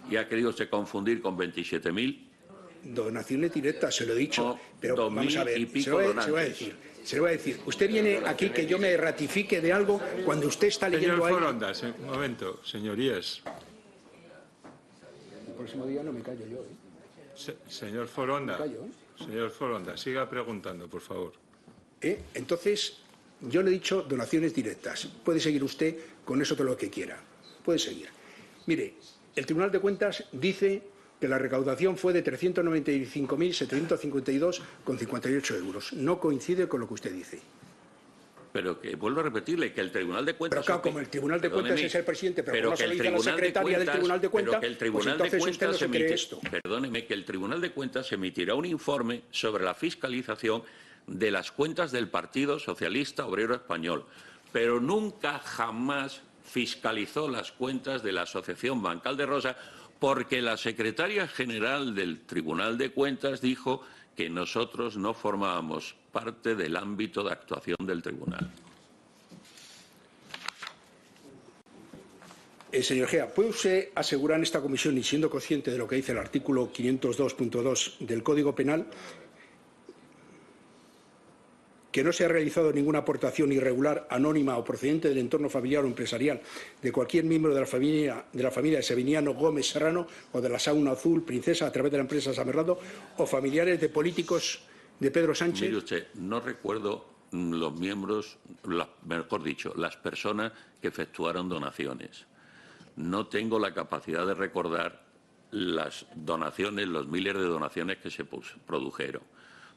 y ha querido usted confundir con 27.000. Donaciones directas, se lo he dicho. No, pero 2.000 vamos a ver, y pico se lo voy a donantes. decir. Se lo voy a decir. Usted viene aquí que yo me ratifique de algo cuando usted está leyendo Señor ahí. Foronda, un momento, señorías. El próximo día no me callo yo. Señor Foronda, Me callo, señor Foronda, siga preguntando, por favor. Entonces, yo le he dicho donaciones directas. Puede seguir usted con eso todo lo que quiera. Puede seguir. Mire, el Tribunal de Cuentas dice que la recaudación fue de 395.752,58 euros. No coincide con lo que usted dice. Pero que vuelvo a repetirle que el Tribunal de Cuentas... Pero claro, como el Tribunal de Cuentas es el presidente, pero como que se lo el dice la Tribunal de secretaria del Tribunal de Cuentas, pero que el Tribunal pues entonces de usted no Cuentas se cree esto. Perdóneme, que el Tribunal de Cuentas emitirá un informe sobre la fiscalización de las cuentas del Partido Socialista Obrero Español, pero nunca jamás fiscalizó las cuentas de la Asociación Bancal de Rosas, porque la secretaria general del Tribunal de Cuentas dijo que nosotros no formábamos parte del ámbito de actuación del tribunal. Señor Gea, ¿puede usted asegurar en esta comisión, y siendo consciente de lo que dice el artículo 502.2 del Código Penal, que no se ha realizado ninguna aportación irregular, anónima o procedente del entorno familiar o empresarial de cualquier miembro de la familia de Severiano Gómez Serrano o de la Sauna Azul Princesa a través de la empresa Samerrado o familiares de políticos de Pedro Sánchez? Mire usted, no recuerdo los miembros, mejor dicho, las personas que efectuaron donaciones. No tengo la capacidad de recordar las donaciones, los miles de donaciones que se produjeron,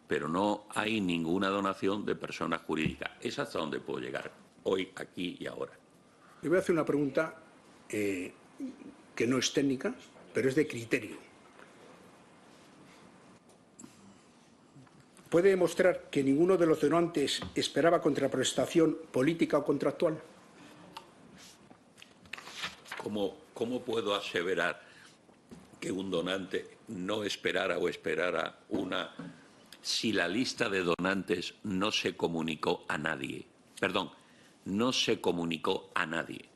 pero no hay ninguna donación de personas jurídicas. Es hasta donde puedo llegar, hoy, aquí y ahora. Le voy a hacer una pregunta que no es técnica, pero es de criterio. ¿Puede demostrar que ninguno de los donantes esperaba contraprestación política o contractual? ¿Cómo puedo aseverar que un donante no esperara o esperara una... si la lista de donantes no se comunicó a nadie? Perdón, no se comunicó a nadie.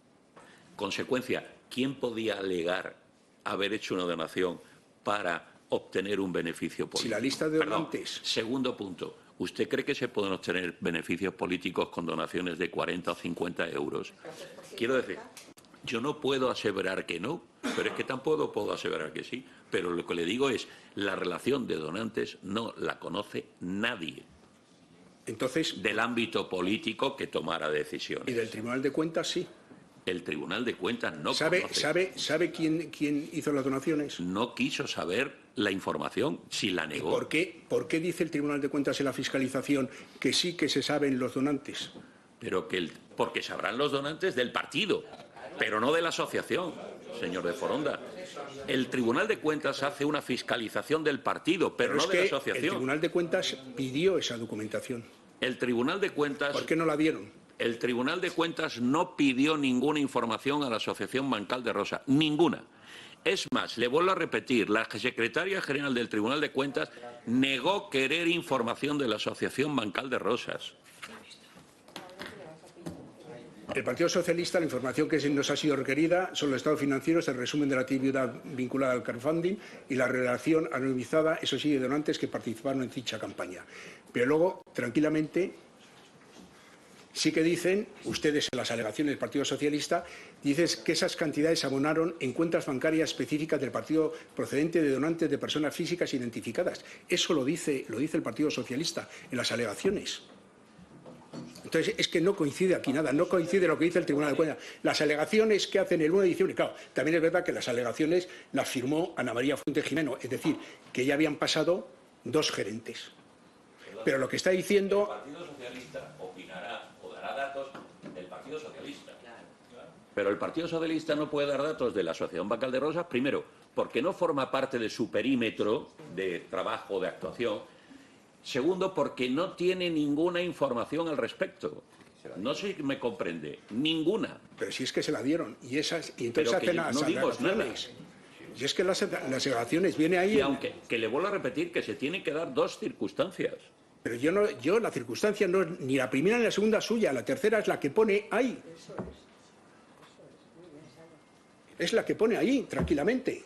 Consecuencia, ¿quién podía alegar haber hecho una donación para obtener un beneficio político? Si la lista de donantes... Perdón, segundo punto. ¿Usted cree que se pueden obtener beneficios políticos con donaciones de 40 o 50 euros? Quiero decir... Yo no puedo aseverar que no, pero es que tampoco puedo aseverar que sí. Pero lo que le digo es, la relación de donantes no la conoce nadie. Entonces, del ámbito político que tomara decisiones. ¿Y del Tribunal de Cuentas sí? El Tribunal de Cuentas no conoce. ¿Sabe quién hizo las donaciones? No quiso saber la información, si la negó. ¿Por qué dice el Tribunal de Cuentas en la fiscalización que sí que se saben los donantes? Pero porque sabrán los donantes del partido, pero no de la asociación, señor de Foronda. El Tribunal de Cuentas hace una fiscalización del partido, pero no de la asociación. El Tribunal de Cuentas pidió esa documentación. El Tribunal de Cuentas... ¿Por qué no la dieron? El Tribunal de Cuentas no pidió ninguna información a la Asociación Bancal de Rosas, ninguna. Es más, le vuelvo a repetir, la secretaria general del Tribunal de Cuentas negó querer información de la Asociación Bancal de Rosas. El Partido Socialista, la información que nos ha sido requerida son los estados financieros, el resumen de la actividad vinculada al crowdfunding y la relación anonimizada, eso sí, de donantes que participaron en dicha campaña. Pero luego, tranquilamente, sí que dicen, ustedes en las alegaciones del Partido Socialista, dicen que esas cantidades se abonaron en cuentas bancarias específicas del partido procedente de donantes de personas físicas identificadas. Eso lo dice el Partido Socialista en las alegaciones. Entonces, es que no coincide aquí nada, no coincide lo que dice el Tribunal de Cuentas. Las alegaciones que hacen el 1 de diciembre, claro, también es verdad que las alegaciones las firmó Ana María Fuentes Jimeno, es decir, que ya habían pasado 2 gerentes. Pero lo que está diciendo... El Partido Socialista opinará o dará datos del Partido Socialista. Pero el Partido Socialista no puede dar datos de la Asociación Bancal de Rosas, primero, porque no forma parte de su perímetro de trabajo, de actuación. Segundo, porque no tiene ninguna información al respecto. No sé si me comprende. Ninguna. Pero si es que se la dieron. Y entonces hacen las alegaciones. Y es que las alegaciones viene ahí... Y aunque, que le vuelvo a repetir, que se tienen que dar 2 circunstancias. Pero yo la circunstancia no es ni la primera ni la segunda suya. La tercera es la que pone ahí. Es la que pone ahí, tranquilamente.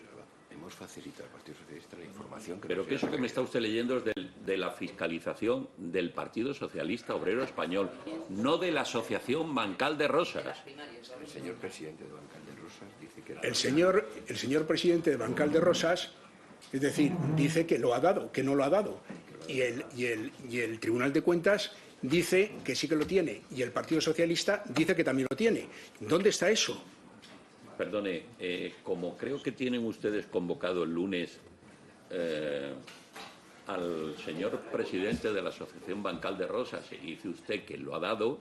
Hemos facilitado al Partido Socialista la información que... Pero que eso que me está usted leyendo es de la fiscalización del Partido Socialista Obrero Español, no de la Asociación Bancal de Rosas. El señor presidente de Bancal de Rosas dice que... El señor presidente de Bancal de Rosas, es decir, dice que lo ha dado, que no lo ha dado. Y el Tribunal de Cuentas dice que sí que lo tiene. Y el Partido Socialista dice que también lo tiene. ¿Dónde está eso? Perdone, como creo que tienen ustedes convocado el lunes al señor presidente de la Asociación Bancal de Rosas y dice usted que lo ha dado,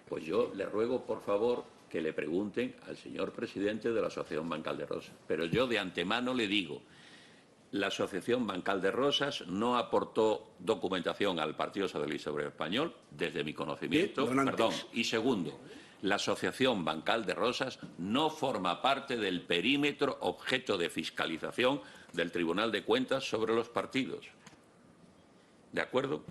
pues yo le ruego, por favor, que le pregunten al señor presidente de la Asociación Bancal de Rosas. Pero yo de antemano le digo, la Asociación Bancal de Rosas no aportó documentación al Partido Socialista Obrero Español, desde mi conocimiento. Perdón. Y segundo, la Asociación Bancal de Rosas no forma parte del perímetro objeto de fiscalización del Tribunal de Cuentas sobre los partidos. ¿De acuerdo?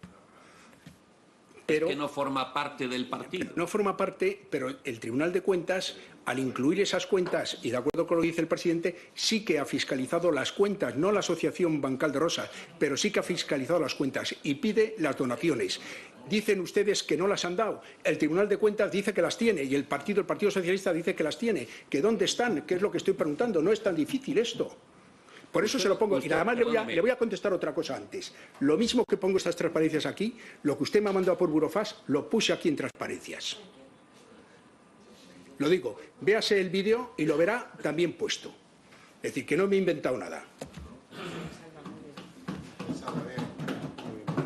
Pero, es que no forma parte del partido. No forma parte, pero el Tribunal de Cuentas, al incluir esas cuentas, y de acuerdo con lo que dice el presidente, sí que ha fiscalizado las cuentas, no la Asociación Bancal de Rosas, pero sí que ha fiscalizado las cuentas y pide las donaciones. Dicen ustedes que no las han dado. El Tribunal de Cuentas dice que las tiene y el Partido Socialista dice que las tiene. ¿Que dónde están? ¿Qué es lo que estoy preguntando? No es tan difícil esto. Por eso se lo pongo. Y además le voy a contestar otra cosa antes. Lo mismo que pongo estas transparencias aquí, lo que usted me ha mandado por Burofax, lo puse aquí en transparencias. Lo digo, véase el vídeo y lo verá también puesto. Es decir, que no me he inventado nada.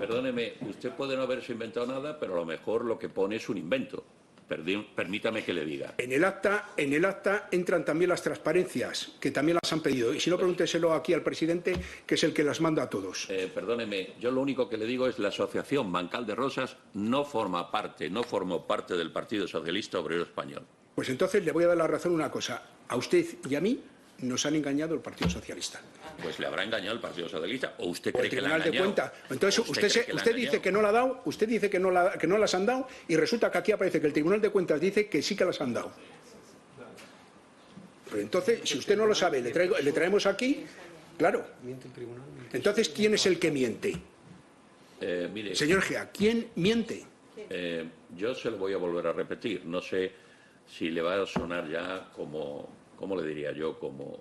Perdóneme, usted puede no haberse inventado nada, pero a lo mejor lo que pone es un invento. Permítame que le diga. En el acta entran también las transparencias, que también las han pedido. Y si no, pregúnteselo aquí al presidente, que es el que las manda a todos. Perdóneme, yo lo único que le digo es la Asociación Bancal de Rosas no formó parte del Partido Socialista Obrero Español. Pues entonces le voy a dar la razón una cosa. A usted y a mí nos han engañado el Partido Socialista. Pues le habrá engañado el Partido Socialista, o usted cree que le ha Tribunal de engañado. Cuentas. Entonces usted dice que no la ha dado, usted dice que no las han dado, y resulta que aquí aparece que el Tribunal de Cuentas dice que sí que las han dado. Pero entonces, si usted no lo sabe, le traemos aquí, claro. Entonces, ¿quién es el que miente? Mire, Señor Gea, ¿quién miente? yo se lo voy a volver a repetir. No sé si le va a sonar ya como, ¿cómo le diría yo? Como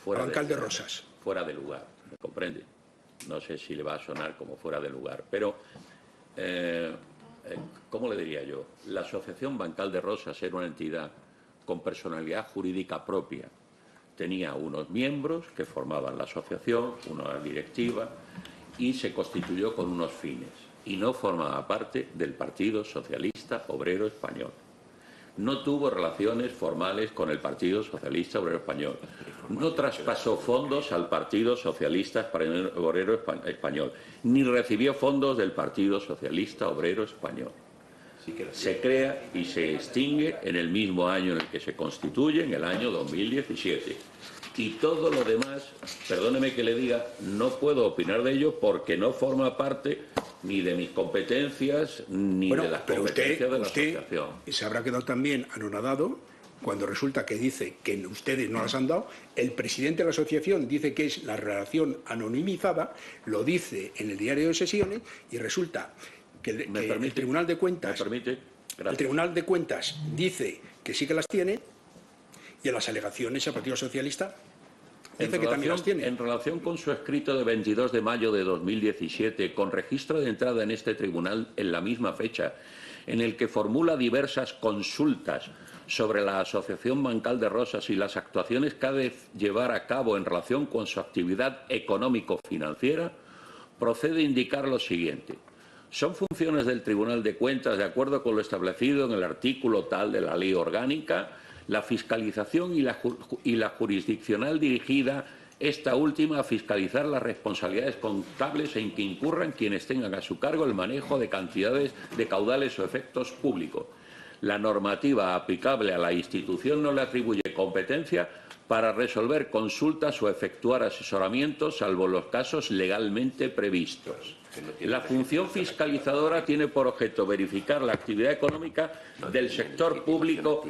fuera Bancal de Rosas. Fuera de lugar, ¿me comprende? No sé si le va a sonar como fuera de lugar, pero ¿cómo le diría yo? La Asociación Bancal de Rosas era una entidad con personalidad jurídica propia. Tenía unos miembros que formaban la asociación, una directiva, y se constituyó con unos fines. Y no formaba parte del Partido Socialista Obrero Español. No tuvo relaciones formales con el Partido Socialista Obrero Español. No traspasó fondos al Partido Socialista Obrero Español, ni recibió fondos del Partido Socialista Obrero Español. Se crea y se extingue en el mismo año en el que se constituye, en el año 2017. Y todo lo demás, perdóneme que le diga, no puedo opinar de ello porque no forma parte ni de mis competencias ni de las competencias de la asociación. Se habrá quedado también anonadado cuando resulta que dice que ustedes no las han dado. El presidente de la asociación dice que es la relación anonimizada, lo dice en el diario de sesiones, y resulta que el Tribunal de Cuentas, el Tribunal de Cuentas dice que sí que las tiene, y en las alegaciones el Partido Socialista dice que también las tiene. En relación con su escrito de 22 de mayo de 2017, con registro de entrada en este tribunal en la misma fecha, en el que formula diversas consultas sobre la Asociación Bancal de Rosas y las actuaciones que ha de llevar a cabo en relación con su actividad económico-financiera, procede a indicar lo siguiente. Son funciones del Tribunal de Cuentas, de acuerdo con lo establecido en el artículo tal de la Ley Orgánica, la fiscalización y la jurisdiccional dirigida, esta última, a fiscalizar las responsabilidades contables en que incurran quienes tengan a su cargo el manejo de cantidades de caudales o efectos públicos. La normativa aplicable a la institución no le atribuye competencia para resolver consultas o efectuar asesoramientos, salvo los casos legalmente previstos. La función fiscalizadora tiene por objeto verificar la actividad económica del sector público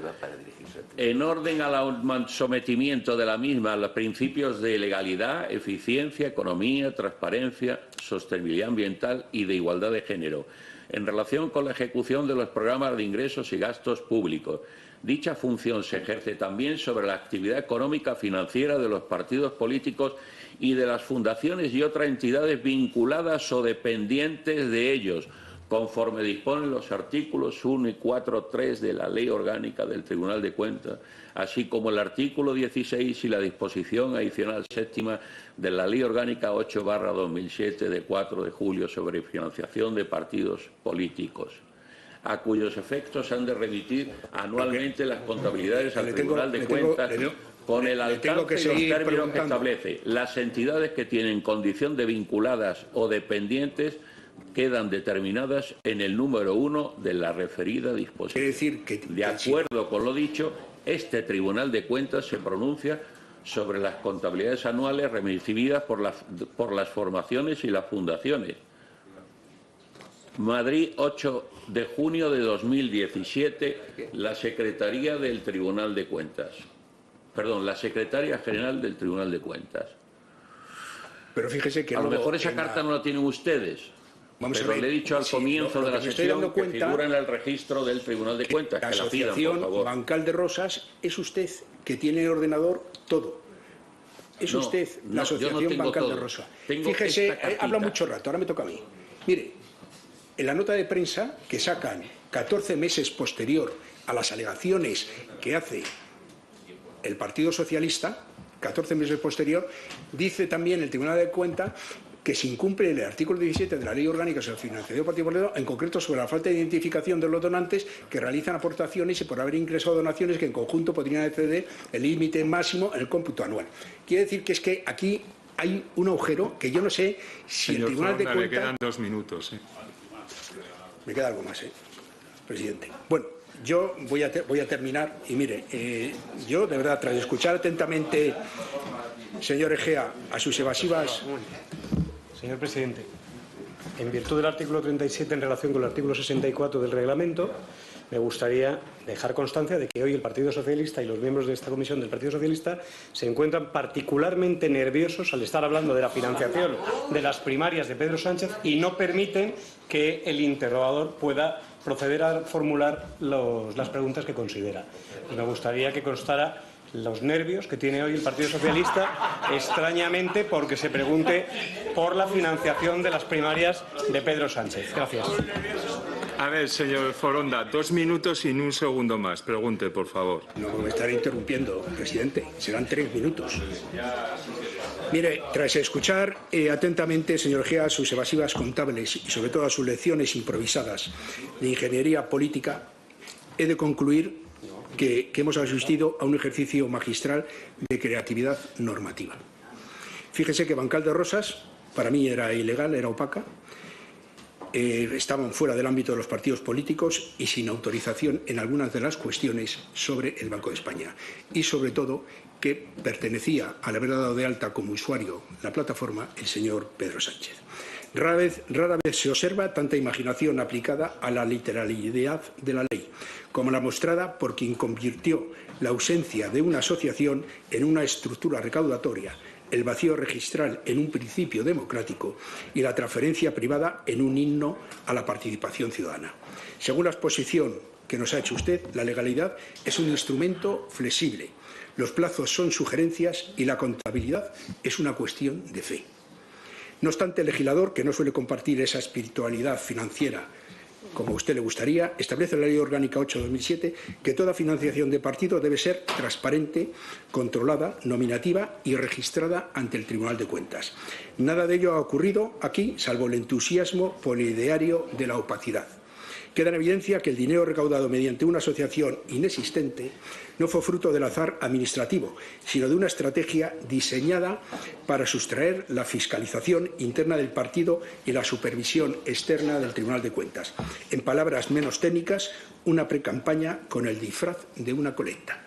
en orden al sometimiento de la misma a los principios de legalidad, eficiencia, economía, transparencia, sostenibilidad ambiental y de igualdad de género, en relación con la ejecución de los programas de ingresos y gastos públicos. Dicha función se ejerce también sobre la actividad económica financiera de los partidos políticos y de las fundaciones y otras entidades vinculadas o dependientes de ellos, conforme disponen los artículos 1 y 4.3 de la Ley Orgánica del Tribunal de Cuentas, así como el artículo 16 y la disposición adicional séptima de la Ley Orgánica 8/2007 de 4 de julio sobre financiación de partidos políticos, a cuyos efectos han de remitir anualmente las contabilidades al Tribunal de Cuentas con el tengo que alcance y los seguir términos que preguntando. establece. Las entidades que tienen condición de vinculadas o dependientes quedan determinadas en el número 1 de la referida disposición. Quiere decir que de acuerdo con lo dicho, este Tribunal de Cuentas se pronuncia sobre las contabilidades anuales recibidas por las formaciones y las fundaciones. Madrid, 8 de junio de 2017, la Secretaría del Tribunal de Cuentas. Perdón, la Secretaria General del Tribunal de Cuentas. Pero fíjese que a lo luego mejor esa carta no la tienen ustedes. Vamos pero a ver, le he dicho al sí, comienzo lo de la que me estoy sesión dando que cuenta figura en el registro del Tribunal de Cuentas. La Que la pidan, por Asociación favor. Bancal de Rosas es usted que tiene en ordenador todo. Es No, usted no, la yo no Asociación tengo Bancal todo. de Rosas. Tengo Fíjese, esta cartita. habla mucho rato, ahora me toca a mí. Mire, en la nota de prensa que sacan 14 meses posterior a las alegaciones que hace el Partido Socialista, 14 meses posterior, dice también el Tribunal de Cuentas que se incumple el artículo 17 de la Ley Orgánica sobre la Financiación del Partido Popular, en concreto sobre la falta de identificación de los donantes que realizan aportaciones y por haber ingresado donaciones que en conjunto podrían exceder el límite máximo en el cómputo anual. Quiere decir que es que aquí hay un agujero que yo no sé si Señor el Tribunal de Foronda, Cuentas... le quedan 2 minutos. Me queda algo más, presidente. Bueno, yo voy a terminar y mire, yo de verdad, tras escuchar atentamente, señor Egea, a sus evasivas... Señor presidente, en virtud del artículo 37 en relación con el artículo 64 del reglamento, me gustaría dejar constancia de que hoy el Partido Socialista y los miembros de esta comisión del Partido Socialista se encuentran particularmente nerviosos al estar hablando de la financiación de las primarias de Pedro Sánchez y no permiten que el interrogador pueda proceder a formular las preguntas que considera. Y me gustaría que constara los nervios que tiene hoy el Partido Socialista, extrañamente porque se pregunte por la financiación de las primarias de Pedro Sánchez. Gracias. A ver, señor Foronda, 2 minutos y ni un segundo más. Pregunte, por favor. No me estaré interrumpiendo, presidente. Serán 3 minutos. Mire, tras escuchar atentamente, señor Egea, sus evasivas contables y sobre todo a sus lecciones improvisadas de ingeniería política, he de concluir que hemos asistido a un ejercicio magistral de creatividad normativa. Fíjese que Bancal de Rosas, para mí era ilegal, era opaca, estaban fuera del ámbito de los partidos políticos y sin autorización en algunas de las cuestiones sobre el Banco de España. Y, sobre todo, que pertenecía al haber dado de alta como usuario la plataforma el señor Pedro Sánchez. Rara vez se observa tanta imaginación aplicada a la literalidad de la ley, como la mostrada por quien convirtió la ausencia de una asociación en una estructura recaudatoria, el vacío registral en un principio democrático y la transferencia privada en un himno a la participación ciudadana. Según la exposición que nos ha hecho usted, la legalidad es un instrumento flexible, los plazos son sugerencias y la contabilidad es una cuestión de fe. No obstante, el legislador, que no suele compartir esa espiritualidad financiera como a usted le gustaría, establece la Ley Orgánica 8/2007 que toda financiación de partido debe ser transparente, controlada, nominativa y registrada ante el Tribunal de Cuentas. Nada de ello ha ocurrido aquí, salvo el entusiasmo polideario de la opacidad. Queda en evidencia que el dinero recaudado mediante una asociación inexistente no fue fruto del azar administrativo, sino de una estrategia diseñada para sustraer la fiscalización interna del partido y la supervisión externa del Tribunal de Cuentas. En palabras menos técnicas, una precampaña con el disfraz de una colecta.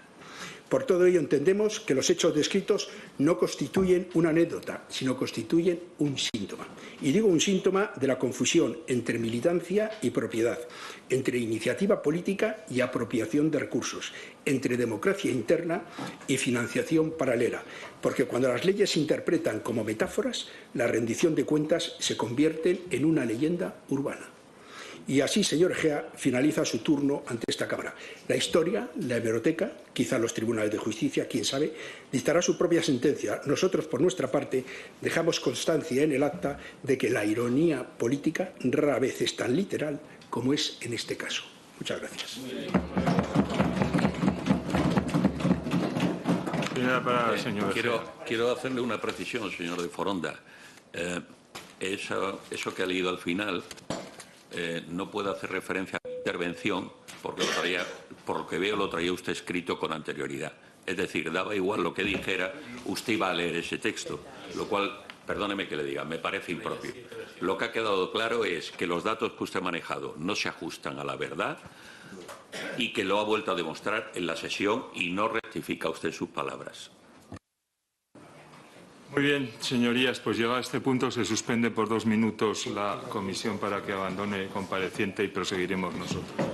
Por todo ello entendemos que los hechos descritos no constituyen una anécdota, sino constituyen un síntoma. Y digo un síntoma de la confusión entre militancia y propiedad, entre iniciativa política y apropiación de recursos, entre democracia interna y financiación paralela. Porque cuando las leyes se interpretan como metáforas, la rendición de cuentas se convierte en una leyenda urbana. Y así, señor Egea, finaliza su turno ante esta Cámara. La historia, la hemeroteca, quizá los tribunales de justicia, quién sabe, dictará su propia sentencia. Nosotros, por nuestra parte, dejamos constancia en el acta de que la ironía política rara vez es tan literal como es en este caso. Muchas gracias. Quiero hacerle una precisión, señor de Foronda. Eso que ha leído al final no puede hacer referencia a la intervención, porque por lo que veo lo traía usted escrito con anterioridad. Es decir, daba igual lo que dijera, usted iba a leer ese texto, lo cual, perdóneme que le diga, me parece impropio. Lo que ha quedado claro es que los datos que usted ha manejado no se ajustan a la verdad y que lo ha vuelto a demostrar en la sesión y no rectifica usted sus palabras. Muy bien, señorías, pues llegado a este punto se suspende por 2 minutos la comisión para que abandone el compareciente y proseguiremos nosotros.